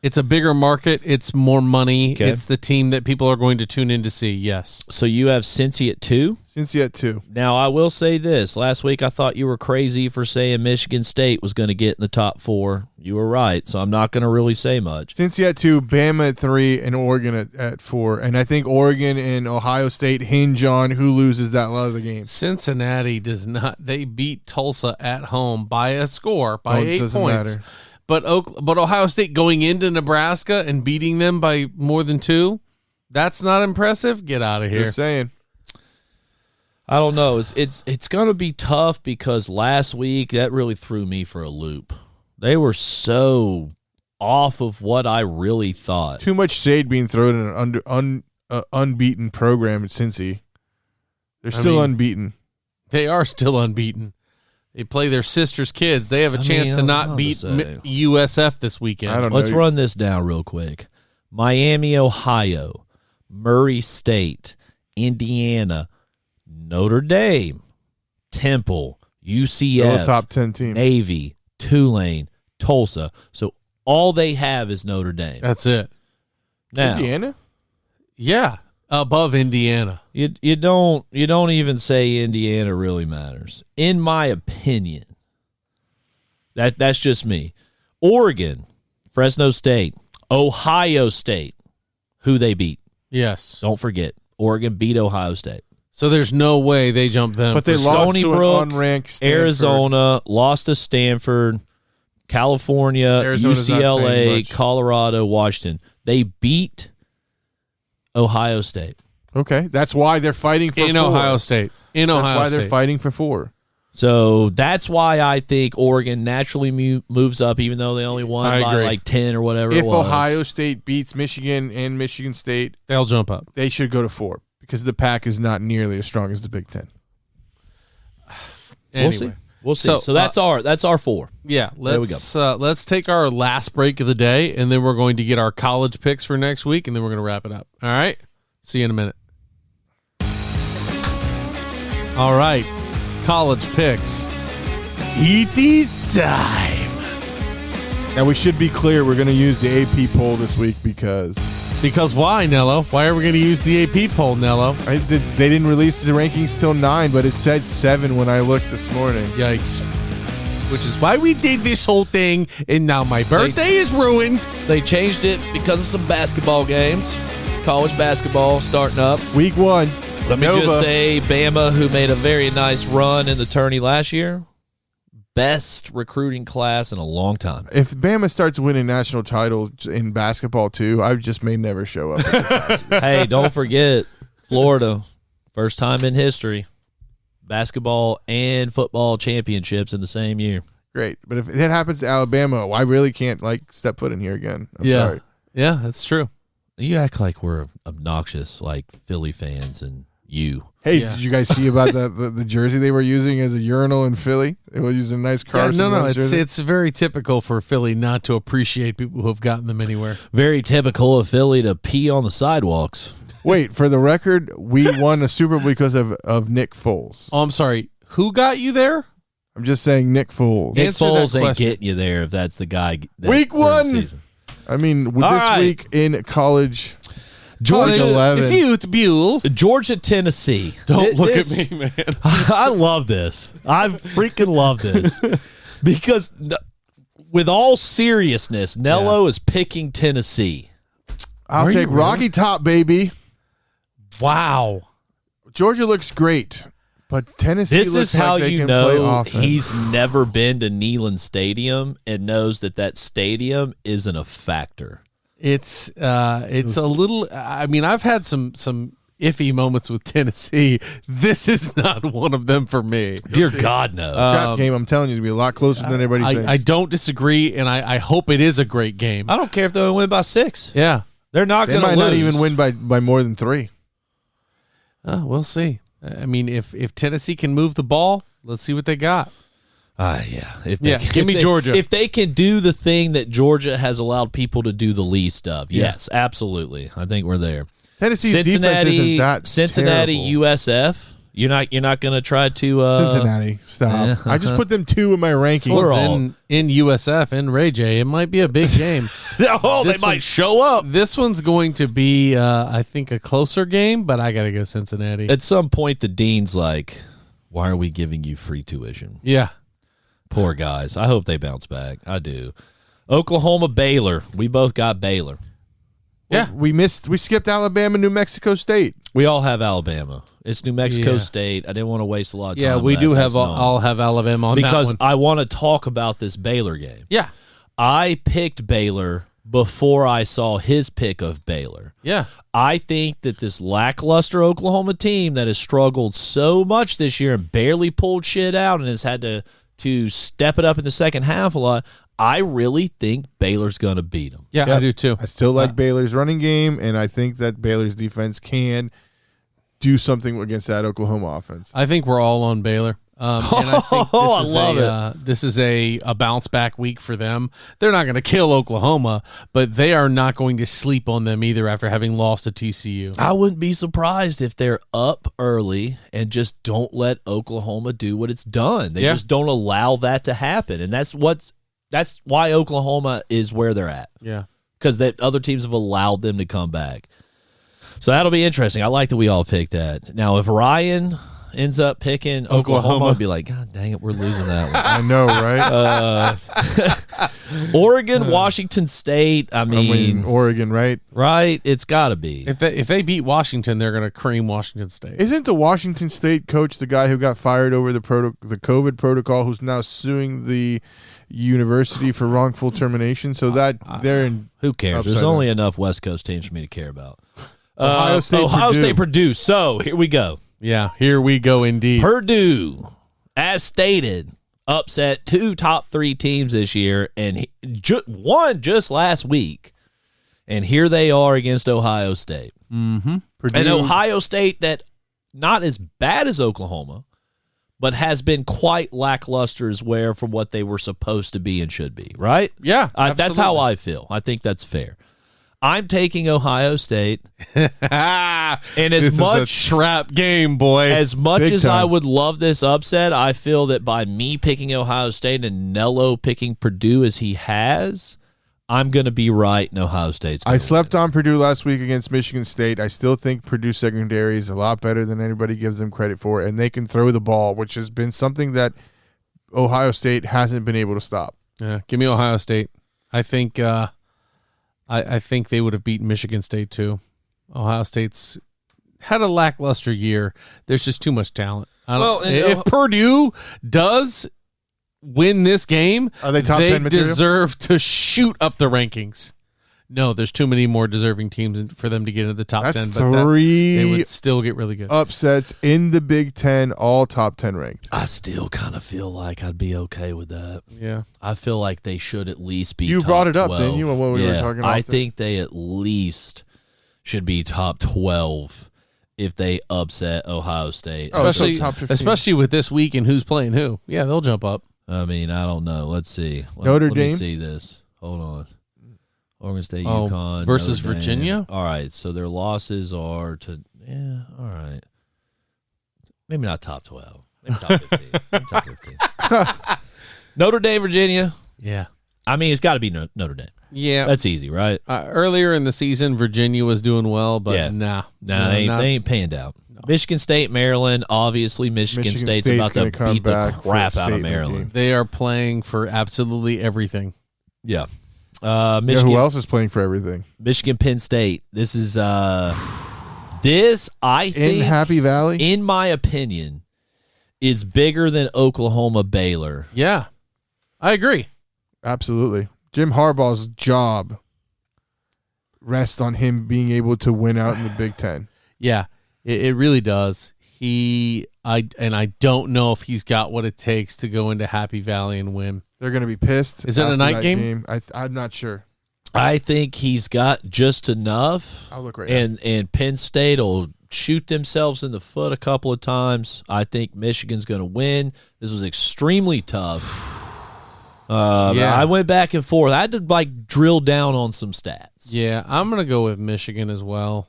Speaker 2: It's a bigger market. It's more money.
Speaker 3: Okay.
Speaker 2: It's the team that people are going to tune in to see. Yes.
Speaker 3: So you have Cincy at 2?
Speaker 1: Cincy at 2.
Speaker 3: Now, I will say this. Last week, I thought you were crazy for saying Michigan State was going to get in the top 4. You were right, so I'm not going to really say much.
Speaker 1: Cincy at 2, Bama at 3, and Oregon at 4. And I think Oregon and Ohio State hinge on who loses that other game.
Speaker 2: Cincinnati does not. They beat Tulsa at home by a score, by 8
Speaker 1: doesn't
Speaker 2: points.
Speaker 1: matter.
Speaker 2: But Ohio State going into Nebraska and beating them by more than 2, that's not impressive. Get out of here.
Speaker 1: Just saying.
Speaker 3: I don't know. It's going to be tough because last week, that really threw me for a loop. They were so off of what I really thought.
Speaker 1: Too much shade being thrown in an unbeaten program at Cincy. They're still unbeaten.
Speaker 2: They are still unbeaten. They play their sister's kids. They have a chance to not beat USF this weekend.
Speaker 1: I don't know.
Speaker 3: Let's run this down real quick. Miami, Ohio, Murray State, Indiana, Notre Dame, Temple, UCF,
Speaker 1: Still a top 10 team.
Speaker 3: Navy, Tulane, Tulsa. So all they have is Notre Dame.
Speaker 2: That's it.
Speaker 3: Now,
Speaker 1: Indiana?
Speaker 2: Yeah, above Indiana.
Speaker 3: you don't even say Indiana really matters. In my opinion. That's just me. Oregon, Fresno State, Ohio State, who they beat.
Speaker 2: Yes.
Speaker 3: Don't forget, Oregon beat Ohio State.
Speaker 2: So there's no way they jump them.
Speaker 1: But they lost
Speaker 3: Stony
Speaker 1: to
Speaker 3: Brook,
Speaker 1: an unranked Stanford.
Speaker 3: Arizona, lost to Stanford, California,
Speaker 1: Arizona's not saying
Speaker 3: UCLA,
Speaker 1: much.
Speaker 3: Colorado, Washington. They beat Ohio State.
Speaker 1: Okay, that's why they're fighting for
Speaker 2: in
Speaker 1: 4.
Speaker 2: Ohio State. In
Speaker 1: That's
Speaker 2: Ohio
Speaker 1: why
Speaker 2: State.
Speaker 1: they're fighting for 4.
Speaker 3: So that's why I think Oregon naturally moves up, even though they only won
Speaker 2: I
Speaker 3: by
Speaker 2: agree.
Speaker 3: like 10 or whatever
Speaker 1: If
Speaker 3: it was.
Speaker 1: Ohio State beats Michigan and Michigan State,
Speaker 2: They'll jump up.
Speaker 1: they should go to 4 because the pack is not nearly as strong as the Big Ten.
Speaker 2: Anyway.
Speaker 3: We'll see. We'll see.
Speaker 2: So,
Speaker 3: So, that's our 4.
Speaker 2: Yeah,
Speaker 3: There we
Speaker 2: let's take our last break of the day, and then we're going to get our college picks for next week, and then we're going to wrap it up. All right? See you in a minute. All right, college picks. It is time.
Speaker 1: Now, we should be clear, we're going to use the AP poll this week because
Speaker 2: Because why, Nello? Why are we going to use the AP poll, Nello?
Speaker 1: they didn't release the rankings till 9, but it said 7 when I looked this morning.
Speaker 2: Yikes. Which is why we did this whole thing, and now my birthday is ruined.
Speaker 3: They changed it because of some basketball games. College basketball starting up.
Speaker 1: Week 1.
Speaker 3: Let me
Speaker 1: Nova.
Speaker 3: just say, Bama, who made a very nice run in the tourney last year, best recruiting class in a long time.
Speaker 1: If Bama starts winning national titles in basketball too, I just may never show up at this house.
Speaker 3: Hey, don't forget, Florida, first time in history, basketball and football championships in the same year.
Speaker 1: Great. But if that happens to Alabama, I really can't step foot in here again. I'm sorry.
Speaker 2: Yeah, that's true.
Speaker 3: You act like we're obnoxious, like Philly fans and You.
Speaker 1: Hey,
Speaker 2: Yeah.
Speaker 1: did you guys see about the jersey they were using as a urinal in Philly? They were using a nice Carson Wentz jersey.
Speaker 2: It's very typical for Philly not to appreciate people who have gotten them anywhere.
Speaker 3: Very typical of Philly to pee on the sidewalks.
Speaker 1: Wait, for the record, we won a Super Bowl because of Nick Foles.
Speaker 2: Oh, I'm sorry. Who got you there?
Speaker 1: I'm just saying Nick Foles.
Speaker 3: Nick
Speaker 2: Answer that
Speaker 3: Foles ain't
Speaker 2: question.
Speaker 3: getting you there if that's the guy.
Speaker 1: Week
Speaker 3: during the
Speaker 1: 1.
Speaker 3: season.
Speaker 1: I mean, with
Speaker 3: All
Speaker 1: this
Speaker 3: right.
Speaker 1: week in college,
Speaker 3: Georgia,
Speaker 1: 11.
Speaker 2: If you Buell.
Speaker 3: Georgia, Tennessee.
Speaker 2: Don't look
Speaker 3: This-
Speaker 2: at me, man.
Speaker 3: I love this. I freaking love this because with all seriousness, Nello is picking Tennessee.
Speaker 1: I'll
Speaker 2: Are you
Speaker 1: take
Speaker 2: really?
Speaker 1: Rocky Top, baby.
Speaker 2: Wow.
Speaker 1: Georgia looks great, but Tennessee
Speaker 3: This
Speaker 1: looks
Speaker 3: is how
Speaker 1: like they
Speaker 3: you
Speaker 1: can play
Speaker 3: know
Speaker 1: offense.
Speaker 3: he's never been to Neyland Stadium and knows that stadium isn't a factor.
Speaker 2: It's a little. I mean, I've had some iffy moments with Tennessee. This is not one of them for me.
Speaker 3: Dear God, no.
Speaker 1: Trap game, I'm telling you, to be a lot closer than everybody thinks.
Speaker 2: I don't disagree, and I hope it is a great game.
Speaker 3: I don't care if they win by 6.
Speaker 2: Yeah.
Speaker 3: They're not
Speaker 1: They
Speaker 3: going to
Speaker 1: might
Speaker 3: lose.
Speaker 1: not even win by more than 3.
Speaker 2: We'll see. I mean, if Tennessee can move the ball, let's see what they got.
Speaker 3: Yeah. If
Speaker 2: Yeah, give me Georgia.
Speaker 3: If they can do the thing that Georgia has allowed people to do the least of,
Speaker 2: Yeah.
Speaker 3: yes, absolutely. I think we're there.
Speaker 1: Cincinnati defense isn't that
Speaker 3: Cincinnati,
Speaker 1: terrible.
Speaker 3: USF. You're not going to try to
Speaker 1: Cincinnati, stop. I just put them 2 in my rankings.
Speaker 3: We're
Speaker 2: It's
Speaker 3: all-
Speaker 2: in USF and Ray J. It might be a big game.
Speaker 3: oh,
Speaker 2: This
Speaker 3: they might
Speaker 2: one-
Speaker 3: show up.
Speaker 2: This one's going to be, I think, a closer game, but I got to go Cincinnati.
Speaker 3: At some point, the dean's like, "Why are we giving you free tuition?"
Speaker 2: Yeah.
Speaker 3: Poor guys. I hope they bounce back. I do. Oklahoma, Baylor. We both got Baylor.
Speaker 2: Yeah.
Speaker 1: We skipped Alabama, New Mexico State.
Speaker 3: We all have Alabama. It's New Mexico
Speaker 2: Yeah.
Speaker 3: State. I didn't want to waste a lot of time.
Speaker 2: Yeah,
Speaker 3: with
Speaker 2: we
Speaker 3: that.
Speaker 2: do
Speaker 3: That's
Speaker 2: have.
Speaker 3: known.
Speaker 2: I'll have Alabama on
Speaker 3: because
Speaker 2: that one.
Speaker 3: I want to talk about this Baylor game.
Speaker 2: Yeah.
Speaker 3: I picked Baylor before I saw his pick of Baylor.
Speaker 2: Yeah.
Speaker 3: I think that this lackluster Oklahoma team that has struggled so much this year and barely pulled shit out and has had to step it up in the second half a lot, I really think Baylor's going to beat them.
Speaker 2: Yeah,
Speaker 1: Yep.
Speaker 2: I do too.
Speaker 1: I still like Baylor's running game, and I think that Baylor's defense can do something against that Oklahoma offense.
Speaker 2: I think we're all on Baylor. And I think this
Speaker 3: I
Speaker 2: is
Speaker 3: love it.
Speaker 2: This is a bounce back week for them. They're not going to kill Oklahoma, but they are not going to sleep on them either after having lost to TCU.
Speaker 3: I wouldn't be surprised if they're up early and just don't let Oklahoma do what it's done. They
Speaker 2: Yeah.
Speaker 3: just don't allow that to happen. And that's why Oklahoma is where they're at.
Speaker 2: Yeah.
Speaker 3: Because that other teams have allowed them to come back. So that'll be interesting. I like that we all picked that. Now, if Ryan ends up picking Oklahoma, I'd be like, God dang it, we're losing that one.
Speaker 1: I know, right?
Speaker 3: Oregon, Washington State. I mean,
Speaker 1: Oregon, right?
Speaker 3: right? It's got to be.
Speaker 2: If they beat Washington, they're going to cream Washington State.
Speaker 1: Isn't the Washington State coach the guy who got fired over the COVID protocol, who's now suing the university for wrongful termination? So that they're in
Speaker 3: Who cares?
Speaker 1: upside
Speaker 3: There's
Speaker 1: down.
Speaker 3: only enough West Coast teams for me to care about.
Speaker 1: Ohio State,
Speaker 3: Purdue. So here we go.
Speaker 2: Yeah, here we go indeed.
Speaker 3: Purdue, as stated, upset 2 top 3 teams this year and won just last week. And here they are against Ohio State.
Speaker 2: Mm-hmm.
Speaker 1: Purdue,
Speaker 3: And Ohio State that not as bad as Oklahoma, but has been quite lackluster as well from what they were supposed to be and should be, right?
Speaker 2: Yeah,
Speaker 3: That's how I feel. I think that's fair. I'm taking Ohio State. And
Speaker 2: this
Speaker 3: as
Speaker 2: is a
Speaker 3: much
Speaker 2: trap game, boy.
Speaker 3: as much
Speaker 1: Big
Speaker 3: as I
Speaker 1: time.
Speaker 3: would love this upset, I feel that by me picking Ohio State and Nello picking Purdue as he has, I'm going to be right and Ohio State's gonna
Speaker 1: I slept
Speaker 3: win.
Speaker 1: on Purdue last week against Michigan State. I still think Purdue secondary is a lot better than anybody gives them credit for, and they can throw the ball, which has been something that Ohio State hasn't been able to stop.
Speaker 2: Yeah, give me Ohio State. I think I think they would have beaten Michigan State too. Ohio State's had a lackluster year. There's just too much talent. If Purdue does win this game,
Speaker 1: Are they top 10 material?
Speaker 2: deserve to shoot up the rankings. No, there's too many more deserving teams for them to get into the top
Speaker 1: That's
Speaker 2: 10. But they
Speaker 1: three
Speaker 2: would still get really good.
Speaker 1: upsets in the Big Ten, all top 10 ranked.
Speaker 3: I still kind of feel like I'd be okay with that.
Speaker 2: Yeah.
Speaker 3: I feel like they should at least be
Speaker 1: You
Speaker 3: top
Speaker 1: brought it up,
Speaker 3: 12.
Speaker 1: didn't you, when we were talking
Speaker 3: I
Speaker 1: off there?
Speaker 3: think they at least should be top 12. if they upset Ohio State.
Speaker 1: Oh,
Speaker 2: especially,
Speaker 1: so top 15.
Speaker 2: especially with this week and who's playing who. Yeah, they'll jump up.
Speaker 3: I mean, I don't know. Let's see.
Speaker 1: Notre
Speaker 3: Let me
Speaker 1: Dame?
Speaker 3: see this. Hold on. Oregon State,
Speaker 2: Oh,
Speaker 3: UConn
Speaker 2: versus
Speaker 3: Notre Dame.
Speaker 2: Virginia?
Speaker 3: All right, so their losses are to all right. Maybe not top 12. Maybe top 15. Maybe top 15. Notre Dame, Virginia.
Speaker 2: Yeah.
Speaker 3: I mean, it's got to be Notre Dame.
Speaker 2: Yeah.
Speaker 3: That's easy, right?
Speaker 2: Earlier in the season, Virginia was doing well, but
Speaker 3: Yeah.
Speaker 2: nah.
Speaker 3: They ain't panned out. Michigan State, Maryland. Obviously, Michigan State's about to
Speaker 1: gonna come
Speaker 3: beat the
Speaker 1: back for a
Speaker 3: crap out of
Speaker 1: statement
Speaker 3: Maryland.
Speaker 1: game.
Speaker 2: They are playing for absolutely everything.
Speaker 3: Yeah.
Speaker 1: Yeah,
Speaker 3: Michigan,
Speaker 1: who else is playing for everything?
Speaker 3: Michigan, Penn State. This is this I think
Speaker 1: In Happy Valley?
Speaker 3: in my opinion, is bigger than Oklahoma Baylor.
Speaker 2: Yeah. I agree.
Speaker 1: Absolutely. Jim Harbaugh's job rests on him being able to win out in the Big Ten.
Speaker 2: Yeah. It really does. I don't know if he's got what it takes to go into Happy Valley and win.
Speaker 1: They're going to be pissed.
Speaker 2: Is it a
Speaker 1: after
Speaker 2: night
Speaker 1: that
Speaker 2: game?
Speaker 1: I'm not sure.
Speaker 3: I think he's got just enough.
Speaker 1: I'll look right
Speaker 3: And Penn State will shoot themselves in the foot a couple of times. I think Michigan's going to win. This was extremely tough.
Speaker 2: Yeah.
Speaker 3: I went back and forth. I had to drill down on some stats.
Speaker 2: Yeah, I'm going to go with Michigan as well,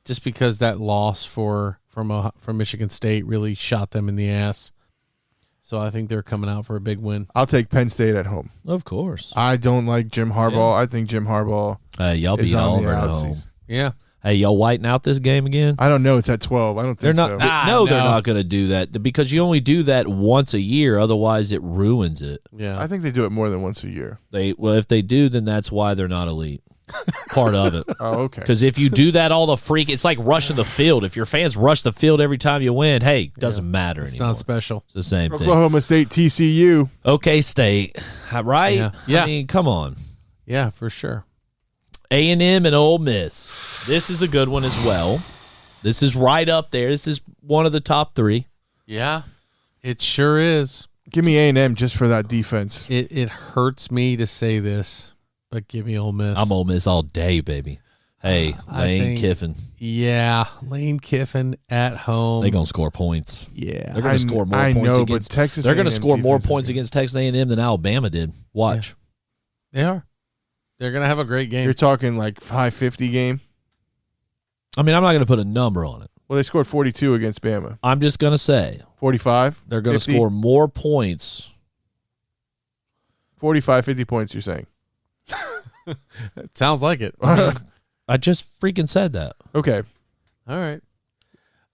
Speaker 2: just because that loss from Michigan State really shot them in the ass. So I think they're coming out for a big win.
Speaker 1: I'll take Penn State at home.
Speaker 3: Of course.
Speaker 1: I don't like Jim Harbaugh. I think Jim Harbaugh
Speaker 3: Y'all
Speaker 1: is
Speaker 3: beat
Speaker 1: on the
Speaker 3: Auburn at home.
Speaker 1: outsies.
Speaker 2: Yeah.
Speaker 3: Hey, y'all whiting out this game again?
Speaker 1: I don't know. It's at 12. I don't think
Speaker 3: They're not.
Speaker 1: so.
Speaker 3: No, they're
Speaker 2: no.
Speaker 3: not going to do that because you only do that once a year. Otherwise, it ruins it.
Speaker 2: Yeah.
Speaker 1: I think they do it more than once a year.
Speaker 3: If they do, then that's why they're not elite. Part of it.
Speaker 1: Oh, okay.
Speaker 3: Because if you do that, all the freak, it's like rushing the field. If your fans rush the field every time you win, hey, doesn't matter
Speaker 2: It's
Speaker 3: anymore.
Speaker 2: not special.
Speaker 3: It's the same thing.
Speaker 1: Oklahoma State, TCU.
Speaker 3: Okay, State, right?
Speaker 2: Yeah.
Speaker 3: I mean, come on.
Speaker 2: Yeah, for sure.
Speaker 3: A&M and Ole Miss. This is a good one as well. This is right up there. This is one of the top three.
Speaker 2: Yeah. It sure is.
Speaker 1: Give me A&M just for that defense.
Speaker 2: It hurts me to say this, but give me Ole Miss.
Speaker 3: I'm Ole Miss all day, baby. Hey,
Speaker 2: I
Speaker 3: Lane
Speaker 2: think-
Speaker 3: Kiffin.
Speaker 2: Yeah, Lane Kiffin at home.
Speaker 3: They're going to score points.
Speaker 2: Yeah.
Speaker 3: They're going to score more
Speaker 1: I
Speaker 3: points
Speaker 1: know,
Speaker 3: against
Speaker 1: but Texas
Speaker 3: They're going to
Speaker 1: A&M
Speaker 3: score more
Speaker 1: defense is
Speaker 3: points
Speaker 1: good.
Speaker 3: against Texas A&M than Alabama did. Watch.
Speaker 2: They are. They're going to have a great game.
Speaker 1: You're talking like 550 game.
Speaker 3: I mean, I'm not going to put a number on it.
Speaker 1: Well, they scored 42 against Bama.
Speaker 3: I'm just going to say
Speaker 1: 45.
Speaker 3: they're going to
Speaker 1: 50?
Speaker 3: score more points.
Speaker 1: 45, 50 points. You're saying?
Speaker 2: It sounds like it.
Speaker 3: I just freaking said that.
Speaker 1: Okay.
Speaker 2: All right.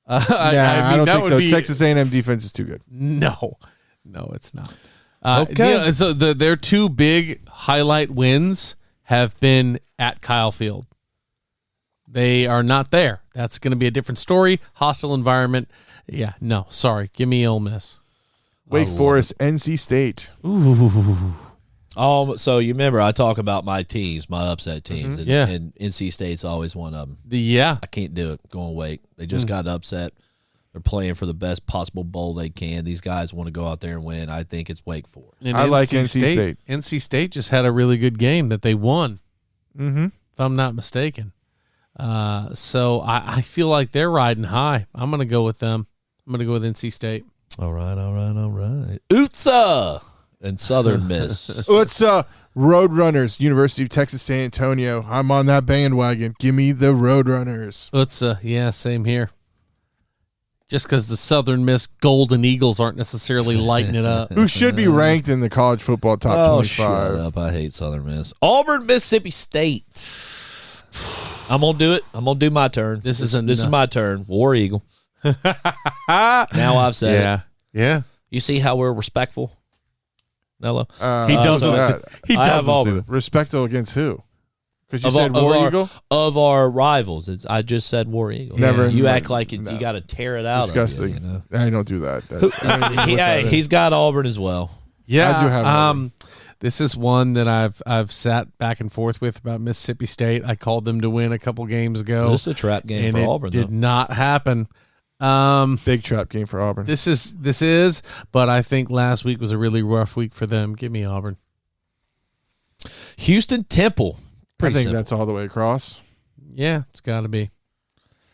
Speaker 1: I don't
Speaker 2: that
Speaker 1: think
Speaker 2: would
Speaker 1: so.
Speaker 2: be-
Speaker 1: Texas A&M defense is too good.
Speaker 2: No, it's not.
Speaker 3: Okay.
Speaker 2: So their two big highlight wins have been at Kyle Field. They are not there. That's going to be a different story. Hostile environment. Yeah, no, sorry. Give me Ole Miss.
Speaker 1: Wake Forest, NC State.
Speaker 2: Ooh.
Speaker 3: So you remember I talk about my teams, my upset teams, and,
Speaker 2: Yeah.
Speaker 3: and NC State's always one of them.
Speaker 2: Yeah.
Speaker 3: I can't do it. Going Wake. They just got upset. They're playing for the best possible bowl they can. These guys want to go out there and win. I think it's Wake Forest.
Speaker 2: And
Speaker 1: I like NC State.
Speaker 2: NC State just had a really good game that they won,
Speaker 1: Mm-hmm.
Speaker 2: if I'm not mistaken. So I feel like they're riding high. I'm going to go with them. I'm going to go with NC State.
Speaker 3: All right. Utsa and Southern Miss.
Speaker 1: It's Roadrunners, University of Texas San Antonio. I'm on that bandwagon. Give me the Roadrunners.
Speaker 2: Yeah, same here. Just because the Southern Miss Golden Eagles aren't necessarily lighting it up.
Speaker 1: Who should be ranked in the college football top
Speaker 3: Oh,
Speaker 1: 25.
Speaker 3: shut up. I hate Southern Miss. Auburn, Mississippi State. I'm going to do it. I'm going to do my turn. This is my turn. War Eagle. Now I've said it.
Speaker 2: Yeah.
Speaker 3: You see how we're respectful? Nello?
Speaker 2: He doesn't.
Speaker 1: so
Speaker 2: He
Speaker 3: I have
Speaker 2: doesn't.
Speaker 3: Auburn.
Speaker 2: see that.
Speaker 1: respectful against who? Because you
Speaker 3: Of
Speaker 1: said
Speaker 3: our-
Speaker 1: War
Speaker 3: of our-
Speaker 1: Eagle?
Speaker 3: Of our rivals. I just said War Eagle.
Speaker 1: Never-
Speaker 3: You
Speaker 1: no,
Speaker 3: act like you
Speaker 1: no.
Speaker 3: got to tear it out.
Speaker 1: Disgusting.
Speaker 3: Of you,
Speaker 1: I don't do that. That's, I don't even know what that is.
Speaker 3: He's got Auburn as well.
Speaker 2: Yeah.
Speaker 1: I do have Auburn.
Speaker 2: This is one that I've sat back and forth with about Mississippi State. I called them to win a couple games ago.
Speaker 3: This is a trap game
Speaker 2: and
Speaker 3: for
Speaker 2: it
Speaker 3: Auburn.
Speaker 2: did
Speaker 3: Though.
Speaker 2: not happen.
Speaker 1: Big trap game for Auburn.
Speaker 2: This is, but I think last week was a really rough week for them. Give me Auburn.
Speaker 3: Houston Temple.
Speaker 1: I
Speaker 3: Pretty
Speaker 1: think
Speaker 3: simple.
Speaker 1: that's all the way across.
Speaker 2: Yeah, it's got to be.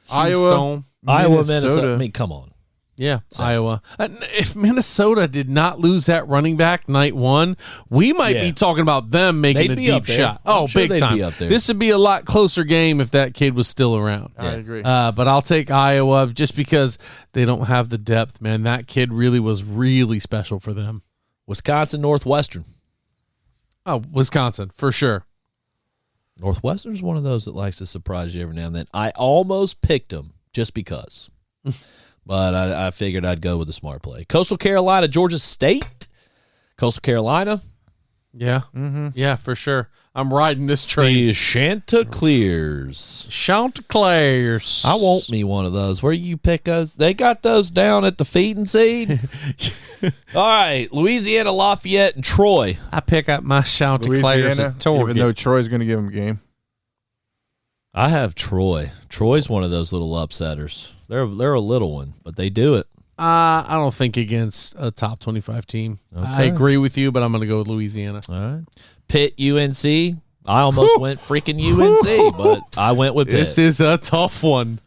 Speaker 1: Iowa,
Speaker 2: Houston.
Speaker 3: Iowa, Minnesota. I mean, come on.
Speaker 2: Yeah, Iowa. If Minnesota did not lose that running back night one, we might be talking about them making a deep shot. Big time. This would be a lot closer game if that kid was still around.
Speaker 1: I agree.
Speaker 2: But I'll take Iowa just because they don't have the depth, man. That kid really was really special for them.
Speaker 3: Wisconsin, Northwestern.
Speaker 2: Oh, Wisconsin, for sure.
Speaker 3: Northwestern's one of those that likes to surprise you every now and then. I almost picked them just because. But I figured I'd go with the smart play. Coastal Carolina, Georgia State. Coastal Carolina.
Speaker 2: Yeah. Mm-hmm. Yeah, for sure. I'm riding this train.
Speaker 3: The Chanticleers.
Speaker 2: Chanticleers.
Speaker 3: I want me one of those. Where you pick those? They got those down at the Feed and Seed. All right. Louisiana, Lafayette, and Troy.
Speaker 2: I pick up my Chanticleers at Target.
Speaker 1: Even though Troy's going to give them a game.
Speaker 3: I have Troy. Troy's one of those little upsetters. They're a little one, but they do it.
Speaker 2: I don't think against a top 25 team. Okay. I agree with you, but I'm going to go with Louisiana.
Speaker 3: All right. Pitt, UNC. I almost went freaking UNC, but I went with Pitt.
Speaker 2: This is a tough one.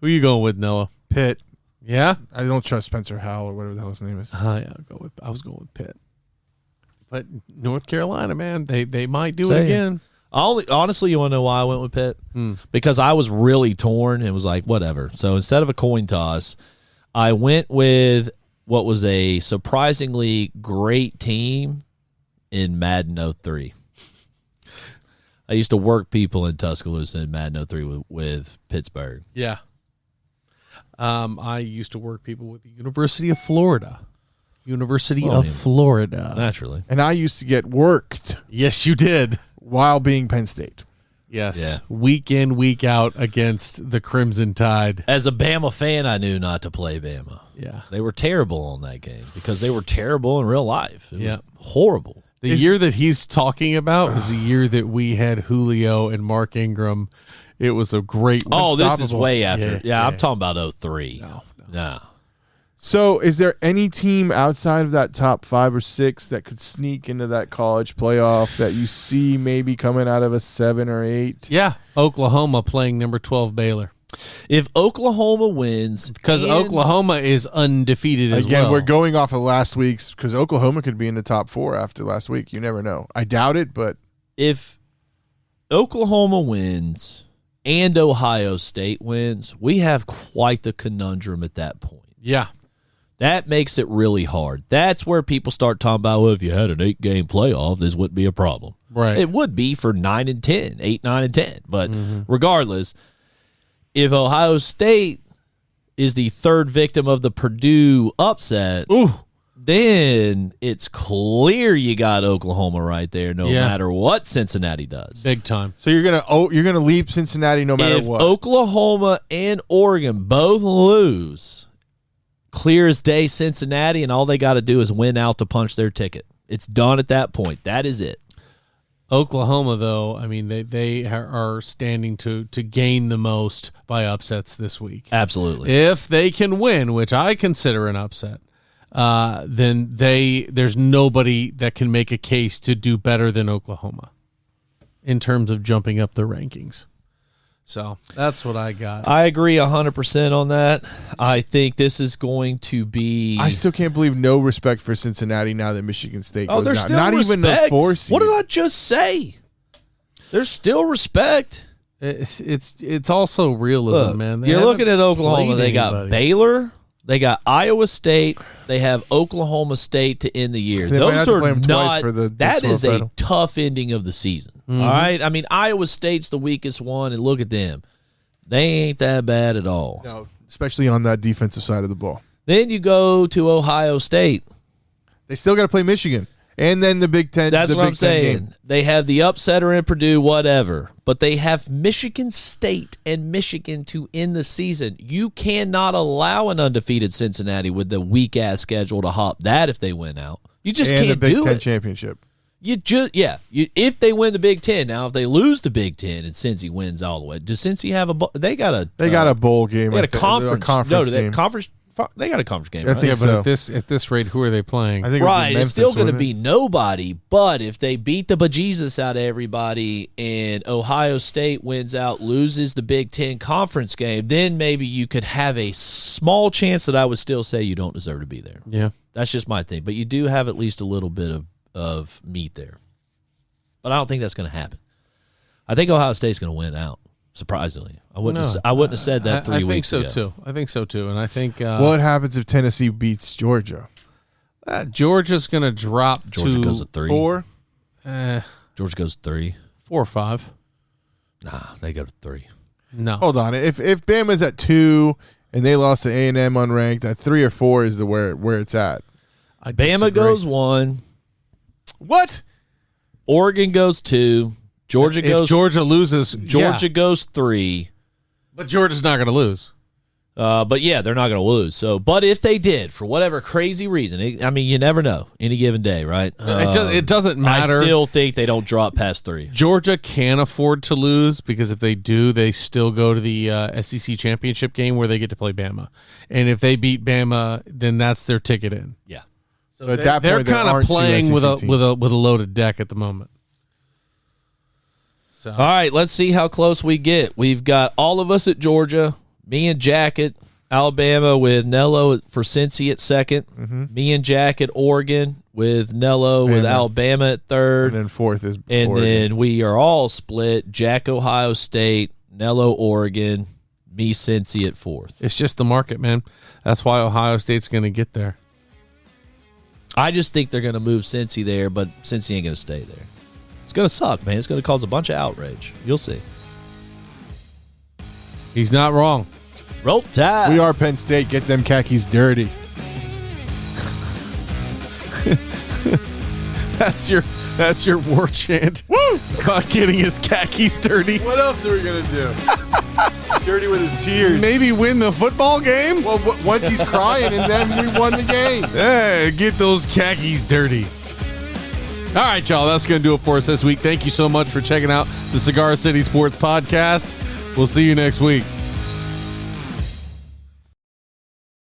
Speaker 2: Who are you going with, Noah?
Speaker 1: Pitt.
Speaker 2: Yeah?
Speaker 1: I don't trust Spencer Howell or whatever the hell his name is.
Speaker 2: I was going with Pitt. But North Carolina, man, they might do it again.
Speaker 3: Honestly, you want to know why I went with Pitt? Because I was really torn and was like, whatever. So instead of a coin toss, I went with what was a surprisingly great team in Madden 03. I used to work people in Tuscaloosa in Madden 03 with Pittsburgh.
Speaker 2: Yeah. I used to work people with the University of Florida. Florida.
Speaker 3: Naturally.
Speaker 1: And I used to get worked.
Speaker 2: Yes, you did.
Speaker 1: While being Penn State.
Speaker 2: Yes. Yeah. Week in, week out against the Crimson Tide.
Speaker 3: As a Bama fan, I knew not to play Bama.
Speaker 2: Yeah.
Speaker 3: They were terrible on that game because they were terrible in real life. It was horrible.
Speaker 2: The year that he's talking about was the year that we had Julio and Mark Ingram. It was a great
Speaker 3: this is way after. Yeah, I'm talking about 03. No.
Speaker 1: So is there any team outside of that top 5 or 6 that could sneak into that college playoff that you see maybe coming out of a 7 or 8?
Speaker 2: Yeah, Oklahoma playing number 12 Baylor.
Speaker 3: If Oklahoma wins,
Speaker 2: because Oklahoma is undefeated as well.
Speaker 1: Again, we're going off of last week's because Oklahoma could be in the top 4 after last week. You never know. I doubt it, but
Speaker 3: if Oklahoma wins and Ohio State wins, we have quite the conundrum at that point.
Speaker 2: Yeah.
Speaker 3: That makes it really hard. That's where people start talking about, well, if you had an 8-game playoff, this wouldn't be a problem.
Speaker 2: Right.
Speaker 3: It would be for 9 and 10, 8, 9, and 10. But regardless, if Ohio State is the third victim of the Purdue upset, then it's clear you got Oklahoma right there, no matter what Cincinnati does.
Speaker 2: Big time.
Speaker 1: So you're gonna leap Cincinnati no matter what.
Speaker 3: If Oklahoma and Oregon both lose, clear as day Cincinnati, and all they got to do is win out to punch their ticket. It's done at that point. That is it.
Speaker 2: Oklahoma, though, I mean, they are standing to gain the most by upsets this week.
Speaker 3: Absolutely.
Speaker 2: If they can win, which I consider an upset, then there's nobody that can make a case to do better than Oklahoma in terms of jumping up the rankings. So that's what I got.
Speaker 3: I agree 100% on that. I think this is going to be.
Speaker 1: I still can't believe no respect for Cincinnati now that Michigan State goes
Speaker 3: there's
Speaker 1: down.
Speaker 3: still
Speaker 1: Not
Speaker 3: respect.
Speaker 1: even the 4 seed.
Speaker 3: What did I just say? There's still respect.
Speaker 2: It's also realism, man.
Speaker 3: You're looking at Oklahoma. They got Baylor. They got Iowa State. They have Oklahoma State to end the year.
Speaker 1: They
Speaker 3: Those are not.
Speaker 1: That
Speaker 3: is a tough ending of the season. All right. I mean, Iowa State's the weakest one, and look at them. They ain't that bad at all.
Speaker 1: No, especially on that defensive side of the ball.
Speaker 3: Then you go to Ohio State.
Speaker 1: They still got to play Michigan, and then the Big Ten.
Speaker 3: That's what I'm saying.
Speaker 1: Game.
Speaker 3: They have the upsetter in Purdue, whatever, but they have Michigan State and Michigan to end the season. You cannot allow an undefeated Cincinnati with the weak ass schedule to hop that if they win out. You just can't do it.
Speaker 1: And the Big Ten championship.
Speaker 3: If they win the Big Ten, now if they lose the Big Ten and Cincy wins all the way, does Cincy have they got a
Speaker 1: bowl game?
Speaker 3: They got a conference game. They got a conference game,
Speaker 1: I
Speaker 3: right?
Speaker 1: think
Speaker 2: Yeah, but
Speaker 1: so.
Speaker 2: at this rate, who are they playing?
Speaker 1: I think it would be
Speaker 3: Right,
Speaker 1: Memphis,
Speaker 3: it's still going to
Speaker 1: wouldn't
Speaker 3: be
Speaker 1: it?
Speaker 3: nobody. But if they beat the bejesus out of everybody and Ohio State wins out, loses the Big Ten conference game, then maybe you could have a small chance that I would still say you don't deserve to be there.
Speaker 2: Yeah.
Speaker 3: That's just my thing. But you do have at least a little bit of meat there. But I don't think that's going to happen. I think Ohio State's going to win out. Surprisingly, I wouldn't have said that 3 weeks ago.
Speaker 2: I think so too. I think so too. And I think
Speaker 1: What happens if Tennessee beats Georgia?
Speaker 2: Georgia's going to drop
Speaker 3: Georgia
Speaker 2: to
Speaker 3: goes to 3.
Speaker 1: 4?
Speaker 3: Georgia goes 3.
Speaker 2: 4 or 5.
Speaker 3: Nah, they go to 3.
Speaker 2: No.
Speaker 1: Hold on. If Bama's at 2 and they lost to A&M unranked, at 3 or 4 is where it's at.
Speaker 2: I
Speaker 3: Bama
Speaker 2: disagree.
Speaker 3: goes 1.
Speaker 1: What?
Speaker 3: Oregon goes 2. Georgia
Speaker 2: If
Speaker 3: goes.
Speaker 2: Georgia loses,
Speaker 3: Georgia
Speaker 2: yeah.
Speaker 3: goes 3.
Speaker 2: But Georgia's not going to lose.
Speaker 3: But yeah, they're not going to lose. So, but if they did, for whatever crazy reason, you never know. Any given day, right?
Speaker 2: It doesn't matter.
Speaker 3: I still think they don't drop past 3.
Speaker 2: Georgia can afford to lose because if they do, they still go to the SEC championship game where they get to play Bama. And if they beat Bama, then that's their ticket in.
Speaker 3: Yeah.
Speaker 1: So at that
Speaker 2: They're
Speaker 1: point, there
Speaker 2: kind of
Speaker 1: aren't two
Speaker 2: playing with
Speaker 1: SEC
Speaker 2: a loaded deck at the moment. So
Speaker 3: All right, let's see how close we get. We've got all of us at Georgia, me and Jack at Alabama with Nello for Cincy at 2nd, me and Jack at Oregon with Nello with
Speaker 1: Bama.
Speaker 3: Alabama at 3rd,
Speaker 1: and then 4th is
Speaker 3: and
Speaker 1: Oregon.
Speaker 3: then we are all split, Jack Ohio State, Nello Oregon, me Cincy at 4th.
Speaker 2: it's just the market, man. That's why Ohio State's going to get there.
Speaker 3: I just think they're going to move Cincy there, but Cincy ain't going to stay there. It's going to suck, man. It's going to cause a bunch of outrage. You'll see.
Speaker 2: He's not wrong.
Speaker 3: Roll Tide.
Speaker 1: We are Penn State. Get them khakis dirty.
Speaker 2: That's your war chant. Woo! About getting his khakis dirty.
Speaker 1: What else are we going to do? Dirty with his tears.
Speaker 2: Maybe win the football game?
Speaker 1: Well, once he's crying, and then we won the game.
Speaker 2: Hey, get those khakis dirty. All right, y'all. That's going to do it for us this week. Thank you so much for checking out the Cigar City Sports Podcast. We'll see you next week.